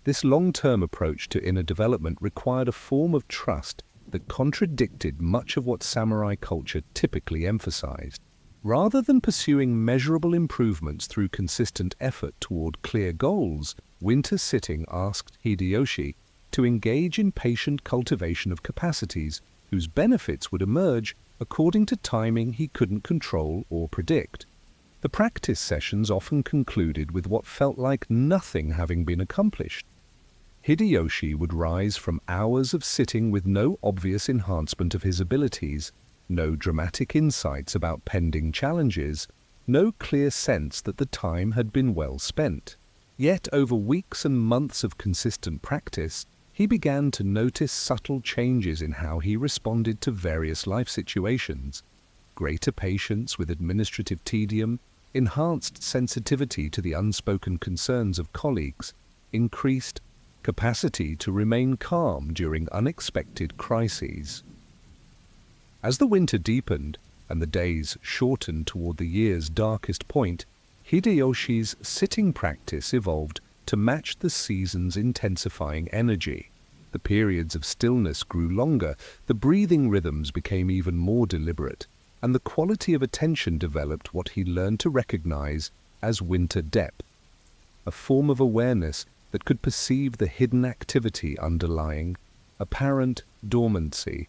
This long-term approach to inner development required a form of trust that contradicted much of what samurai culture typically emphasized. Rather than pursuing measurable improvements through consistent effort toward clear goals, winter sitting asked Hideyoshi to engage in patient cultivation of capacities whose benefits would emerge according to timing he couldn't control or predict. The practice sessions often concluded with what felt like nothing having been accomplished. Hideyoshi would rise from hours of sitting with no obvious enhancement of his abilities, no dramatic insights about pending challenges, no clear sense that the time had been well spent. Yet over weeks and months of consistent practice, he began to notice subtle changes in how he responded to various life situations: greater patience with administrative tedium, enhanced sensitivity to the unspoken concerns of colleagues, increased capacity to remain calm during unexpected crises. As the winter deepened and the days shortened toward the year's darkest point, Hideyoshi's sitting practice evolved to match the season's intensifying energy. The periods of stillness grew longer, the breathing rhythms became even more deliberate, and the quality of attention developed what he learned to recognize as winter depth, a form of awareness that could perceive the hidden activity underlying apparent dormancy.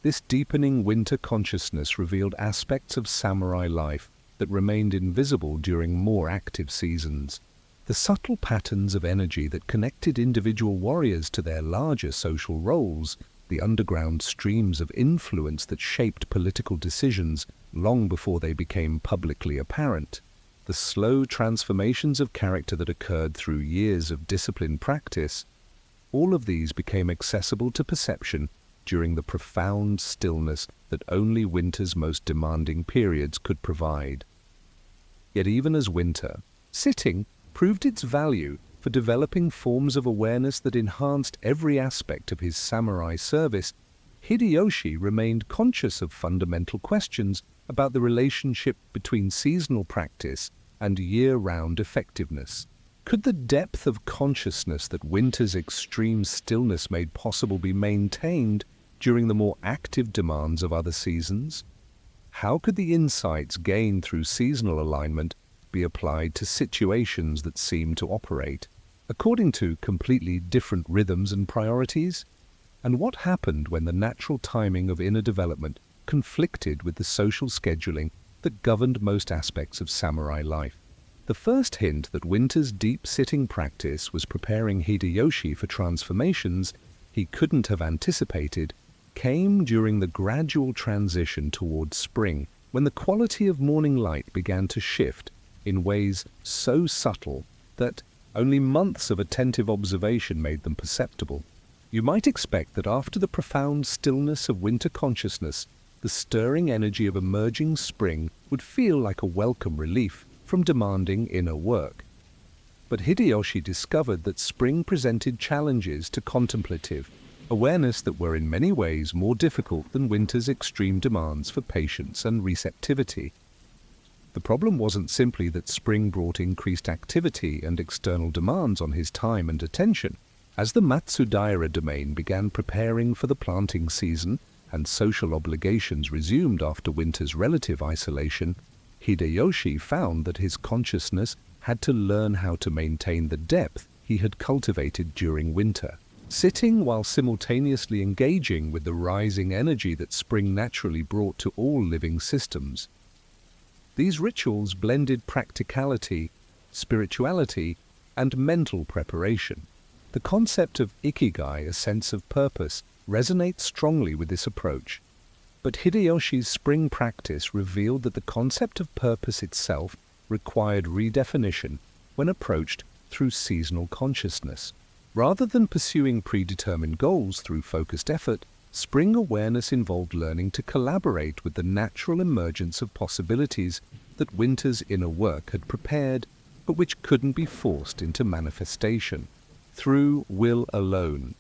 This deepening winter consciousness revealed aspects of samurai life that remained invisible during more active seasons. The subtle patterns of energy that connected individual warriors to their larger social roles, the underground streams of influence that shaped political decisions long before they became publicly apparent, the slow transformations of character that occurred through years of disciplined practice, all of these became accessible to perception during the profound stillness that only winter's most demanding periods could provide. Yet even as winter sitting proved its value for developing forms of awareness that enhanced every aspect of his samurai service, Hideyoshi remained conscious of fundamental questions about the relationship between seasonal practice and year-round effectiveness. Could the depth of consciousness that winter's extreme stillness made possible be maintained during the more active demands of other seasons? How could the insights gained through seasonal alignment be applied to situations that seem to operate according to completely different rhythms and priorities? And what happened when the natural timing of inner development conflicted with the social scheduling that governed most aspects of samurai life? The first hint that winter's deep-sitting practice was preparing Hideyoshi for transformations he couldn't have anticipated came during the gradual transition towards spring, when the quality of morning light began to shift in ways so subtle that Only months of attentive observation made them perceptible. You might expect that after the profound stillness of winter consciousness, the stirring energy of emerging spring would feel like a welcome relief from demanding inner work. But Hideyoshi discovered that spring presented challenges to contemplative awareness that were in many ways more difficult than winter's extreme demands for patience and receptivity. The problem wasn't simply that spring brought increased activity and external demands on his time and attention. As the Matsudaira domain began preparing for the planting season and social obligations resumed after winter's relative isolation, Hideyoshi found that his consciousness had to learn how to maintain the depth he had cultivated during winter, sitting while simultaneously engaging with the rising energy that spring naturally brought to all living systems. These rituals blended practicality, spirituality, and mental preparation. The concept of ikigai, a sense of purpose, resonates strongly with this approach. But Hideyoshi's spring practice revealed that the concept of purpose itself required redefinition when approached through seasonal consciousness. Rather than pursuing predetermined goals through focused effort, spring awareness involved learning to collaborate with the natural emergence of possibilities that winter's inner work had prepared, but which couldn't be forced into manifestation through will alone.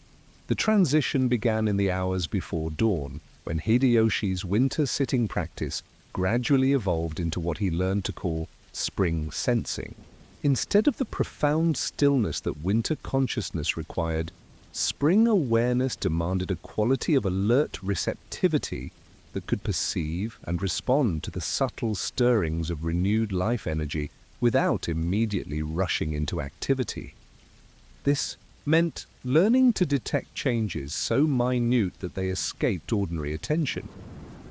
The transition began in the hours before dawn, when Hideyoshi's winter sitting practice gradually evolved into what he learned to call spring sensing. Instead of the profound stillness that winter consciousness required, spring awareness demanded a quality of alert receptivity that could perceive and respond to the subtle stirrings of renewed life energy without immediately rushing into activity. This meant learning to detect changes so minute that they escaped ordinary attention.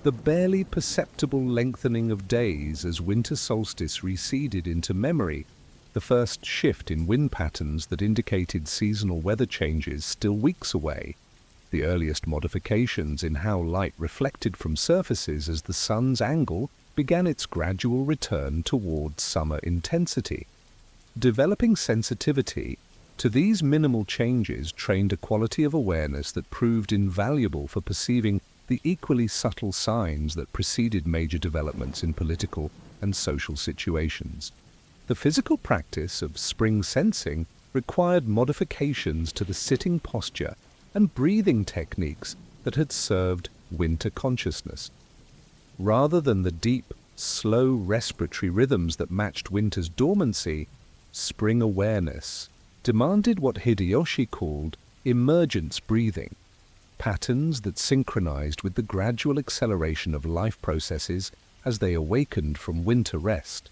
The barely perceptible lengthening of days as winter solstice receded into memory, the first shift in wind patterns that indicated seasonal weather changes still weeks away, the earliest modifications in how light reflected from surfaces as the sun's angle began its gradual return toward summer intensity. Developing sensitivity to these minimal changes trained a quality of awareness that proved invaluable for perceiving the equally subtle signs that preceded major developments in political and social situations. The physical practice of spring sensing required modifications to the sitting posture and breathing techniques that had served winter consciousness. Rather than the deep, slow respiratory rhythms that matched winter's dormancy, spring awareness demanded what Hideyoshi called emergence breathing, patterns that synchronized with the gradual acceleration of life processes as they awakened from winter rest.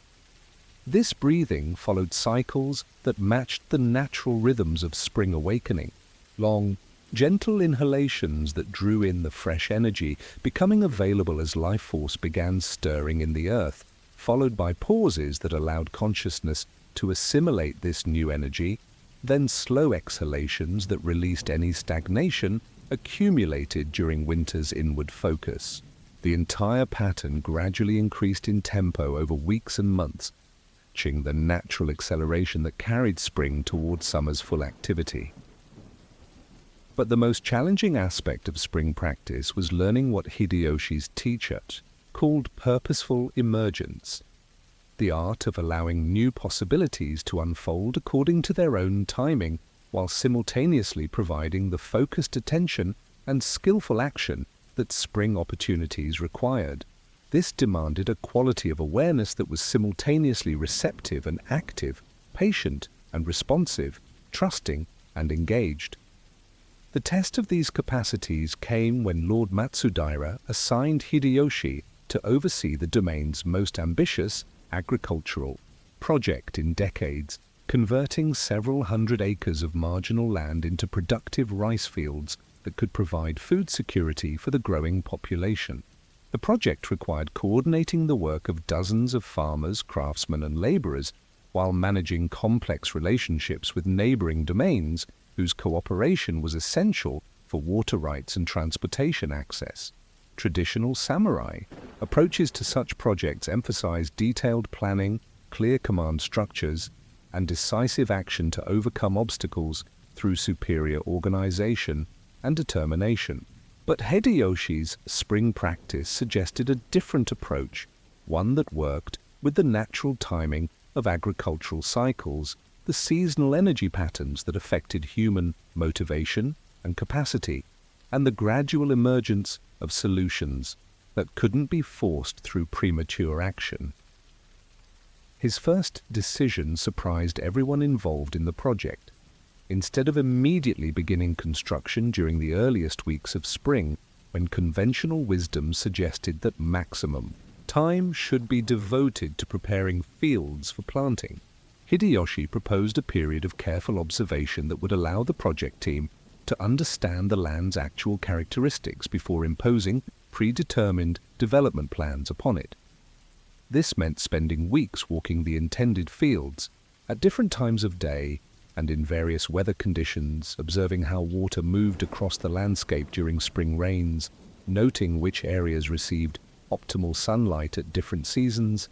This breathing followed cycles that matched the natural rhythms of spring awakening, long, gentle inhalations that drew in the fresh energy becoming available as life force began stirring in the earth, followed by pauses that allowed consciousness to assimilate this new energy, then slow exhalations that released any stagnation accumulated during winter's inward focus. The entire pattern gradually increased in tempo over weeks and months, matching the natural acceleration that carried spring toward summer's full activity. But the most challenging aspect of spring practice was learning what Hideyoshi's teacher called purposeful emergence, the art of allowing new possibilities to unfold according to their own timing, while simultaneously providing the focused attention and skillful action that spring opportunities required. This demanded a quality of awareness that was simultaneously receptive and active, patient and responsive, trusting and engaged. The test of these capacities came when Lord Matsudaira assigned Hideyoshi to oversee the domain's most ambitious agricultural project in decades, converting several hundred acres of marginal land into productive rice fields that could provide food security for the growing population. The project required coordinating the work of dozens of farmers, craftsmen, and laborers while managing complex relationships with neighboring domains whose cooperation was essential for water rights and transportation access. Traditional samurai approaches to such projects emphasize detailed planning, clear command structures, and decisive action to overcome obstacles through superior organization and determination. But Hideyoshi's spring practice suggested a different approach, one that worked with the natural timing of agricultural cycles, the seasonal energy patterns that affected human motivation and capacity, and the gradual emergence of solutions that couldn't be forced through premature action. His first decision surprised everyone involved in the project. Instead of immediately beginning construction during the earliest weeks of spring, when conventional wisdom suggested that maximum time should be devoted to preparing fields for planting, Hideyoshi proposed a period of careful observation that would allow the project team to understand the land's actual characteristics before imposing predetermined development plans upon it. This meant spending weeks walking the intended fields at different times of day and in various weather conditions, observing how water moved across the landscape during spring rains, noting which areas received optimal sunlight at different seasons,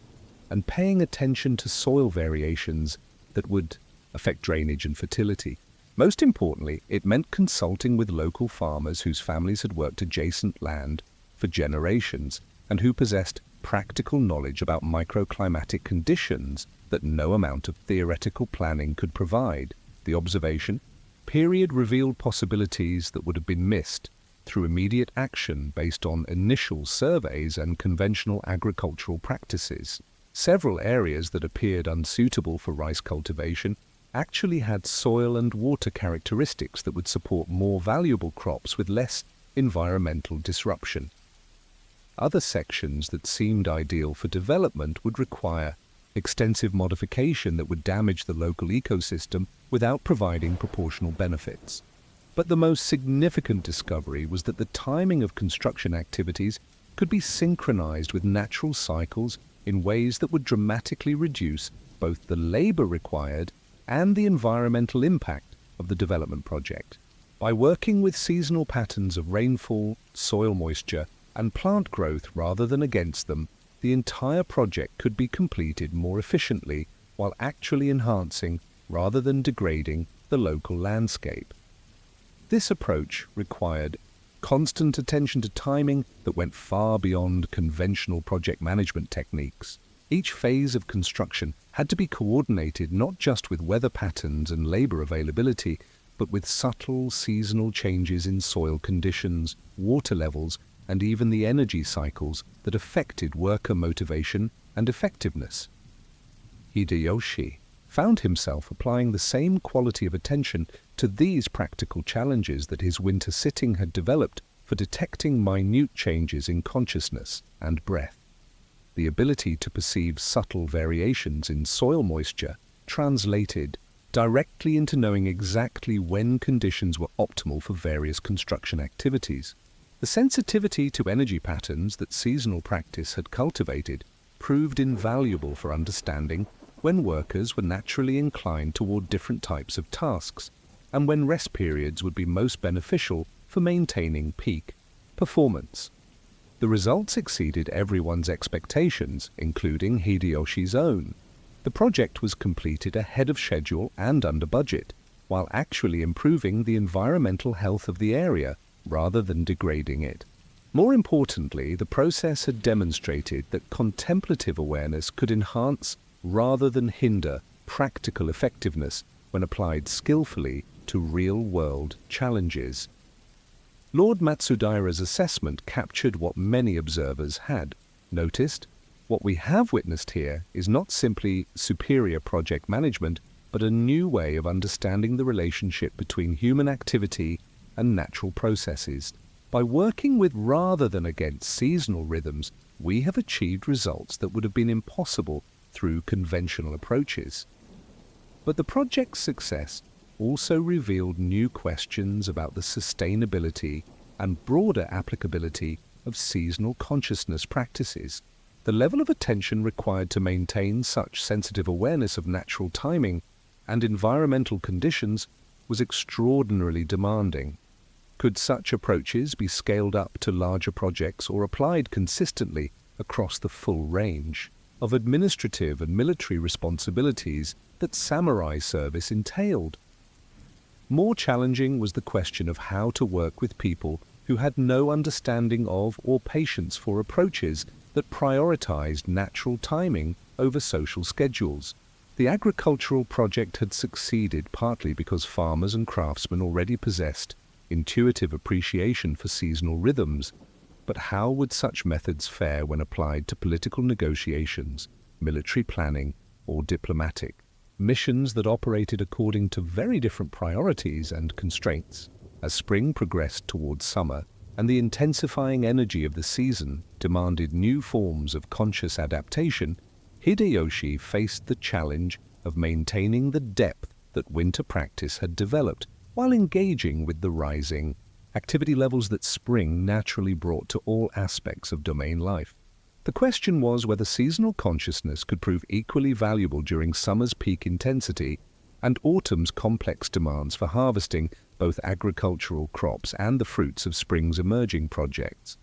and paying attention to soil variations that would affect drainage and fertility. Most importantly, it meant consulting with local farmers whose families had worked adjacent land for generations and who possessed practical knowledge about microclimatic conditions that no amount of theoretical planning could provide. The observation period revealed possibilities that would have been missed through immediate action based on initial surveys and conventional agricultural practices. Several areas that appeared unsuitable for rice cultivation actually had soil and water characteristics that would support more valuable crops with less environmental disruption. Other sections that seemed ideal for development would require extensive modification that would damage the local ecosystem without providing proportional benefits. But the most significant discovery was that the timing of construction activities could be synchronized with natural cycles in ways that would dramatically reduce both the labor required and the environmental impact of the development project. By working with seasonal patterns of rainfall, soil moisture, and plant growth rather than against them, the entire project could be completed more efficiently while actually enhancing rather than degrading the local landscape. This approach required constant attention to timing that went far beyond conventional project management techniques. Each phase of construction had to be coordinated not just with weather patterns and labor availability, but with subtle seasonal changes in soil conditions, water levels, and even the energy cycles that affected worker motivation and effectiveness. Hideyoshi found himself applying the same quality of attention to these practical challenges that his winter sitting had developed for detecting minute changes in consciousness and breath. The ability to perceive subtle variations in soil moisture translated directly into knowing exactly when conditions were optimal for various construction activities. The sensitivity to energy patterns that seasonal practice had cultivated proved invaluable for understanding when workers were naturally inclined toward different types of tasks, and when rest periods would be most beneficial for maintaining peak performance. The results exceeded everyone's expectations, including Hideyoshi's own. The project was completed ahead of schedule and under budget, while actually improving the environmental health of the area rather than degrading it. More importantly, the process had demonstrated that contemplative awareness could enhance rather than hinder practical effectiveness when applied skillfully to real-world challenges. Lord Matsudaira's assessment captured what many observers had noticed. What we have witnessed here is not simply superior project management, but a new way of understanding the relationship between human activity and natural processes. By working with rather than against seasonal rhythms, we have achieved results that would have been impossible through conventional approaches. But the project's success also revealed new questions about the sustainability and broader applicability of seasonal consciousness practices. The level of attention required to maintain such sensitive awareness of natural timing and environmental conditions was extraordinarily demanding. Could such approaches be scaled up to larger projects or applied consistently across the full range of administrative and military responsibilities that samurai service entailed. More challenging was the question of how to work with people who had no understanding of or patience for approaches that prioritized natural timing over social schedules. The agricultural project had succeeded partly because farmers and craftsmen already possessed intuitive appreciation for seasonal rhythms, but how would such methods fare when applied to political negotiations, military planning, or diplomatic missions that operated according to very different priorities and constraints? As spring progressed towards summer and the intensifying energy of the season demanded new forms of conscious adaptation, Hideyoshi faced the challenge of maintaining the depth that winter practice had developed while engaging with the rising activity levels that spring naturally brought to all aspects of domain life. The question was whether seasonal consciousness could prove equally valuable during summer's peak intensity and autumn's complex demands for harvesting both agricultural crops and the fruits of spring's emerging projects.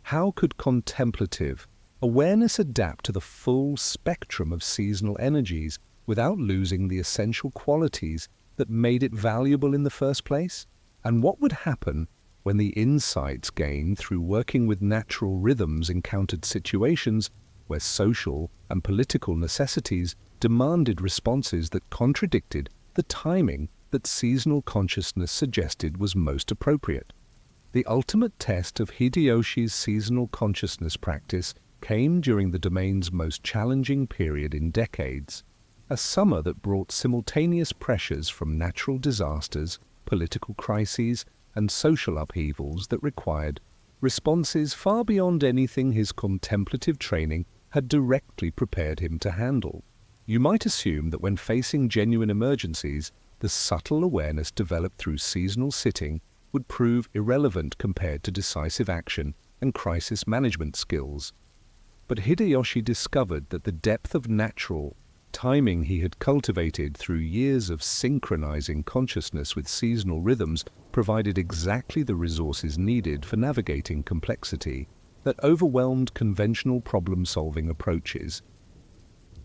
How could contemplative awareness adapt to the full spectrum of seasonal energies without losing the essential qualities that made it valuable in the first place? And what would happen when the insights gained through working with natural rhythms encountered situations where social and political necessities demanded responses that contradicted the timing that seasonal consciousness suggested was most appropriate? The ultimate test of Hideyoshi's seasonal consciousness practice came during the domain's most challenging period in decades, a summer that brought simultaneous pressures from natural disasters, political crises, and social upheavals that required responses far beyond anything his contemplative training had directly prepared him to handle. You might assume that when facing genuine emergencies, the subtle awareness developed through seasonal sitting would prove irrelevant compared to decisive action and crisis management skills. But Hideyoshi discovered that the depth of natural timing he had cultivated through years of synchronizing consciousness with seasonal rhythms provided exactly the resources needed for navigating complexity that overwhelmed conventional problem-solving approaches.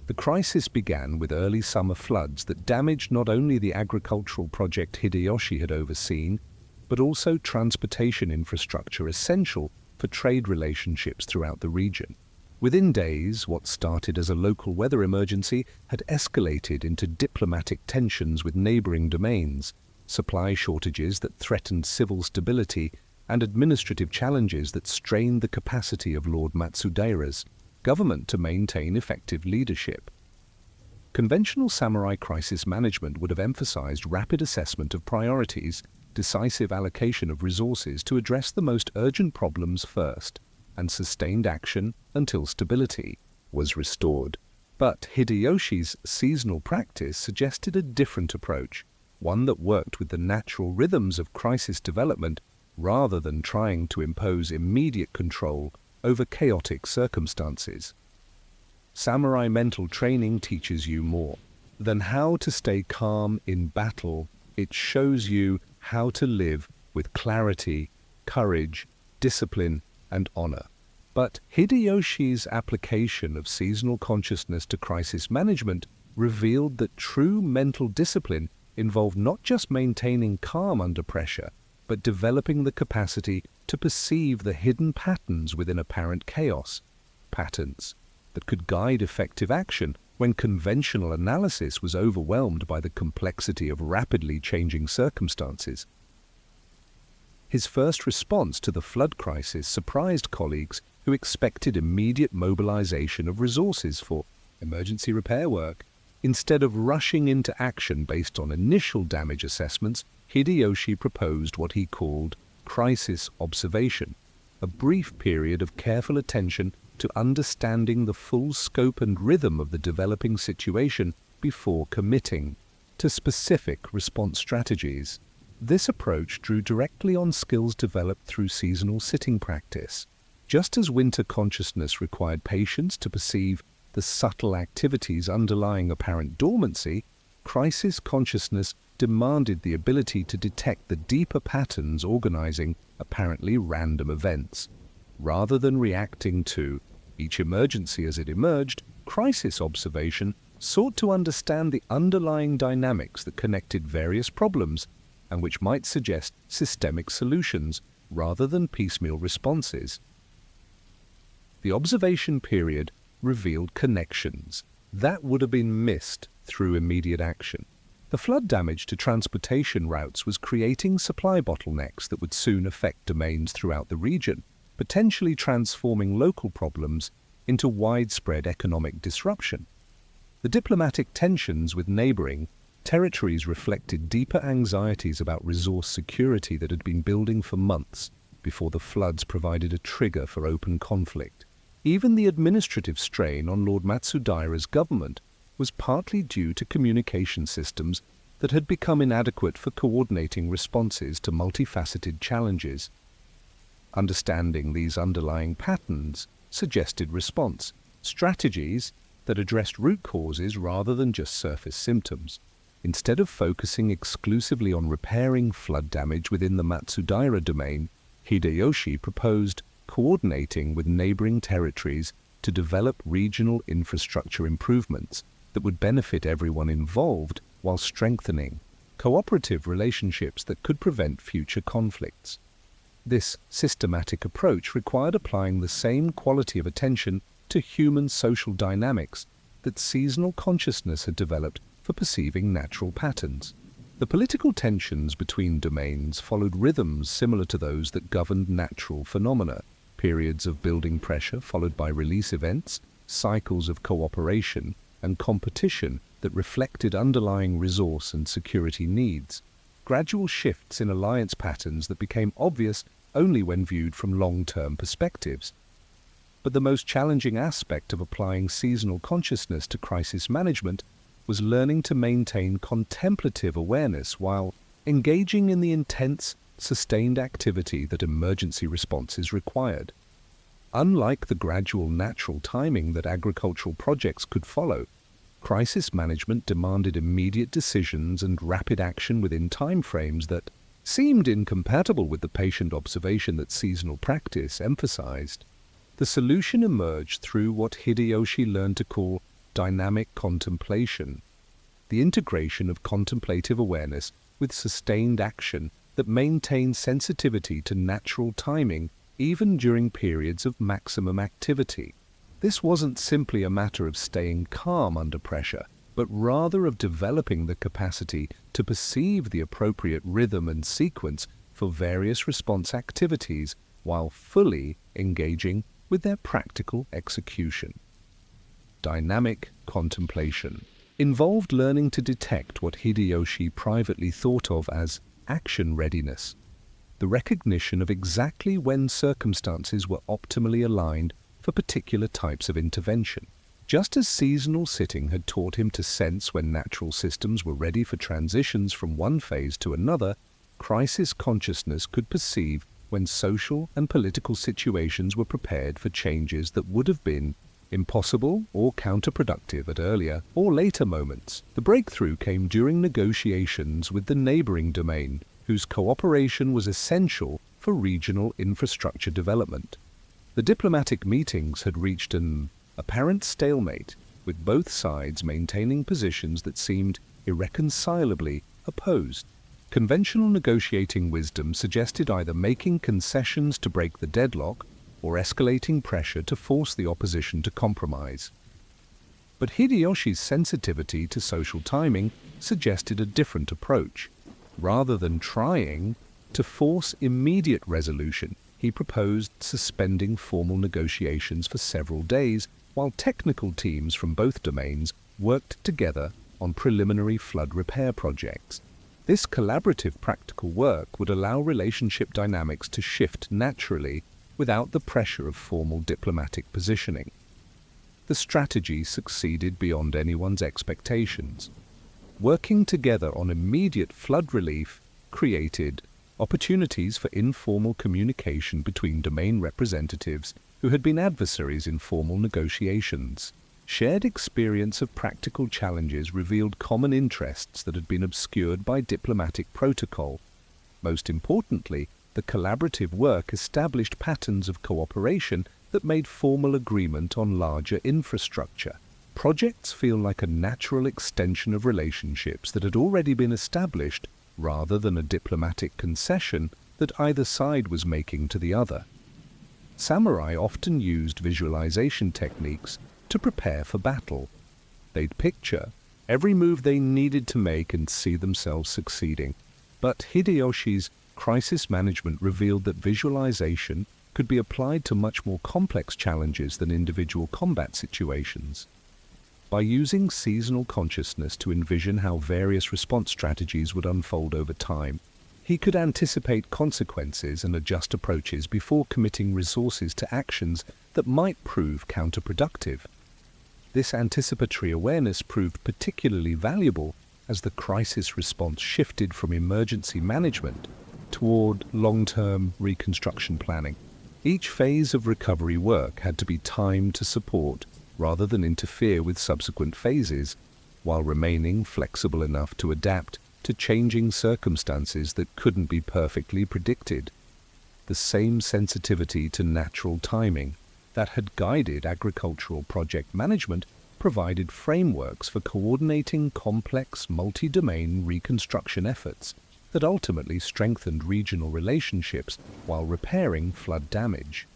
The crisis began with early summer floods that damaged not only the agricultural project Hideyoshi had overseen, but also transportation infrastructure essential for trade relationships throughout the region. Within days, what started as a local weather emergency had escalated into diplomatic tensions with neighboring domains, supply shortages that threatened civil stability, and administrative challenges that strained the capacity of Lord Matsudaira's government to maintain effective leadership. Conventional samurai crisis management would have emphasized rapid assessment of priorities, decisive allocation of resources to address the most urgent problems first, and sustained action until stability was restored. But Hideyoshi's seasonal practice suggested a different approach, one that worked with the natural rhythms of crisis development rather than trying to impose immediate control over chaotic circumstances. Samurai mental training teaches you more than how to stay calm in battle. It shows you how to live with clarity, courage, discipline, and honor. But Hideyoshi's application of seasonal consciousness to crisis management revealed that true mental discipline involved not just maintaining calm under pressure, but developing the capacity to perceive the hidden patterns within apparent chaos, patterns that could guide effective action when conventional analysis was overwhelmed by the complexity of rapidly changing circumstances. His first response to the flood crisis surprised colleagues who expected immediate mobilization of resources for emergency repair work. Instead of rushing into action based on initial damage assessments, Hideyoshi proposed what he called crisis observation, a brief period of careful attention to understanding the full scope and rhythm of the developing situation before committing to specific response strategies. This approach drew directly on skills developed through seasonal sitting practice. Just as winter consciousness required patience to perceive the subtle activities underlying apparent dormancy, crisis consciousness demanded the ability to detect the deeper patterns organizing apparently random events. Rather than reacting to Each emergency as it emerged, crisis observation sought to understand the underlying dynamics that connected various problems and which might suggest systemic solutions rather than piecemeal responses. The observation period revealed connections that would have been missed through immediate action. The flood damage to transportation routes was creating supply bottlenecks that would soon affect domains throughout the region, potentially transforming local problems into widespread economic disruption. The diplomatic tensions with neighboring territories reflected deeper anxieties about resource security that had been building for months before the floods provided a trigger for open conflict. Even the administrative strain on Lord Matsudaira's government was partly due to communication systems that had become inadequate for coordinating responses to multifaceted challenges. Understanding these underlying patterns suggested response strategies that addressed root causes rather than just surface symptoms. Instead of focusing exclusively on repairing flood damage within the Matsudaira domain, Hideyoshi proposed coordinating with neighboring territories to develop regional infrastructure improvements that would benefit everyone involved while strengthening cooperative relationships that could prevent future conflicts. This systematic approach required applying the same quality of attention to human social dynamics that seasonal consciousness had developed for perceiving natural patterns. The political tensions between domains followed rhythms similar to those that governed natural phenomena, periods of building pressure followed by release events, cycles of cooperation and competition that reflected underlying resource and security needs, gradual shifts in alliance patterns that became obvious only when viewed from long-term perspectives. But the most challenging aspect of applying seasonal consciousness to crisis management was learning to maintain contemplative awareness while engaging in the intense, sustained activity that emergency responses required. Unlike the gradual natural timing that agricultural projects could follow, crisis management demanded immediate decisions and rapid action within timeframes that seemed incompatible with the patient observation that seasonal practice emphasized. The solution emerged through what Hideyoshi learned to call dynamic contemplation, the integration of contemplative awareness with sustained action that maintained sensitivity to natural timing even during periods of maximum activity. This wasn't simply a matter of staying calm under pressure, but rather of developing the capacity to perceive the appropriate rhythm and sequence for various response activities while fully engaging with their practical execution. Dynamic contemplation involved learning to detect what Hideyoshi privately thought of as action readiness, the recognition of exactly when circumstances were optimally aligned for particular types of intervention. Just as seasonal sitting had taught him to sense when natural systems were ready for transitions from one phase to another, crisis consciousness could perceive when social and political situations were prepared for changes that would have been impossible or counterproductive at earlier or later moments. The breakthrough came during negotiations with the neighboring domain, whose cooperation was essential for regional infrastructure development. The diplomatic meetings had reached an apparent stalemate, with both sides maintaining positions that seemed irreconcilably opposed. Conventional negotiating wisdom suggested either making concessions to break the deadlock or escalating pressure to force the opposition to compromise. But Hideyoshi's sensitivity to social timing suggested a different approach. Rather than trying to force immediate resolution, he proposed suspending formal negotiations for several days while technical teams from both domains worked together on preliminary flood repair projects. This collaborative practical work would allow relationship dynamics to shift naturally without the pressure of formal diplomatic positioning. The strategy succeeded beyond anyone's expectations. Working together on immediate flood relief created opportunities for informal communication between domain representatives who had been adversaries in formal negotiations. Shared experience of practical challenges revealed common interests that had been obscured by diplomatic protocol. Most importantly, the collaborative work established patterns of cooperation that made formal agreement on larger infrastructure. Projects feel like a natural extension of relationships that had already been established, rather than a diplomatic concession that either side was making to the other. Samurai often used visualization techniques to prepare for battle. They'd picture every move they needed to make and see themselves succeeding. But Hideyoshi's crisis management revealed that visualization could be applied to much more complex challenges than individual combat situations. By using seasonal consciousness to envision how various response strategies would unfold over time, he could anticipate consequences and adjust approaches before committing resources to actions that might prove counterproductive. This anticipatory awareness proved particularly valuable as the crisis response shifted from emergency management toward long-term reconstruction planning. Each phase of recovery work had to be timed to support rather than interfere with subsequent phases, while remaining flexible enough to adapt to changing circumstances that couldn't be perfectly predicted. The same sensitivity to natural timing that had guided agricultural project management provided frameworks for coordinating complex multi-domain reconstruction efforts that ultimately strengthened regional relationships while repairing flood damage.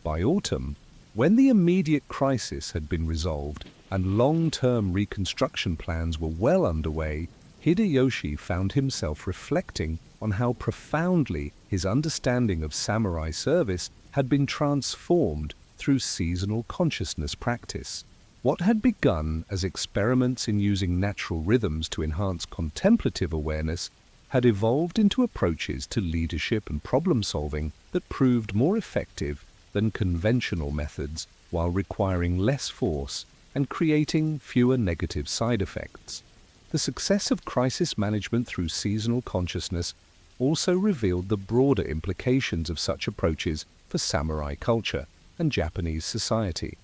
By autumn, when the immediate crisis had been resolved and long-term reconstruction plans were well underway, Hideyoshi found himself reflecting on how profoundly his understanding of samurai service had been transformed through seasonal consciousness practice. What had begun as experiments in using natural rhythms to enhance contemplative awareness had evolved into approaches to leadership and problem-solving that proved more effective than conventional methods while requiring less force and creating fewer negative side effects. The success of crisis management through seasonal consciousness also revealed the broader implications of such approaches for samurai culture and Japanese society.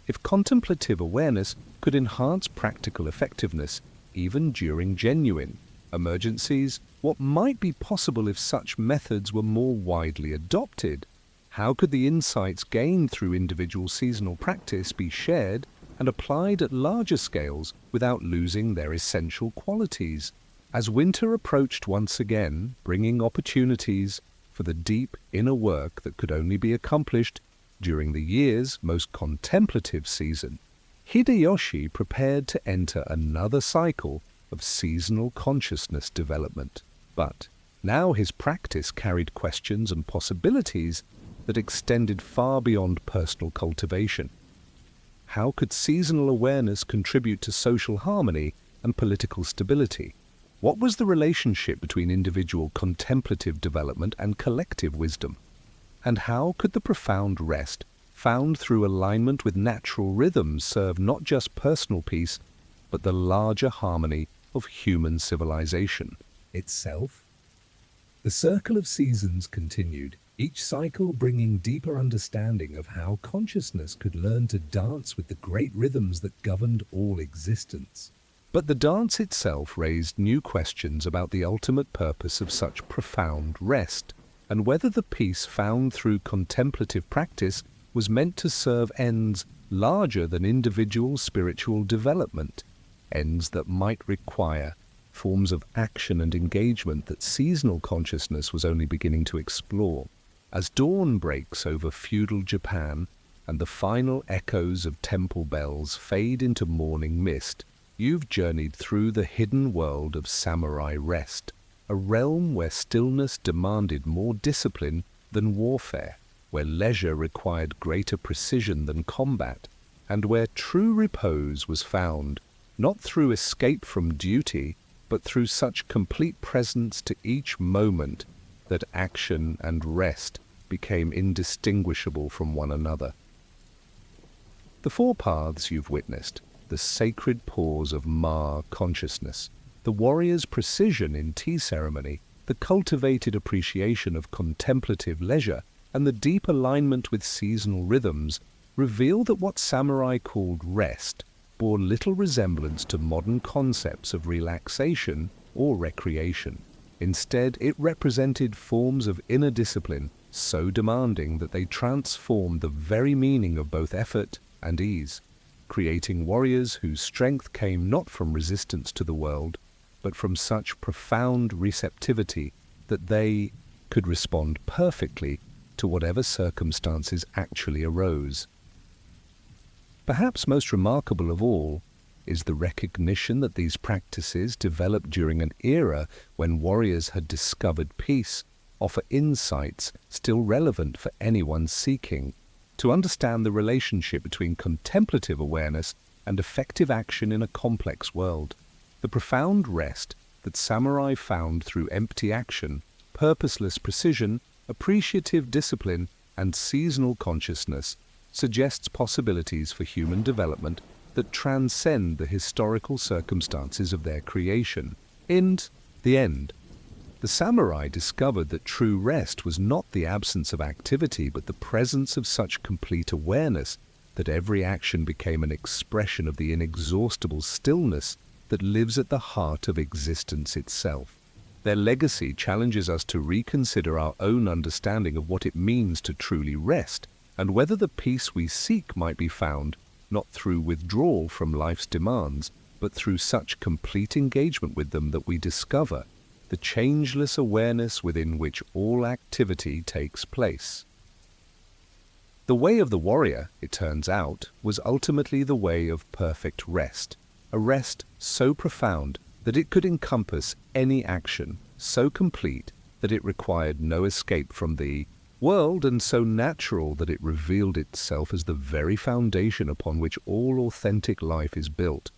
If contemplative awareness could enhance practical effectiveness even during genuine emergencies, what might be possible if such methods were more widely adopted? How could the insights gained through individual seasonal practice be shared and applied at larger scales without losing their essential qualities? As winter approached once again, bringing opportunities for the deep inner work that could only be accomplished during the year's most contemplative season, Hideyoshi prepared to enter another cycle of seasonal consciousness development. But now his practice carried questions and possibilities that extended far beyond personal cultivation. How could seasonal awareness contribute to social harmony and political stability? What was the relationship between individual contemplative development and collective wisdom? And how could the profound rest found through alignment with natural rhythms serve not just personal peace, but the larger harmony of human civilization itself? The circle of seasons continued, each cycle bringing deeper understanding of how consciousness could learn to dance with the great rhythms that governed all existence. But the dance itself raised new questions about the ultimate purpose of such profound rest, and whether the peace found through contemplative practice was meant to serve ends larger than individual spiritual development, ends that might require forms of action and engagement that seasonal consciousness was only beginning to explore. As dawn breaks over feudal Japan and the final echoes of temple bells fade into morning mist, you've journeyed through the hidden world of samurai rest, a realm where stillness demanded more discipline than warfare, where leisure required greater precision than combat, and where true repose was found not through escape from duty, but through such complete presence to each moment that action and rest became indistinguishable from one another. The four paths you've witnessed, the sacred pause of Ma consciousness, the warrior's precision in tea ceremony, the cultivated appreciation of contemplative leisure, and the deep alignment with seasonal rhythms reveal that what samurai called rest bore little resemblance to modern concepts of relaxation or recreation. Instead, it represented forms of inner discipline so demanding that they transformed the very meaning of both effort and ease, creating warriors whose strength came not from resistance to the world, but from such profound receptivity that they could respond perfectly to whatever circumstances actually arose. Perhaps most remarkable of all is the recognition that these practices, developed during an era when warriors had discovered peace, offer insights still relevant for anyone seeking to understand the relationship between contemplative awareness and effective action in a complex world. The profound rest that samurai found through empty action, purposeless precision, appreciative discipline, and seasonal consciousness suggests possibilities for human development that transcend the historical circumstances of their creation. In the end, the samurai discovered that true rest was not the absence of activity, but the presence of such complete awareness that every action became an expression of the inexhaustible stillness that lives at the heart of existence itself. Their legacy challenges us to reconsider our own understanding of what it means to truly rest, and whether the peace we seek might be found not through withdrawal from life's demands, but through such complete engagement with them that we discover the changeless awareness within which all activity takes place. The way of the warrior, it turns out, was ultimately the way of perfect rest, a rest so profound that it could encompass any action, so complete that it required no escape from the world, and so natural that it revealed itself as the very foundation upon which all authentic life is built.